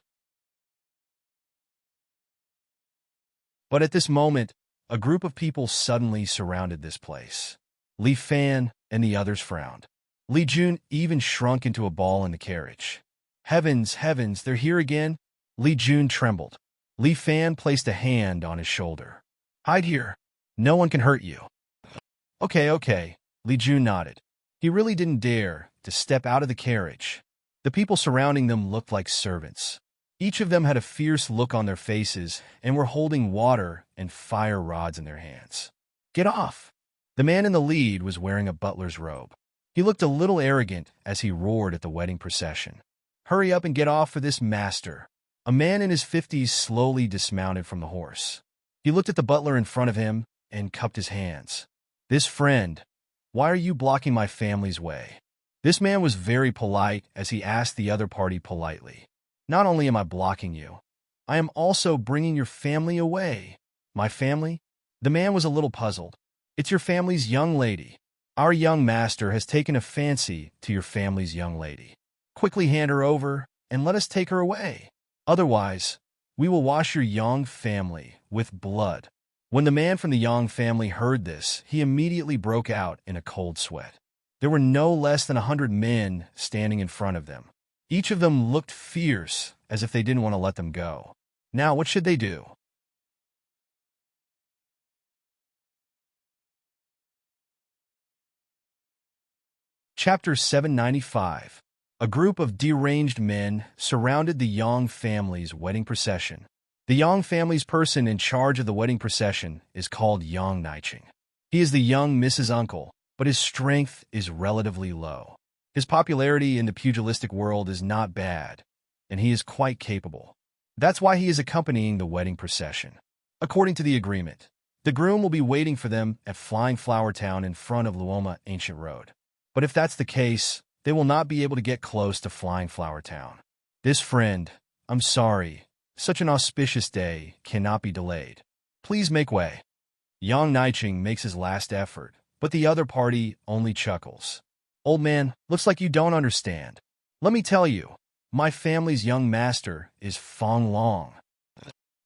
But at this moment, a group of people suddenly surrounded this place. Li Fan and the others frowned. Li Jun even shrunk into a ball in the carriage. Heavens, heavens, they're here again? Li Jun trembled. Li Fan placed a hand on his shoulder. Hide here. No one can hurt you. Okay. Li Jun nodded. He really didn't dare to step out of the carriage. The people surrounding them looked like servants. Each of them had a fierce look on their faces and were holding water and fire rods in their hands. Get off! The man in the lead was wearing a butler's robe. He looked a little arrogant as he roared at the wedding procession. Hurry up and get off for this master. A man in his 50s slowly dismounted from the horse. He looked at the butler in front of him and cupped his hands. This friend, why are you blocking my family's way? This man was very polite as he asked the other party politely. Not only am I blocking you, I am also bringing your family away. My family? The man was a little puzzled. It's your family's young lady. Our young master has taken a fancy to your family's young lady. Quickly hand her over and let us take her away. Otherwise, we will wash your Yang family with blood. When the man from the Yang family heard this, he immediately broke out in a cold sweat. There were no less than 100 men standing in front of them. Each of them looked fierce, as if they didn't want to let them go. Now, what should they do? Chapter 795. A group of deranged men surrounded the Yang family's wedding procession. The Yang family's person in charge of the wedding procession is called enriching. He is the young Mrs. Uncle, but his strength is relatively low. His popularity in the pugilistic world is not bad, and he is quite capable. That's why he is accompanying the wedding procession. According to the agreement, the groom will be waiting for them at Flying Flower Town in front of Luoma Ancient Road. But if that's the case, they will not be able to get close to Flying Flower Town. This friend, I'm sorry, such an auspicious day cannot be delayed. Please make way. Yang Niching makes his last effort, but the other party only chuckles. Old man, looks like you don't understand. Let me tell you, my family's young master is Fong Long.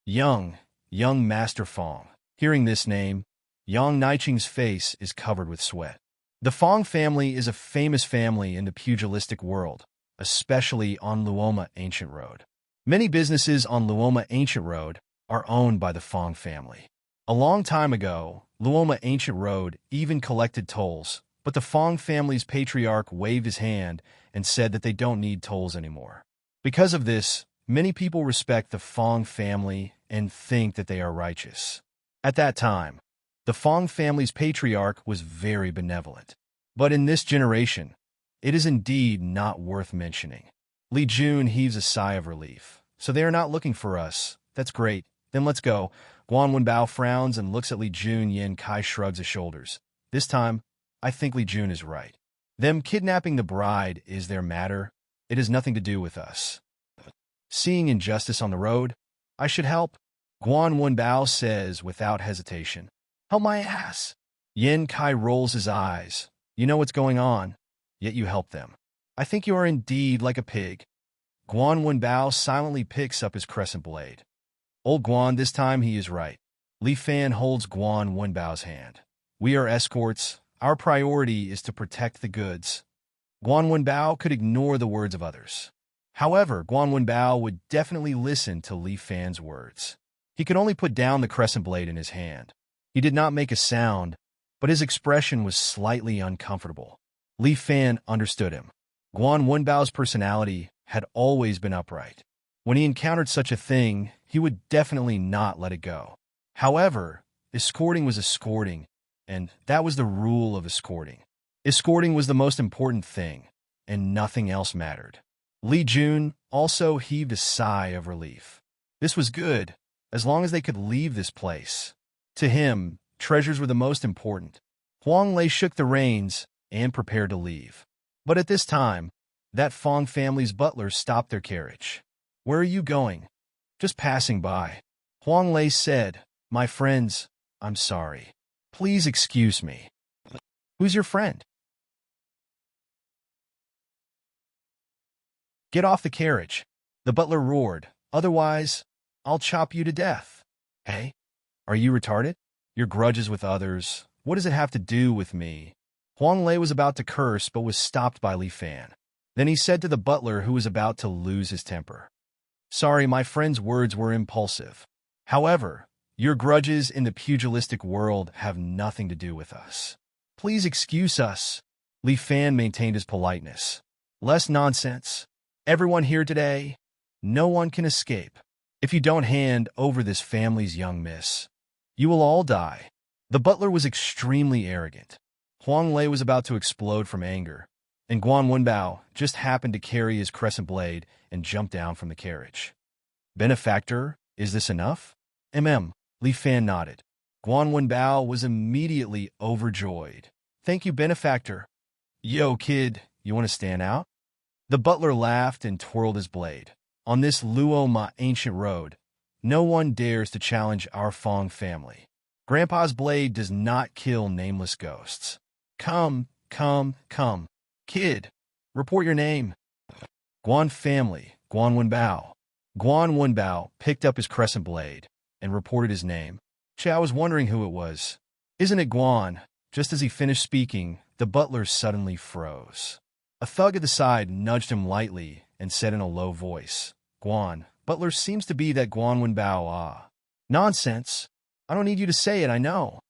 Young Master Fong. Hearing this name, Yang Niching's face is covered with sweat. The Fong family is a famous family in the pugilistic world, especially on Luoma Ancient Road. Many businesses on Luoma Ancient Road are owned by the Fong family. A long time ago, Luoma Ancient Road even collected tolls, but the Fong family's patriarch waved his hand and said that they don't need tolls anymore. Because of this, many people respect the Fong family and think that they are righteous. At that time, the Fong family's patriarch was very benevolent. But in this generation, it is indeed not worth mentioning. Li Jun heaves a sigh of relief. So they are not looking for us. That's great. Then let's go. Guan Wenbao frowns and looks at Li Jun. Yen Kai shrugs his shoulders. This time, I think Li Jun is right. Them kidnapping the bride is their matter. It has nothing to do with us. Seeing injustice on the road, I should help. Guan Wenbao says without hesitation. Help my ass. Yen Kai rolls his eyes. You know what's going on, yet you help them. I think you are indeed like a pig. Guan Wenbao silently picks up his crescent blade. Old Guan, this time he is right. Li Fan holds Guan Wenbao's hand. We are escorts. Our priority is to protect the goods. Guan Wenbao could ignore the words of others. However, Guan Wenbao would definitely listen to Li Fan's words. He could only put down the crescent blade in his hand. He did not make a sound, but his expression was slightly uncomfortable. Li Fan understood him. Guan Wenbao's personality had always been upright. When he encountered such a thing, he would definitely not let it go. However, escorting was escorting, and that was the rule of escorting. Escorting was the most important thing, and nothing else mattered. Li Jun also heaved a sigh of relief. This was good, as long as they could leave this place. To him, treasures were the most important. Huang Lei shook the reins and prepared to leave. But at this time, that Fong family's butler stopped their carriage. Where are you going? Just passing by. Huang Lei said, My friends, I'm sorry. Please excuse me. Who's your friend? Get off the carriage. The butler roared. Otherwise, I'll chop you to death. Hey, are you retarded? Your grudges with others. What does it have to do with me? Huang Lei was about to curse but was stopped by Li Fan. Then he said to the butler who was about to lose his temper. Sorry, my friend's words were impulsive. However, your grudges in the pugilistic world have nothing to do with us. Please excuse us. Li Fan maintained his politeness. Less nonsense. Everyone here today, no one can escape. If you don't hand over this family's young miss, you will all die. The butler was extremely arrogant. Huang Lei was about to explode from anger, and Guan Wenbao just happened to carry his crescent blade and jump down from the carriage. Benefactor, is this enough? Li Li Fan nodded. Guan Wenbao was immediately overjoyed. Thank you, benefactor. Yo, kid, you want to stand out? The butler laughed and twirled his blade. On this Luo Ma ancient road, no one dares to challenge our Fong family. Grandpa's blade does not kill nameless ghosts. Come, come, come. Kid, report your name. Guan family, Guan Wenbao. Guan Wenbao picked up his crescent blade and reported his name. I was wondering who it was. Isn't it Guan? Just as he finished speaking, the butler suddenly froze. A thug at the side nudged him lightly and said in a low voice, Guan, butler seems to be that Guan Wenbao, ah. Nonsense. I don't need you to say it, I know.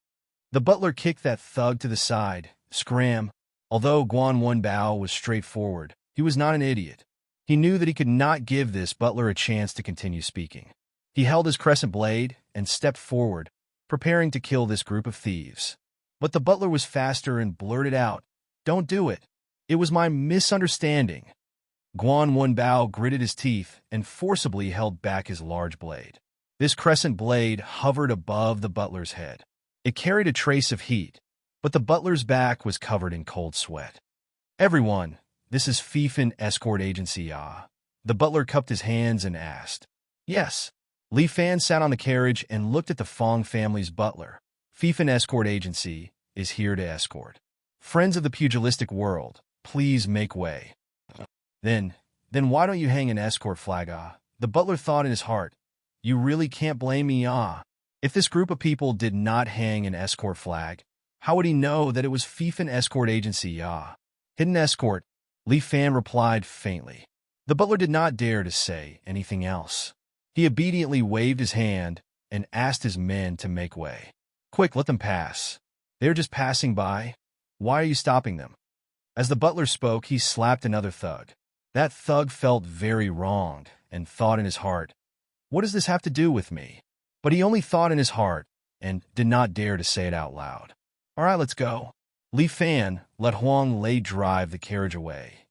The butler kicked that thug to the side. Scram. Although Guan Wenbao was straightforward, he was not an idiot. He knew that he could not give this butler a chance to continue speaking. He held his crescent blade and stepped forward, preparing to kill this group of thieves. But the butler was faster and blurted out, Don't do it. It was my misunderstanding. Guan Wenbao gritted his teeth and forcibly held back his large blade. This crescent blade hovered above the butler's head. It carried a trace of heat, but the butler's back was covered in cold sweat. Everyone, this is Fiefan Escort Agency, ah. The butler cupped his hands and asked. Yes. Li Fan sat on the carriage and looked at the Fong family's butler. Fiefan Escort Agency is here to escort. Friends of the pugilistic world, please make way. Then why don't you hang an escort flag, ah? The butler thought in his heart. You really can't blame me, ah. If this group of people did not hang an escort flag, how would he know that it was Fiefan Escort Agency, ah? Hidden escort, Li Fan replied faintly. The butler did not dare to say anything else. He obediently waved his hand and asked his men to make way. Quick, let them pass. They're just passing by. Why are you stopping them? As the butler spoke, he slapped another thug. That thug felt very wronged and thought in his heart, what does this have to do with me? But he only thought in his heart and did not dare to say it out loud. All right, let's go. Li Fan let Huang Lei drive the carriage away.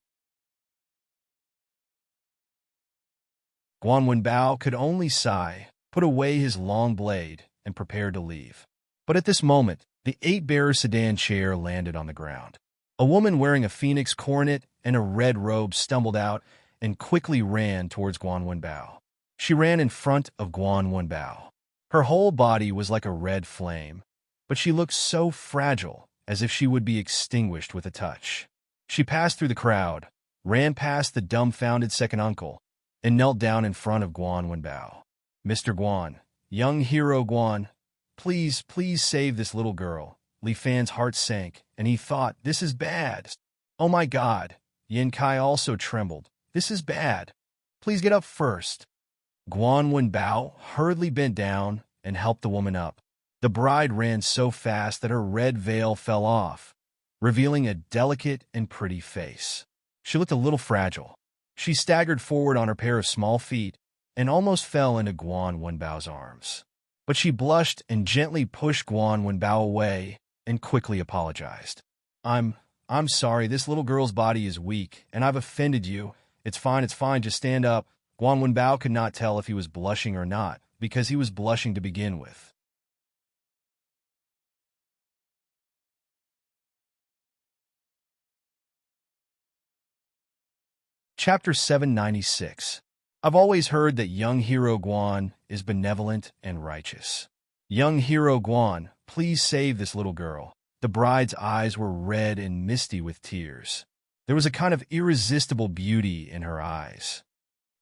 Guan Wenbao could only sigh, put away his long blade, and prepared to leave. But at this moment, the 8-bearer sedan chair landed on the ground. A woman wearing a phoenix coronet and a red robe stumbled out and quickly ran towards Guan Wenbao. She ran in front of Guan Wenbao. Her whole body was like a red flame, but she looked so fragile, as if she would be extinguished with a touch. She passed through the crowd, ran past the dumbfounded second uncle, and knelt down in front of Guan Wenbao. Mr. Guan, young hero Guan, please save this little girl. Li Fan's heart sank, and he thought, this is bad. Oh my God. Yin Kai also trembled. This is bad. Please get up first. Guan Wenbao hurriedly bent down and helped the woman up. The bride ran so fast that her red veil fell off, revealing a delicate and pretty face. She looked a little fragile. She staggered forward on her pair of small feet and almost fell into Guan Wenbao's arms. But she blushed and gently pushed Guan Wenbao away and quickly apologized. I'm sorry, this little girl's body is weak, and I've offended you. It's fine, just stand up. Guan Wenbao could not tell if he was blushing or not, because he was blushing to begin with. Chapter 796. I've always heard that young hero Guan is benevolent and righteous. Young hero Guan, please save this little girl. The bride's eyes were red and misty with tears. There was a kind of irresistible beauty in her eyes.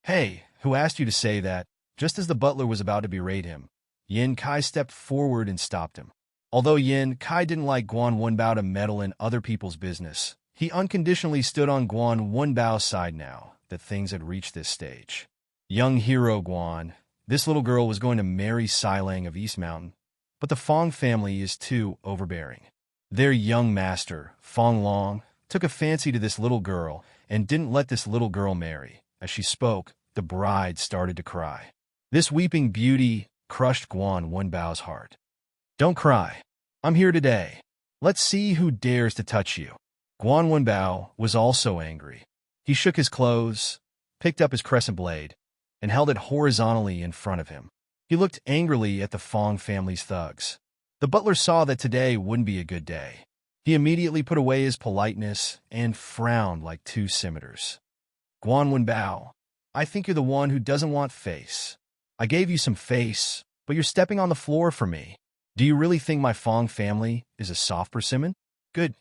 Hey, who asked you to say that? Just as the butler was about to berate him, Yin Kai stepped forward and stopped him. Although Yin Kai didn't like Guan Wenbao to meddle in other people's business, he unconditionally stood on Guan Wenbao's side now that things had reached this stage. Young hero Guan, this little girl was going to marry Silang of East Mountain, but the Fong family is too overbearing. Their young master, Fong Long, took a fancy to this little girl and didn't let this little girl marry. As she spoke, the bride started to cry. This weeping beauty crushed Guan Wenbao's heart. Don't cry. I'm here today. Let's see who dares to touch you. Guan Wenbao was also angry. He shook his clothes, picked up his crescent blade, and held it horizontally in front of him. He looked angrily at the Fong family's thugs. The butler saw that today wouldn't be a good day. He immediately put away his politeness and frowned like two scimitars. Guan Wenbao, I think you're the one who doesn't want face. I gave you some face, but you're stepping on the floor for me. Do you really think my Fong family is a soft persimmon? Good.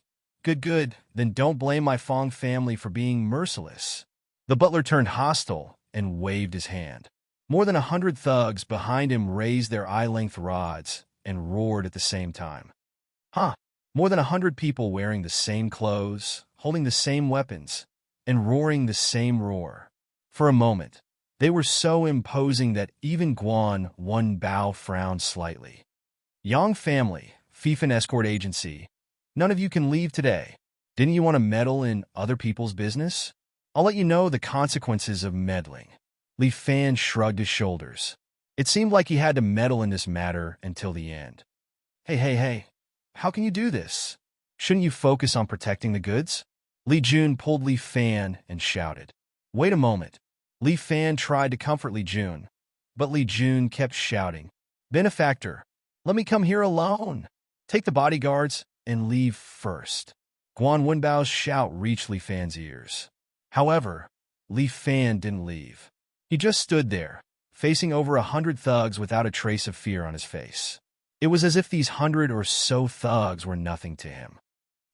Then don't blame my Fong family for being merciless. The butler turned hostile and waved his hand. More than 100 thugs behind him raised their eye-length rods and roared at the same time. More than 100 people wearing the same clothes, holding the same weapons, and roaring the same roar. For a moment, they were so imposing that even Guan Wenbao frowned slightly. Yang family, Fifan escort agency, none of you can leave today. Didn't you want to meddle in other people's business? I'll let you know the consequences of meddling. Li Fan shrugged his shoulders. It seemed like he had to meddle in this matter until the end. Hey, how can you do this? Shouldn't you focus on protecting the goods? Li Jun pulled Li Fan and shouted. Wait a moment. Li Fan tried to comfort Li Jun, but Li Jun kept shouting. Benefactor, let me come here alone. Take the bodyguards and leave first. Guan Wenbao's shout reached Li Fan's ears. However, Li Fan didn't leave. He just stood there, facing over 100 thugs without a trace of fear on his face. It was as if these 100 or so thugs were nothing to him.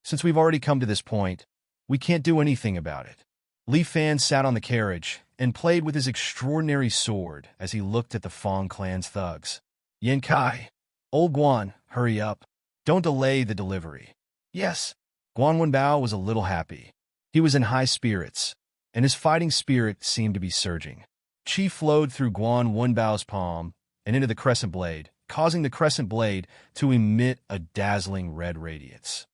Since we've already come to this point, we can't do anything about it. Li Fan sat on the carriage and played with his extraordinary sword as he looked at the Fong clan's thugs. Yan Kai, old Guan, hurry up. Don't delay the delivery. Yes. Guan Wenbao was a little happy. He was in high spirits, and his fighting spirit seemed to be surging. Qi flowed through Guan Wenbao's palm and into the crescent blade, causing the crescent blade to emit a dazzling red radiance.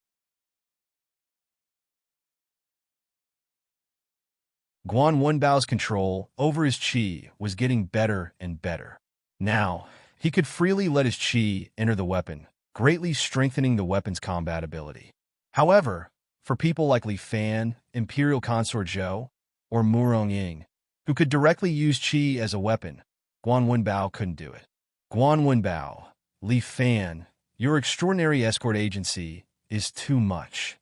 Guan Wenbao's control over his qi was getting better and better. Now, he could freely let his qi enter the weapon, greatly strengthening the weapon's combat ability. However, for people like Li Fan, Imperial Consort Zhou, or Murong Ying, who could directly use qi as a weapon, Guan Wenbao couldn't do it. Guan Wenbao, Li Fan, your extraordinary escort agency is too much.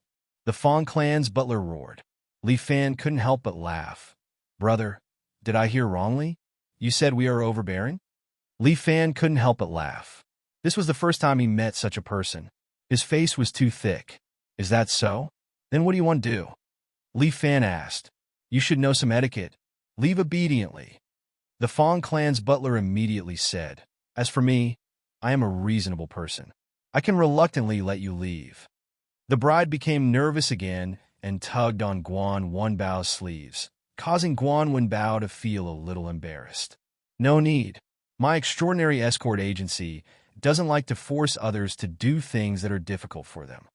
The Fong clan's butler roared. Li Fan couldn't help but laugh. Brother, did I hear wrongly? You said we are overbearing? Li Fan couldn't help but laugh. This was the first time he met such a person. His face was too thick. Is that so? Then what do you want to do? Li Fan asked. You should know some etiquette. Leave obediently. The Fong clan's butler immediately said, As for me, I am a reasonable person. I can reluctantly let you leave. The bride became nervous again and tugged on Guan Wenbao's sleeves, causing Guan Wenbao to feel a little embarrassed. No need. My extraordinary escort agency doesn't like to force others to do things that are difficult for them.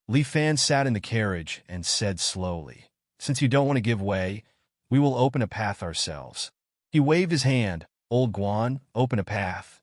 Li Fan sat in the carriage and said slowly, Since you don't want to give way, we will open a path ourselves. He waved his hand. Old Guan, open a path.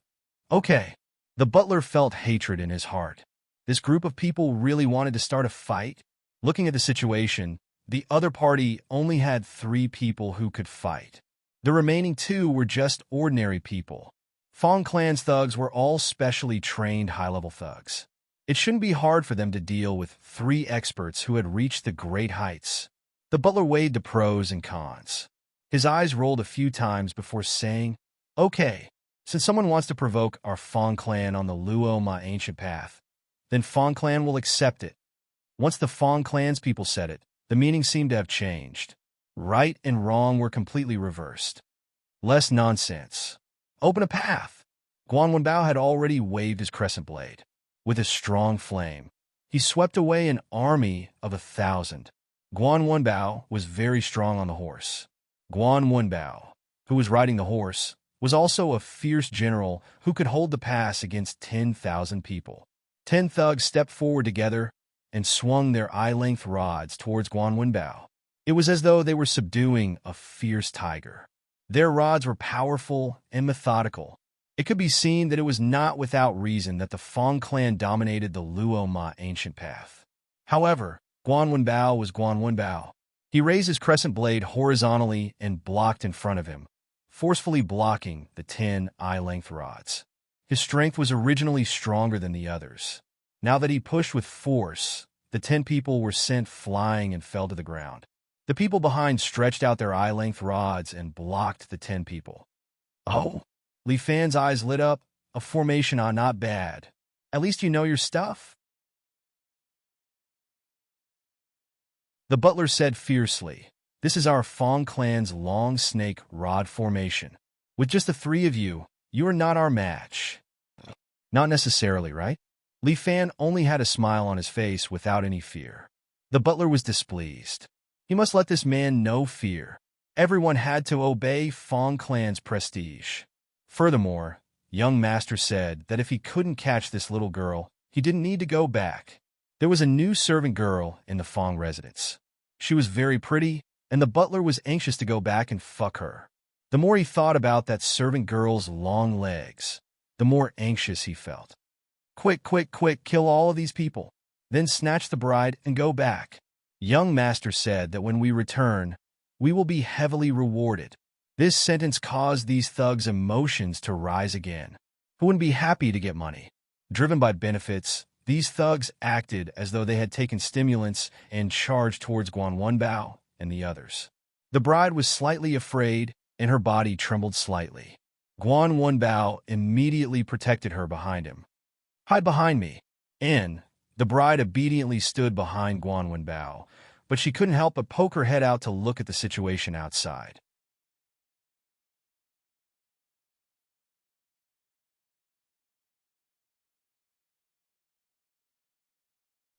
Okay. The butler felt hatred in his heart. This group of people really wanted to start a fight? Looking at the situation, the other party only had 3 people who could fight. The remaining 2 were just ordinary people. Fong clan's thugs were all specially trained high-level thugs. It shouldn't be hard for them to deal with 3 experts who had reached the great heights. The butler weighed the pros and cons. His eyes rolled a few times before saying, Okay, since someone wants to provoke our Fong clan on the Luo Ma ancient path, then Fong clan will accept it. Once the Fong clan's people said it, the meaning seemed to have changed. Right and wrong were completely reversed. Less nonsense. Open a path. Guan Wenbao had already waved his crescent blade. With a strong flame, he swept away an army of 1,000. Guan Wenbao was very strong on the horse. Guan Wenbao, who was riding the horse, was also a fierce general who could hold the pass against 10,000 people. 10 thugs stepped forward together and swung their eye-length rods towards Guan Wenbao. It was as though they were subduing a fierce tiger. Their rods were powerful and methodical. It could be seen that it was not without reason that the Fong clan dominated the Luo Ma ancient path. However, Guan Wenbao was Guan Wenbao. He raised his crescent blade horizontally and blocked in front of him, forcefully blocking the 10 eye-length rods. His strength was originally stronger than the others. Now that he pushed with force, the 10 people were sent flying and fell to the ground. The people behind stretched out their eye-length rods and blocked the 10 people. Oh, Li Fan's eyes lit up. A formation not bad. At least you know your stuff. The butler said fiercely, "This is our Fong clan's long snake rod formation. With just the 3 of you, you are not our match." Not necessarily, right? Li Fan only had a smile on his face without any fear. The butler was displeased. He must let this man know fear. Everyone had to obey Fong clan's prestige. Furthermore, young master said that if he couldn't catch this little girl, he didn't need to go back. There was a new servant girl in the Fong residence. She was very pretty, and the butler was anxious to go back and fuck her. The more he thought about that servant girl's long legs, the more anxious he felt. Quick, quick, quick, kill all of these people. Then snatch the bride and go back. Young master said that when we return, we will be heavily rewarded. This sentence caused these thugs' emotions to rise again. Who wouldn't be happy to get money? Driven by benefits, these thugs acted as though they had taken stimulants and charged towards Guan Wenbao and the others. The bride was slightly afraid, and her body trembled slightly. Guan Wenbao immediately protected her behind him. "Hide behind me." And the bride obediently stood behind Guan Wenbao, but she couldn't help but poke her head out to look at the situation outside.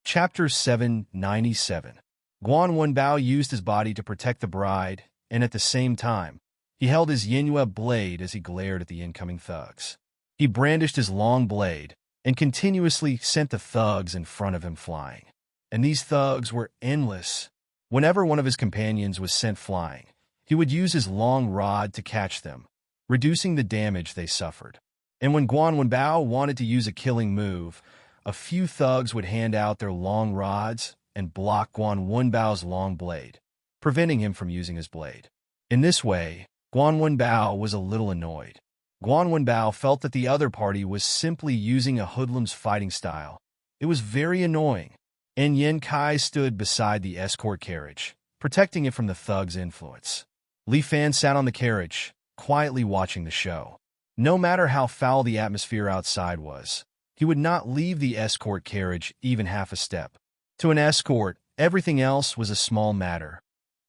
Chapter 797. Guan Wenbao used his body to protect the bride, and at the same time, he held his Yinyue blade as he glared at the incoming thugs. He brandished his long blade and continuously sent the thugs in front of him flying. And these thugs were endless. Whenever one of his companions was sent flying, he would use his long rod to catch them, reducing the damage they suffered. And when Guan Wenbao wanted to use a killing move, a few thugs would hand out their long rods and block Guan Wenbao's long blade, preventing him from using his blade. In this way, Guan Wenbao was a little annoyed. Guan Wenbao felt that the other party was simply using a hoodlum's fighting style. It was very annoying. And Yen Kai stood beside the escort carriage, protecting it from the thugs' influence. Li Fan sat on the carriage, quietly watching the show. No matter how foul the atmosphere outside was, he would not leave the escort carriage even half a step. To an escort, everything else was a small matter.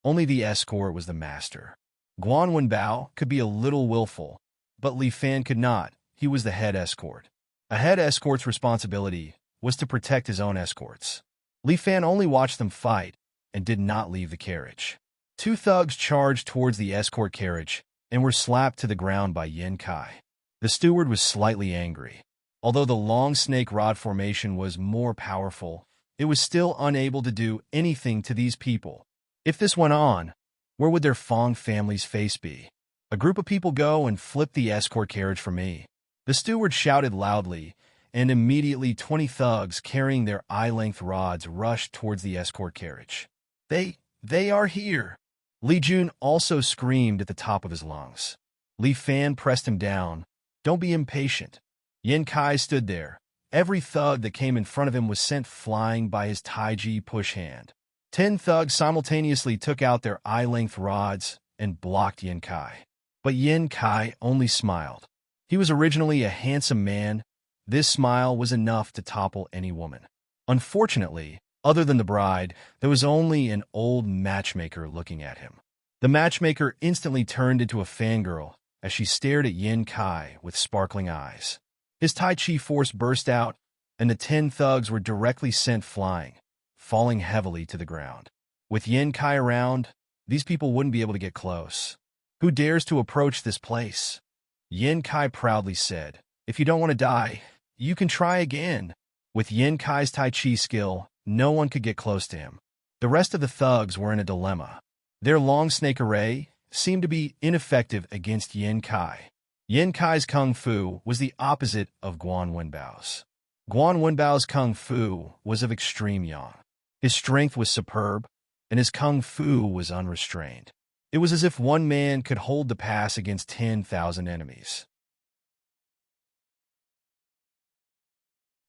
Only the escort was the master. Guan Wenbao could be a little willful, but Li Fan could not. He was the head escort. A head escort's responsibility was to protect his own escorts. Li Fan only watched them fight and did not leave the carriage. 2 thugs charged towards the escort carriage and were slapped to the ground by Yen Kai. The steward was slightly angry. Although the long snake rod formation was more powerful, it was still unable to do anything to these people. If this went on, where would their Fong family's face be? "A group of people go and flip the escort carriage for me." The steward shouted loudly, and immediately 20 thugs carrying their eye-length rods rushed towards the escort carriage. They are here!" Li Jun also screamed at the top of his lungs. Li Fan pressed him down. "Don't be impatient." Yen Kai stood there. Every thug that came in front of him was sent flying by his Taiji push hand. 10 thugs simultaneously took out their eye-length rods and blocked Yen Kai. But Yen Kai only smiled. He was originally a handsome man. This smile was enough to topple any woman. Unfortunately, other than the bride, there was only an old matchmaker looking at him. The matchmaker instantly turned into a fangirl as she stared at Yen Kai with sparkling eyes. His Tai Chi force burst out, and the 10 thugs were directly sent flying, falling heavily to the ground. With Yen Kai around, these people wouldn't be able to get close. "Who dares to approach this place?" Yen Kai proudly said. "If you don't want to die, you can try again." With Yen Kai's Tai Chi skill, no one could get close to him. The rest of the thugs were in a dilemma. Their long snake array seemed to be ineffective against Yen Kai. Yen Kai's Kung Fu was the opposite of Guan Wenbao's. Guan Wenbao's Kung Fu was of extreme yang. His strength was superb, and his Kung Fu was unrestrained. It was as if one man could hold the pass against 10,000 enemies.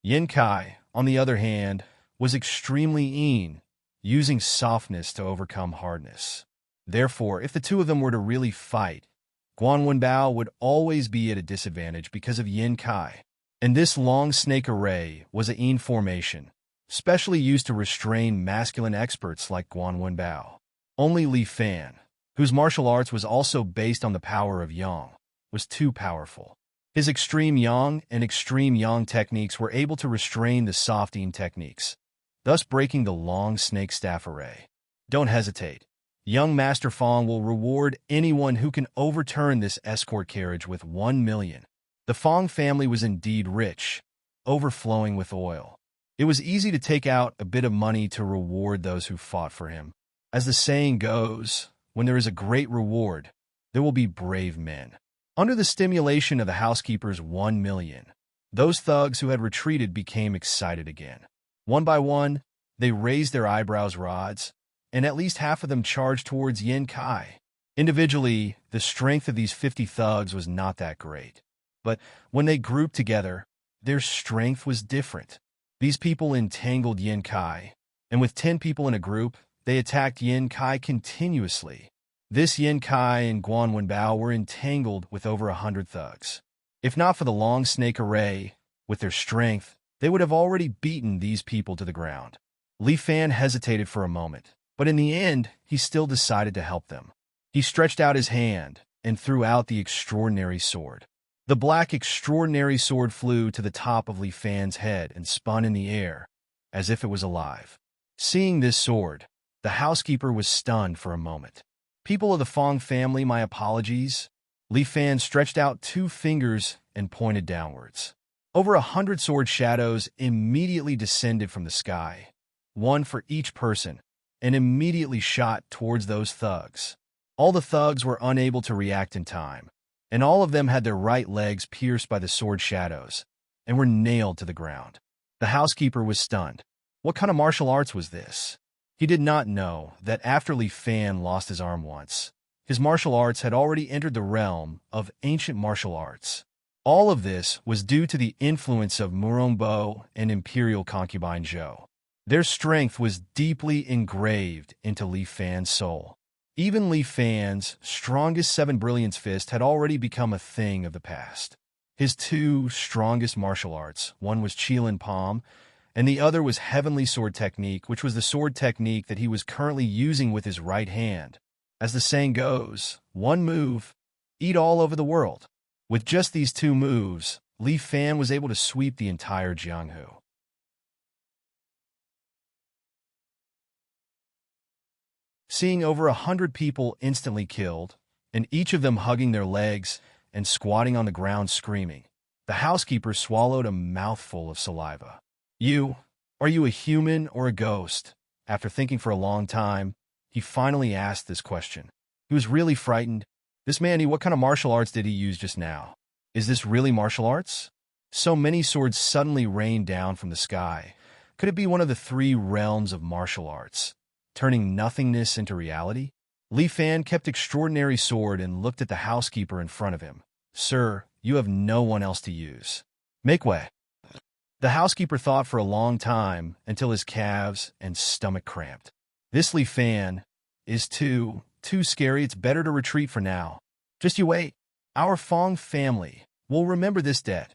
Yin Kai, on the other hand, was extremely keen, using softness to overcome hardness. Therefore, if the two of them were to really fight, Guan Wenbao would always be at a disadvantage because of Yin Kai. And this long snake array was a yin formation, specially used to restrain masculine experts like Guan Wenbao. Only Li Fan, whose martial arts was also based on the power of yang, was too powerful. His extreme yang and extreme yang techniques were able to restrain the soft yin techniques, thus breaking the long snake staff array. Don't hesitate. Young Master Fong will reward anyone who can overturn this escort carriage with 1 million. The Fong family was indeed rich, overflowing with oil. It was easy to take out a bit of money to reward those who fought for him. As the saying goes, when there is a great reward, there will be brave men. Under the stimulation of the housekeeper's 1 million, those thugs who had retreated became excited again. One by one, they raised their eyebrows rods, and at least half of them charged towards Yin Kai. Individually, the strength of these 50 thugs was not that great. But when they grouped together, their strength was different. These people entangled Yin Kai, and with 10 people in a group, they attacked Yin Kai continuously. This Yin Kai and Guan Wenbao were entangled with over 100 thugs. If not for the long snake array, with their strength, they would have already beaten these people to the ground. Li Fan hesitated for a moment, but in the end, he still decided to help them. He stretched out his hand and threw out the extraordinary sword. The black extraordinary sword flew to the top of Li Fan's head and spun in the air, as if it was alive. Seeing this sword, the housekeeper was stunned for a moment. People of the Fong family, my apologies. Li Fan stretched out 2 fingers and pointed downwards. Over 100 sword shadows immediately descended from the sky, one for each person, and immediately shot towards those thugs. All the thugs were unable to react in time, and all of them had their right legs pierced by the sword shadows and were nailed to the ground. The housekeeper was stunned. What kind of martial arts was this? He did not know that after Li Fan lost his arm once, his martial arts had already entered the realm of ancient martial arts. All of this was due to the influence of Murongbo and Imperial concubine Zhou. Their strength was deeply engraved into Li Fan's soul. Even Li Fan's strongest 7 brilliance fist had already become a thing of the past. His 2 strongest martial arts, one was Qilin Palm, and the other was Heavenly Sword Technique, which was the sword technique that he was currently using with his right hand. As the saying goes, one move, eat all over the world. With just these 2 moves, Li Fan was able to sweep the entire Jianghu. Seeing over 100 people instantly killed, and each of them hugging their legs and squatting on the ground screaming, the housekeeper swallowed a mouthful of saliva. Are you a human or a ghost? After thinking for a long time, he finally asked this question. He was really frightened. This man, what kind of martial arts did he use just now? Is this really martial arts? So many swords suddenly rained down from the sky. Could it be one of the 3 realms of martial arts, turning nothingness into reality? Li Fan kept extraordinary sword and looked at the housekeeper in front of him. Sir, you have no one else to use. Make way. The housekeeper thought for a long time until his calves and stomach cramped. This Li Fan is too scary. It's better to retreat for now. Just you wait. Our Fong family will remember this debt.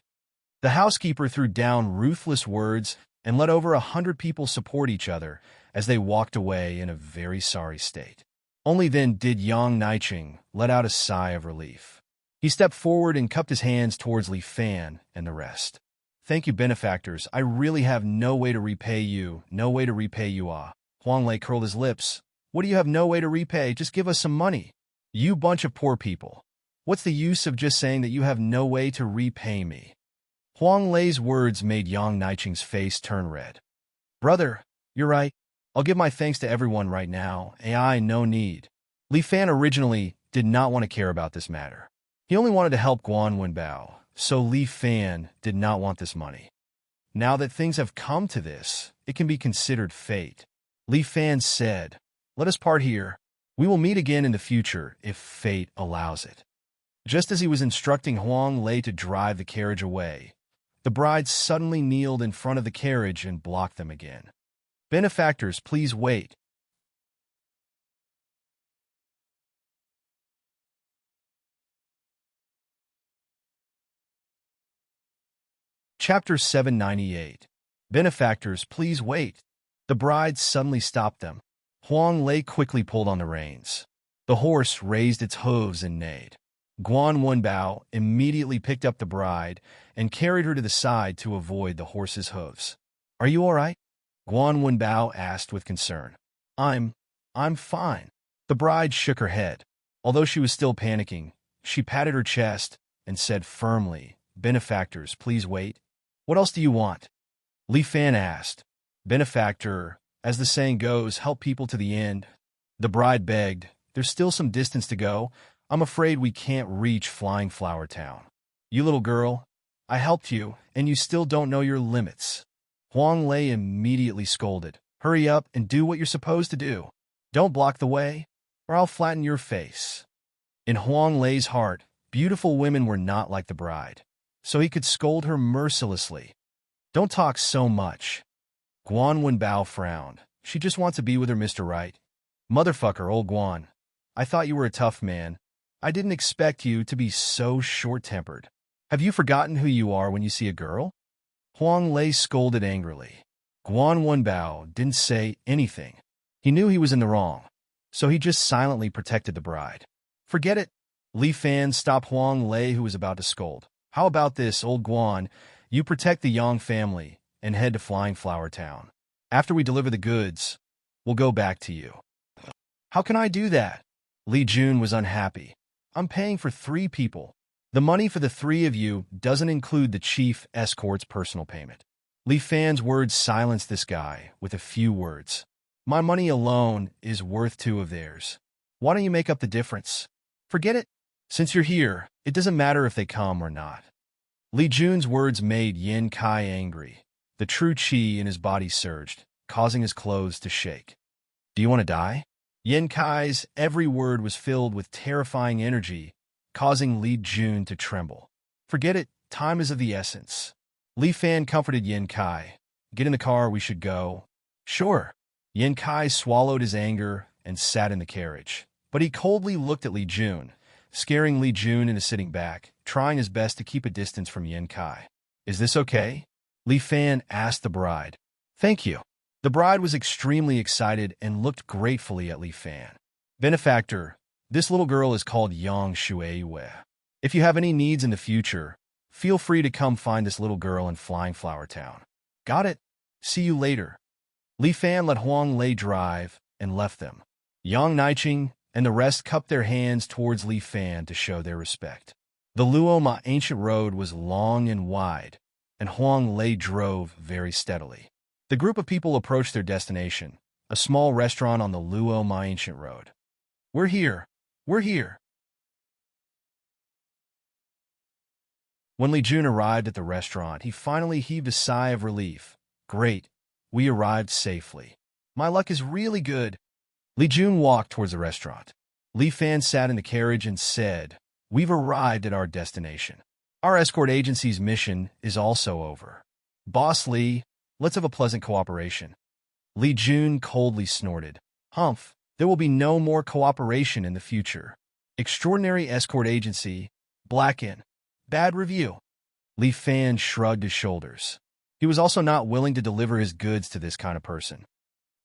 The housekeeper threw down ruthless words and let over 100 people support each other as they walked away in a very sorry state. Only then did Yang Naiching let out a sigh of relief. He stepped forward and cupped his hands towards Li Fan and the rest. Thank you, benefactors. I really have no way to repay you. No way to repay you, ah. Huang Lei curled his lips. What do you have no way to repay? Just give us some money. You bunch of poor people. What's the use of just saying that you have no way to repay me? Huang Lei's words made Yang Naiching's face turn red. Brother, you're right. I'll give my thanks to everyone right now. AI, no need. Li Fan originally did not want to care about this matter. He only wanted to help Guan Wenbao, so Li Fan did not want this money. Now that things have come to this, it can be considered fate. Li Fan said, let us part here. We will meet again in the future if fate allows it. Just as he was instructing Huang Lei to drive the carriage away, the bride suddenly kneeled in front of the carriage and blocked them again. Benefactors, please wait. Chapter 798. Benefactors, please wait. The bride suddenly stopped them. Huang Lei quickly pulled on the reins. The horse raised its hooves and neighed. Guan Wenbao immediately picked up the bride and carried her to the side to avoid the horse's hooves. Are you all right? Guan Wenbao asked with concern. I'm fine. The bride shook her head. Although she was still panicking, she patted her chest and said firmly, Benefactors, please wait. What else do you want? Li Fan asked. Benefactor, as the saying goes, help people to the end. The bride begged. There's still some distance to go. I'm afraid we can't reach Flying Flower Town. You little girl, I helped you, and you still don't know your limits. Huang Lei immediately scolded. Hurry up and do what you're supposed to do. Don't block the way, or I'll flatten your face. In Huang Lei's heart, beautiful women were not like the bride, so he could scold her mercilessly. Don't talk so much. Guan Wenbao frowned. She just wants to be with her Mr. Right. Motherfucker, old Guan. I thought you were a tough man. I didn't expect you to be so short-tempered. Have you forgotten who you are when you see a girl? Huang Lei scolded angrily. Guan Wenbao didn't say anything. He knew he was in the wrong, so he just silently protected the bride. Forget it. Li Fan stopped Huang Lei, who was about to scold. How about this, old Guan? You protect the Yang family and head to Flying Flower Town. After we deliver the goods, we'll go back to you. How can I do that? Li Jun was unhappy. I'm paying for 3 people. The money for the 3 of you doesn't include the chief escort's personal payment. Li Fan's words silenced this guy with a few words. My money alone is worth 2 of theirs. Why don't you make up the difference? Forget it. Since you're here, it doesn't matter if they come or not. Li Jun's words made Yin Kai angry. The true qi in his body surged, causing his clothes to shake. Do you want to die? Yin Kai's every word was filled with terrifying energy, causing Li Jun to tremble. Forget it, time is of the essence. Li Fan comforted Yin Kai. Get in the car, we should go. Sure. Yin Kai swallowed his anger and sat in the carriage. But he coldly looked at Li Jun, scaring Li Jun into sitting back, trying his best to keep a distance from Yin Kai. Is this okay? Li Fan asked the bride. Thank you. The bride was extremely excited and looked gratefully at Li Fan. Benefactor, this little girl is called Yang Shueyue. If you have any needs in the future, feel free to come find this little girl in Flying Flower Town. Got it? See you later. Li Fan let Huang Lei drive and left them. Yang Niqing and the rest cupped their hands towards Li Fan to show their respect. The Luoma ancient road was long and wide, and Huang Lei drove very steadily. The group of people approached their destination, a small restaurant on the Luoma ancient road. We're here. We're here. When Li Jun arrived at the restaurant, he finally heaved a sigh of relief. Great. We arrived safely. My luck is really good. Li Jun walked towards the restaurant. Li Fan sat in the carriage and said, We've arrived at our destination. Our escort agency's mission is also over. Boss Li, let's have a pleasant cooperation. Li Jun coldly snorted. Humph, there will be no more cooperation in the future. Extraordinary escort agency, blacken, bad review. Li Fan shrugged his shoulders. He was also not willing to deliver his goods to this kind of person.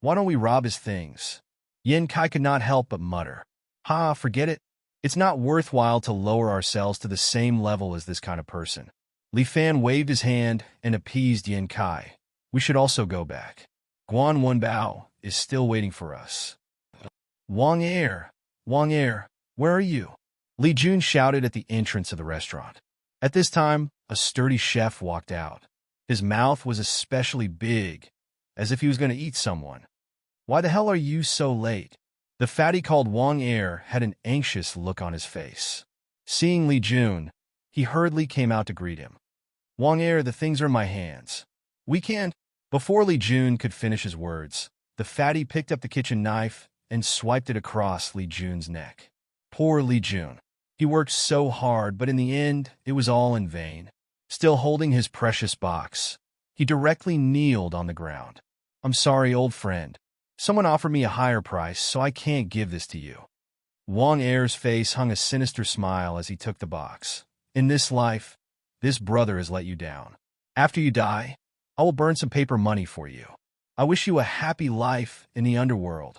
Why don't we rob his things? Yin Kai could not help but mutter. Ha, forget it. It's not worthwhile to lower ourselves to the same level as this kind of person. Li Fan waved his hand and appeased Yin Kai. We should also go back. Guan Wenbao is still waiting for us. Wang Er, where are you? Li Jun shouted at the entrance of the restaurant. At this time, a sturdy chef walked out. His mouth was especially big, as if he was going to eat someone. Why the hell are you so late? The fatty called Wang Er had an anxious look on his face. Seeing Li Jun, he hurriedly came out to greet him. Wang Er, the things are in my hands. We can't. Before Li Jun could finish his words, the fatty picked up the kitchen knife and swiped it across Li Jun's neck. Poor Li Jun. He worked so hard, but in the end, it was all in vain. Still holding his precious box, he directly kneeled on the ground. "I'm sorry, old friend. Someone offered me a higher price, so I can't give this to you." Wang Er's face hung a sinister smile as he took the box. "In this life, this brother has let you down. After you die, I will burn some paper money for you. I wish you a happy life in the underworld."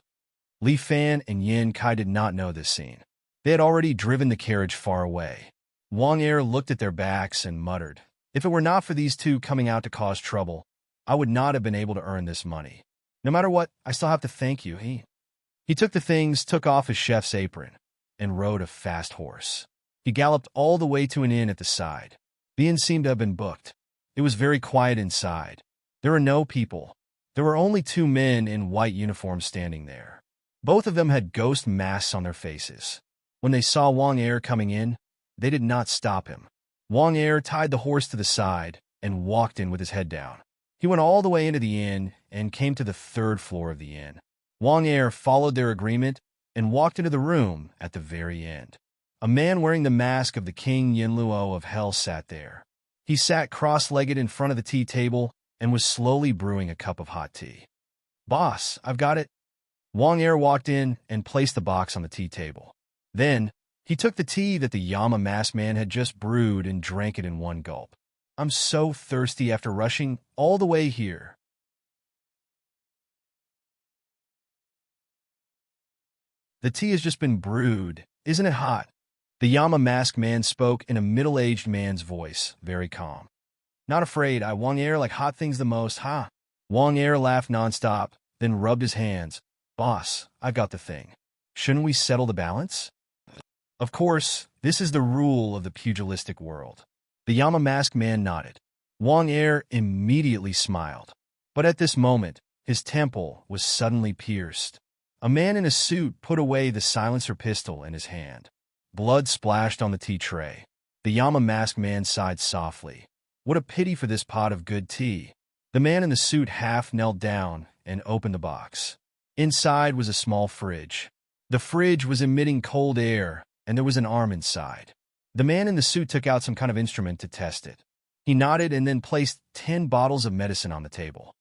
Li Fan and Yin Kai did not know this scene. They had already driven the carriage far away. Wang Er looked at their backs and muttered, "If it were not for these two coming out to cause trouble, I would not have been able to earn this money. No matter what, I still have to thank you." He took the things, took off his chef's apron, and rode a fast horse. He galloped all the way to an inn at the side. The inn seemed to have been booked. It was very quiet inside. There were no people. There were only two men in white uniforms standing there. Both of them had ghost masks on their faces. When they saw Wang Er coming in, they did not stop him. Wang Er tied the horse to the side and walked in with his head down. He went all the way into the inn and came to the third floor of the inn. Wang Er followed their agreement and walked into the room at the very end. A man wearing the mask of the King Yinluo of Hell sat there. He sat cross-legged in front of the tea table and was slowly brewing a cup of hot tea. "Boss, I've got it." Wang Er walked in and placed the box on the tea table. Then, he took the tea that the Yama masked man had just brewed and drank it in one gulp. "I'm so thirsty after rushing all the way here." "The tea has just been brewed. Isn't it hot?" The Yama masked man spoke in a middle-aged man's voice, very calm. "Not afraid. I Wang Er like hot things the most, huh?" Wang Er laughed nonstop, then rubbed his hands. "Boss, I've got the thing. Shouldn't we settle the balance?" Of course, this is the rule of the pugilistic world. The Yama masked man nodded. Wang Er immediately smiled. But at this moment, his temple was suddenly pierced. A man in a suit put away the silencer pistol in his hand. Blood splashed on the tea tray. The Yama masked man sighed softly. "What a pity for this pot of good tea." The man in the suit half knelt down and opened the box. Inside was a small fridge. The fridge was emitting cold air, and there was an arm inside. The man in the suit took out some kind of instrument to test it. He nodded and then placed 10 bottles of medicine on the table.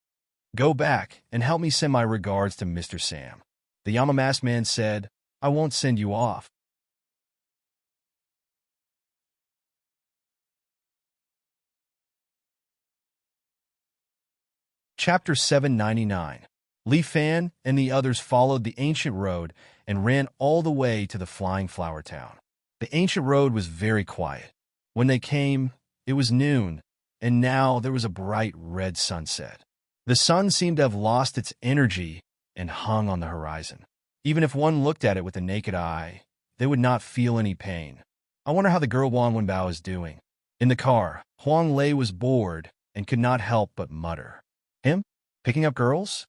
"Go back and help me send my regards to Mr. Sam." The Yama masked man said, "I won't send you off." Chapter 799. Li Fan and the others followed the ancient road and ran all the way to the flying flower town. The ancient road was very quiet. When they came, it was noon, and now there was a bright red sunset. The sun seemed to have lost its energy and hung on the horizon. Even if one looked at it with the naked eye, they would not feel any pain. "I wonder how the girl Guan Wenbao is doing." In the car, Huang Lei was bored and could not help but mutter. "Him? Picking up girls?"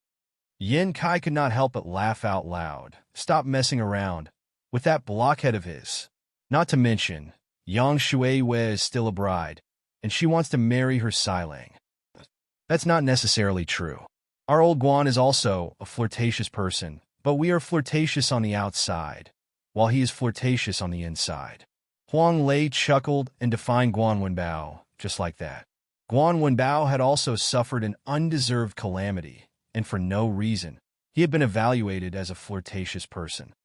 Yin Kai could not help but laugh out loud. "Stop messing around with that blockhead of his. Not to mention, Yang Shuiwei is still a bride, and she wants to marry her Silang." "That's not necessarily true. Our old Guan is also a flirtatious person, but we are flirtatious on the outside, while he is flirtatious on the inside." Huang Lei chuckled and defined Guan Wenbao just like that. Guan Wenbao had also suffered an undeserved calamity, and for no reason. He had been evaluated as a flirtatious person.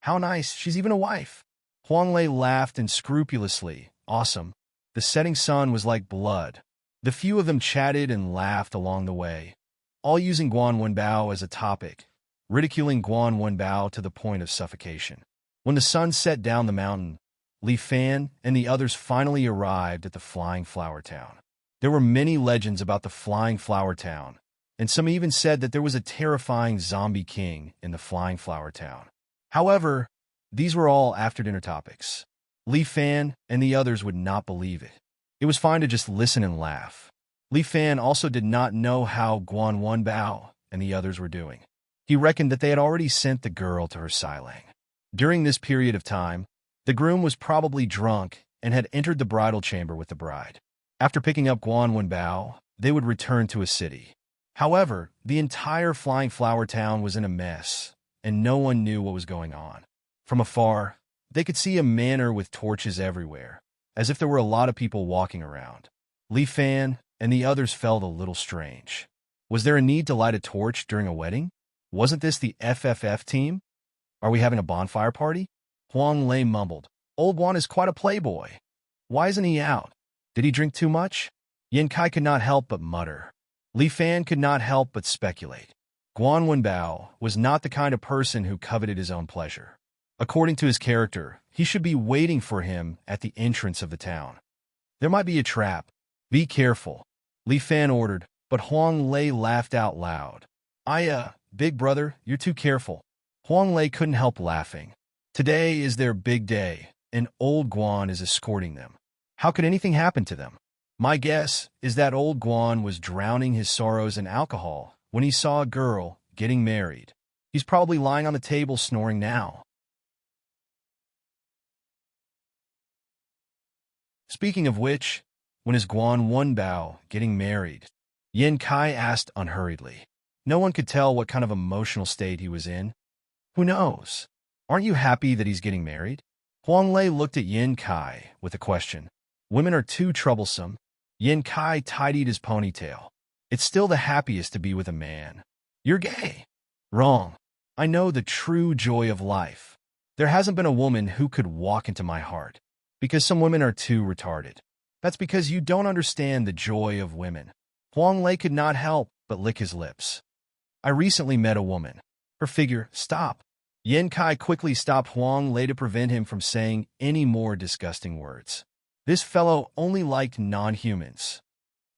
"How nice, she's even a wife." Huang Lei laughed unscrupulously. "Awesome." The setting sun was like blood. The few of them chatted and laughed along the way, all using Guan Wenbao as a topic, ridiculing Guan Wenbao to the point of suffocation. When the sun set down the mountain, Li Fan and the others finally arrived at the Flying Flower Town. There were many legends about the Flying Flower Town, and some even said that there was a terrifying zombie king in the Flying Flower Town. However, these were all after-dinner topics. Li Fan and the others would not believe it. It was fine to just listen and laugh. Li Fan also did not know how Guan Wenbao and the others were doing. He reckoned that they had already sent the girl to her Silang. During this period of time, the groom was probably drunk and had entered the bridal chamber with the bride. After picking up Guan Wenbao, they would return to a city. However, the entire Flying Flower Town was in a mess. and no one knew what was going on. From afar, they could see a manor with torches everywhere, as if there were a lot of people walking around. Li Fan and the others felt a little strange. Was there a need to light a torch during a wedding? Wasn't this the FFF team? Are we having a bonfire party? Huang Lei mumbled. Old Guan is quite a playboy. Why isn't he out? Did he drink too much? Yin Kai could not help but mutter. Li Fan could not help but speculate. Guan Wenbao was not the kind of person who coveted his own pleasure. According to his character, he should be waiting for him at the entrance of the town. There might be a trap. Be careful, Li Fan ordered, but Huang Lei laughed out loud. Big brother, you're too careful. Huang Lei couldn't help laughing. Today is their big day, and old Guan is escorting them. How could anything happen to them? My guess is that old Guan was drowning his sorrows in alcohol when he saw a girl getting married. He's probably lying on the table snoring now. Speaking of which, when is Guan Wenbao getting married? Yin Kai asked unhurriedly. No one could tell what kind of emotional state he was in. Who knows? Aren't you happy that he's getting married? Huang Lei looked at Yin Kai with a question. Women are too troublesome. Yin Kai tidied his ponytail. It's still the happiest to be with a man. You're gay. Wrong. I know the true joy of life. There hasn't been a woman who could walk into my heart. Because some women are too retarded. That's because you don't understand the joy of women. Huang Lei could not help but lick his lips. I recently met a woman. Her figure, stop. Yin Kai quickly stopped Huang Lei to prevent him from saying any more disgusting words. This fellow only liked non-humans.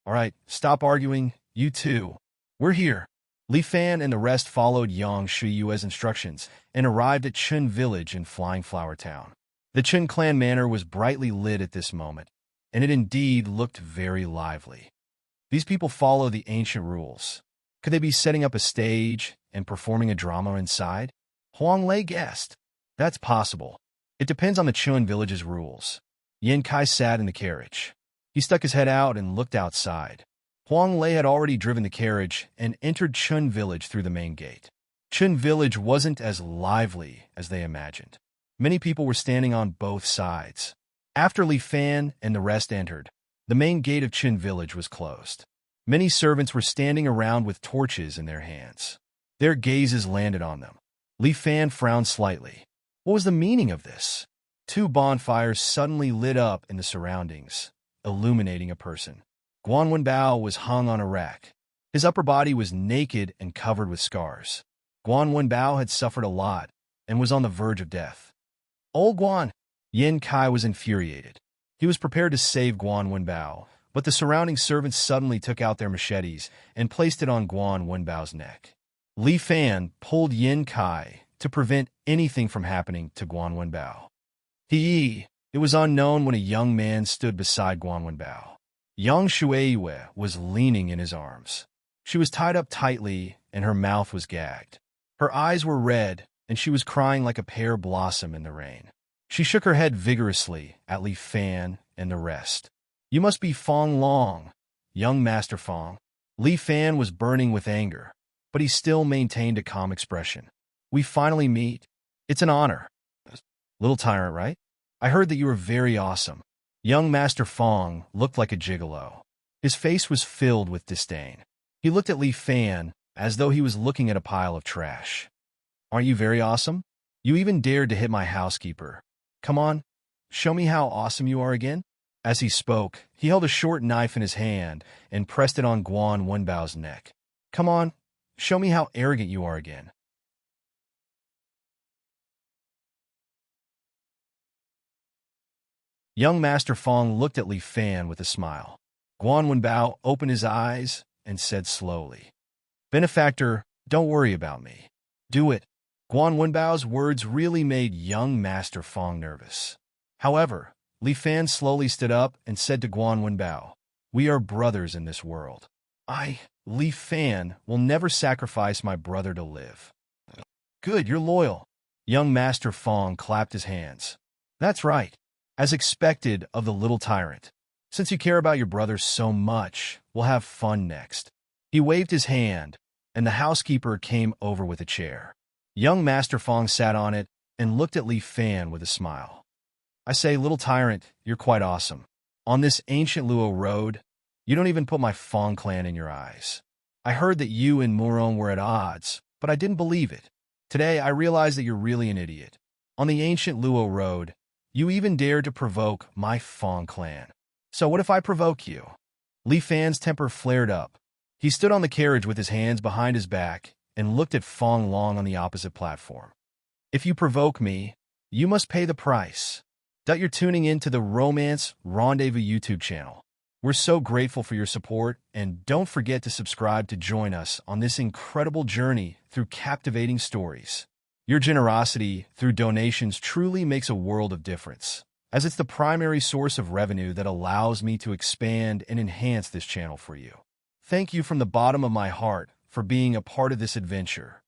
All right, stop arguing, you two. We're here. Li Fan and the rest followed Yang Shuyue's instructions and arrived at Chun Village in Flying Flower Town. The Chun clan manor was brightly lit at this moment, and it indeed looked very lively. These people follow the ancient rules. Could they be setting up a stage and performing a drama inside? Huang Lei guessed. That's possible. It depends on the Chun village's rules. Yin Kai sat in the carriage. He stuck his head out and looked outside. Huang Lei had already driven the carriage and entered Chun village through the main gate. Chun village wasn't as lively as they imagined. Many people were standing on both sides. After Li Fan and the rest entered, the main gate of Chun village was closed. Many servants were standing around with torches in their hands. Their gazes landed on them. Li Fan frowned slightly. What was the meaning of this? Two bonfires suddenly lit up in the surroundings, illuminating a person. Guan Wenbao was hung on a rack. His upper body was naked and covered with scars. Guan Wenbao had suffered a lot and was on the verge of death. Old Guan! Yin Kai was infuriated. He was prepared to save Guan Wenbao, but the surrounding servants suddenly took out their machetes and placed it on Guan Wenbao's neck. Li Fan pulled Yin Kai to prevent anything from happening to Guan Wenbao. It was unknown when a young man stood beside Guan Wenbao. Yang Shueyue was leaning in his arms. She was tied up tightly and her mouth was gagged. Her eyes were red and she was crying like a pear blossom in the rain. She shook her head vigorously at Li Fan and the rest. You must be Fong Long, young Master Fong. Li Fan was burning with anger, but he still maintained a calm expression. We finally meet. It's an honor. Little tyrant, right? I heard that you were very awesome. Young Master Fong looked like a gigolo. His face was filled with disdain. He looked at Li Fan as though he was looking at a pile of trash. Aren't you very awesome? You even dared to hit my housekeeper. Come on, show me how awesome you are again. As he spoke, he held a short knife in his hand and pressed it on Guan Wenbao's neck. Come on, show me how arrogant you are again. Young Master Fong looked at Li Fan with a smile. Guan Wenbao opened his eyes and said slowly, Benefactor, don't worry about me. Do it. Guan Wenbao's words really made young Master Fong nervous. However, Li Fan slowly stood up and said to Guan Wenbao, We are brothers in this world. I, Li Fan, will never sacrifice my brother to live. Good, you're loyal. Young Master Fong clapped his hands. That's right. As expected of the little tyrant. Since you care about your brother so much, we'll have fun next. He waved his hand, and the housekeeper came over with a chair. Young Master Fong sat on it and looked at Li Fan with a smile. I say, little tyrant, you're quite awesome. On this ancient Luo road, you don't even put my Fong clan in your eyes. I heard that you and Muron were at odds, but I didn't believe it. Today, I realize that you're really an idiot. On the ancient Luo road, you even dared to provoke my Fong clan. So what if I provoke you? Li Fan's temper flared up. He stood on the carriage with his hands behind his back and looked at Fong Long on the opposite platform. If you provoke me, you must pay the price. You're tuning in to the Romance Rendezvous YouTube channel. We're so grateful for your support, and don't forget to subscribe to join us on this incredible journey through captivating stories. Your generosity through donations truly makes a world of difference, as it's the primary source of revenue that allows me to expand and enhance this channel for you. Thank you from the bottom of my heart for being a part of this adventure.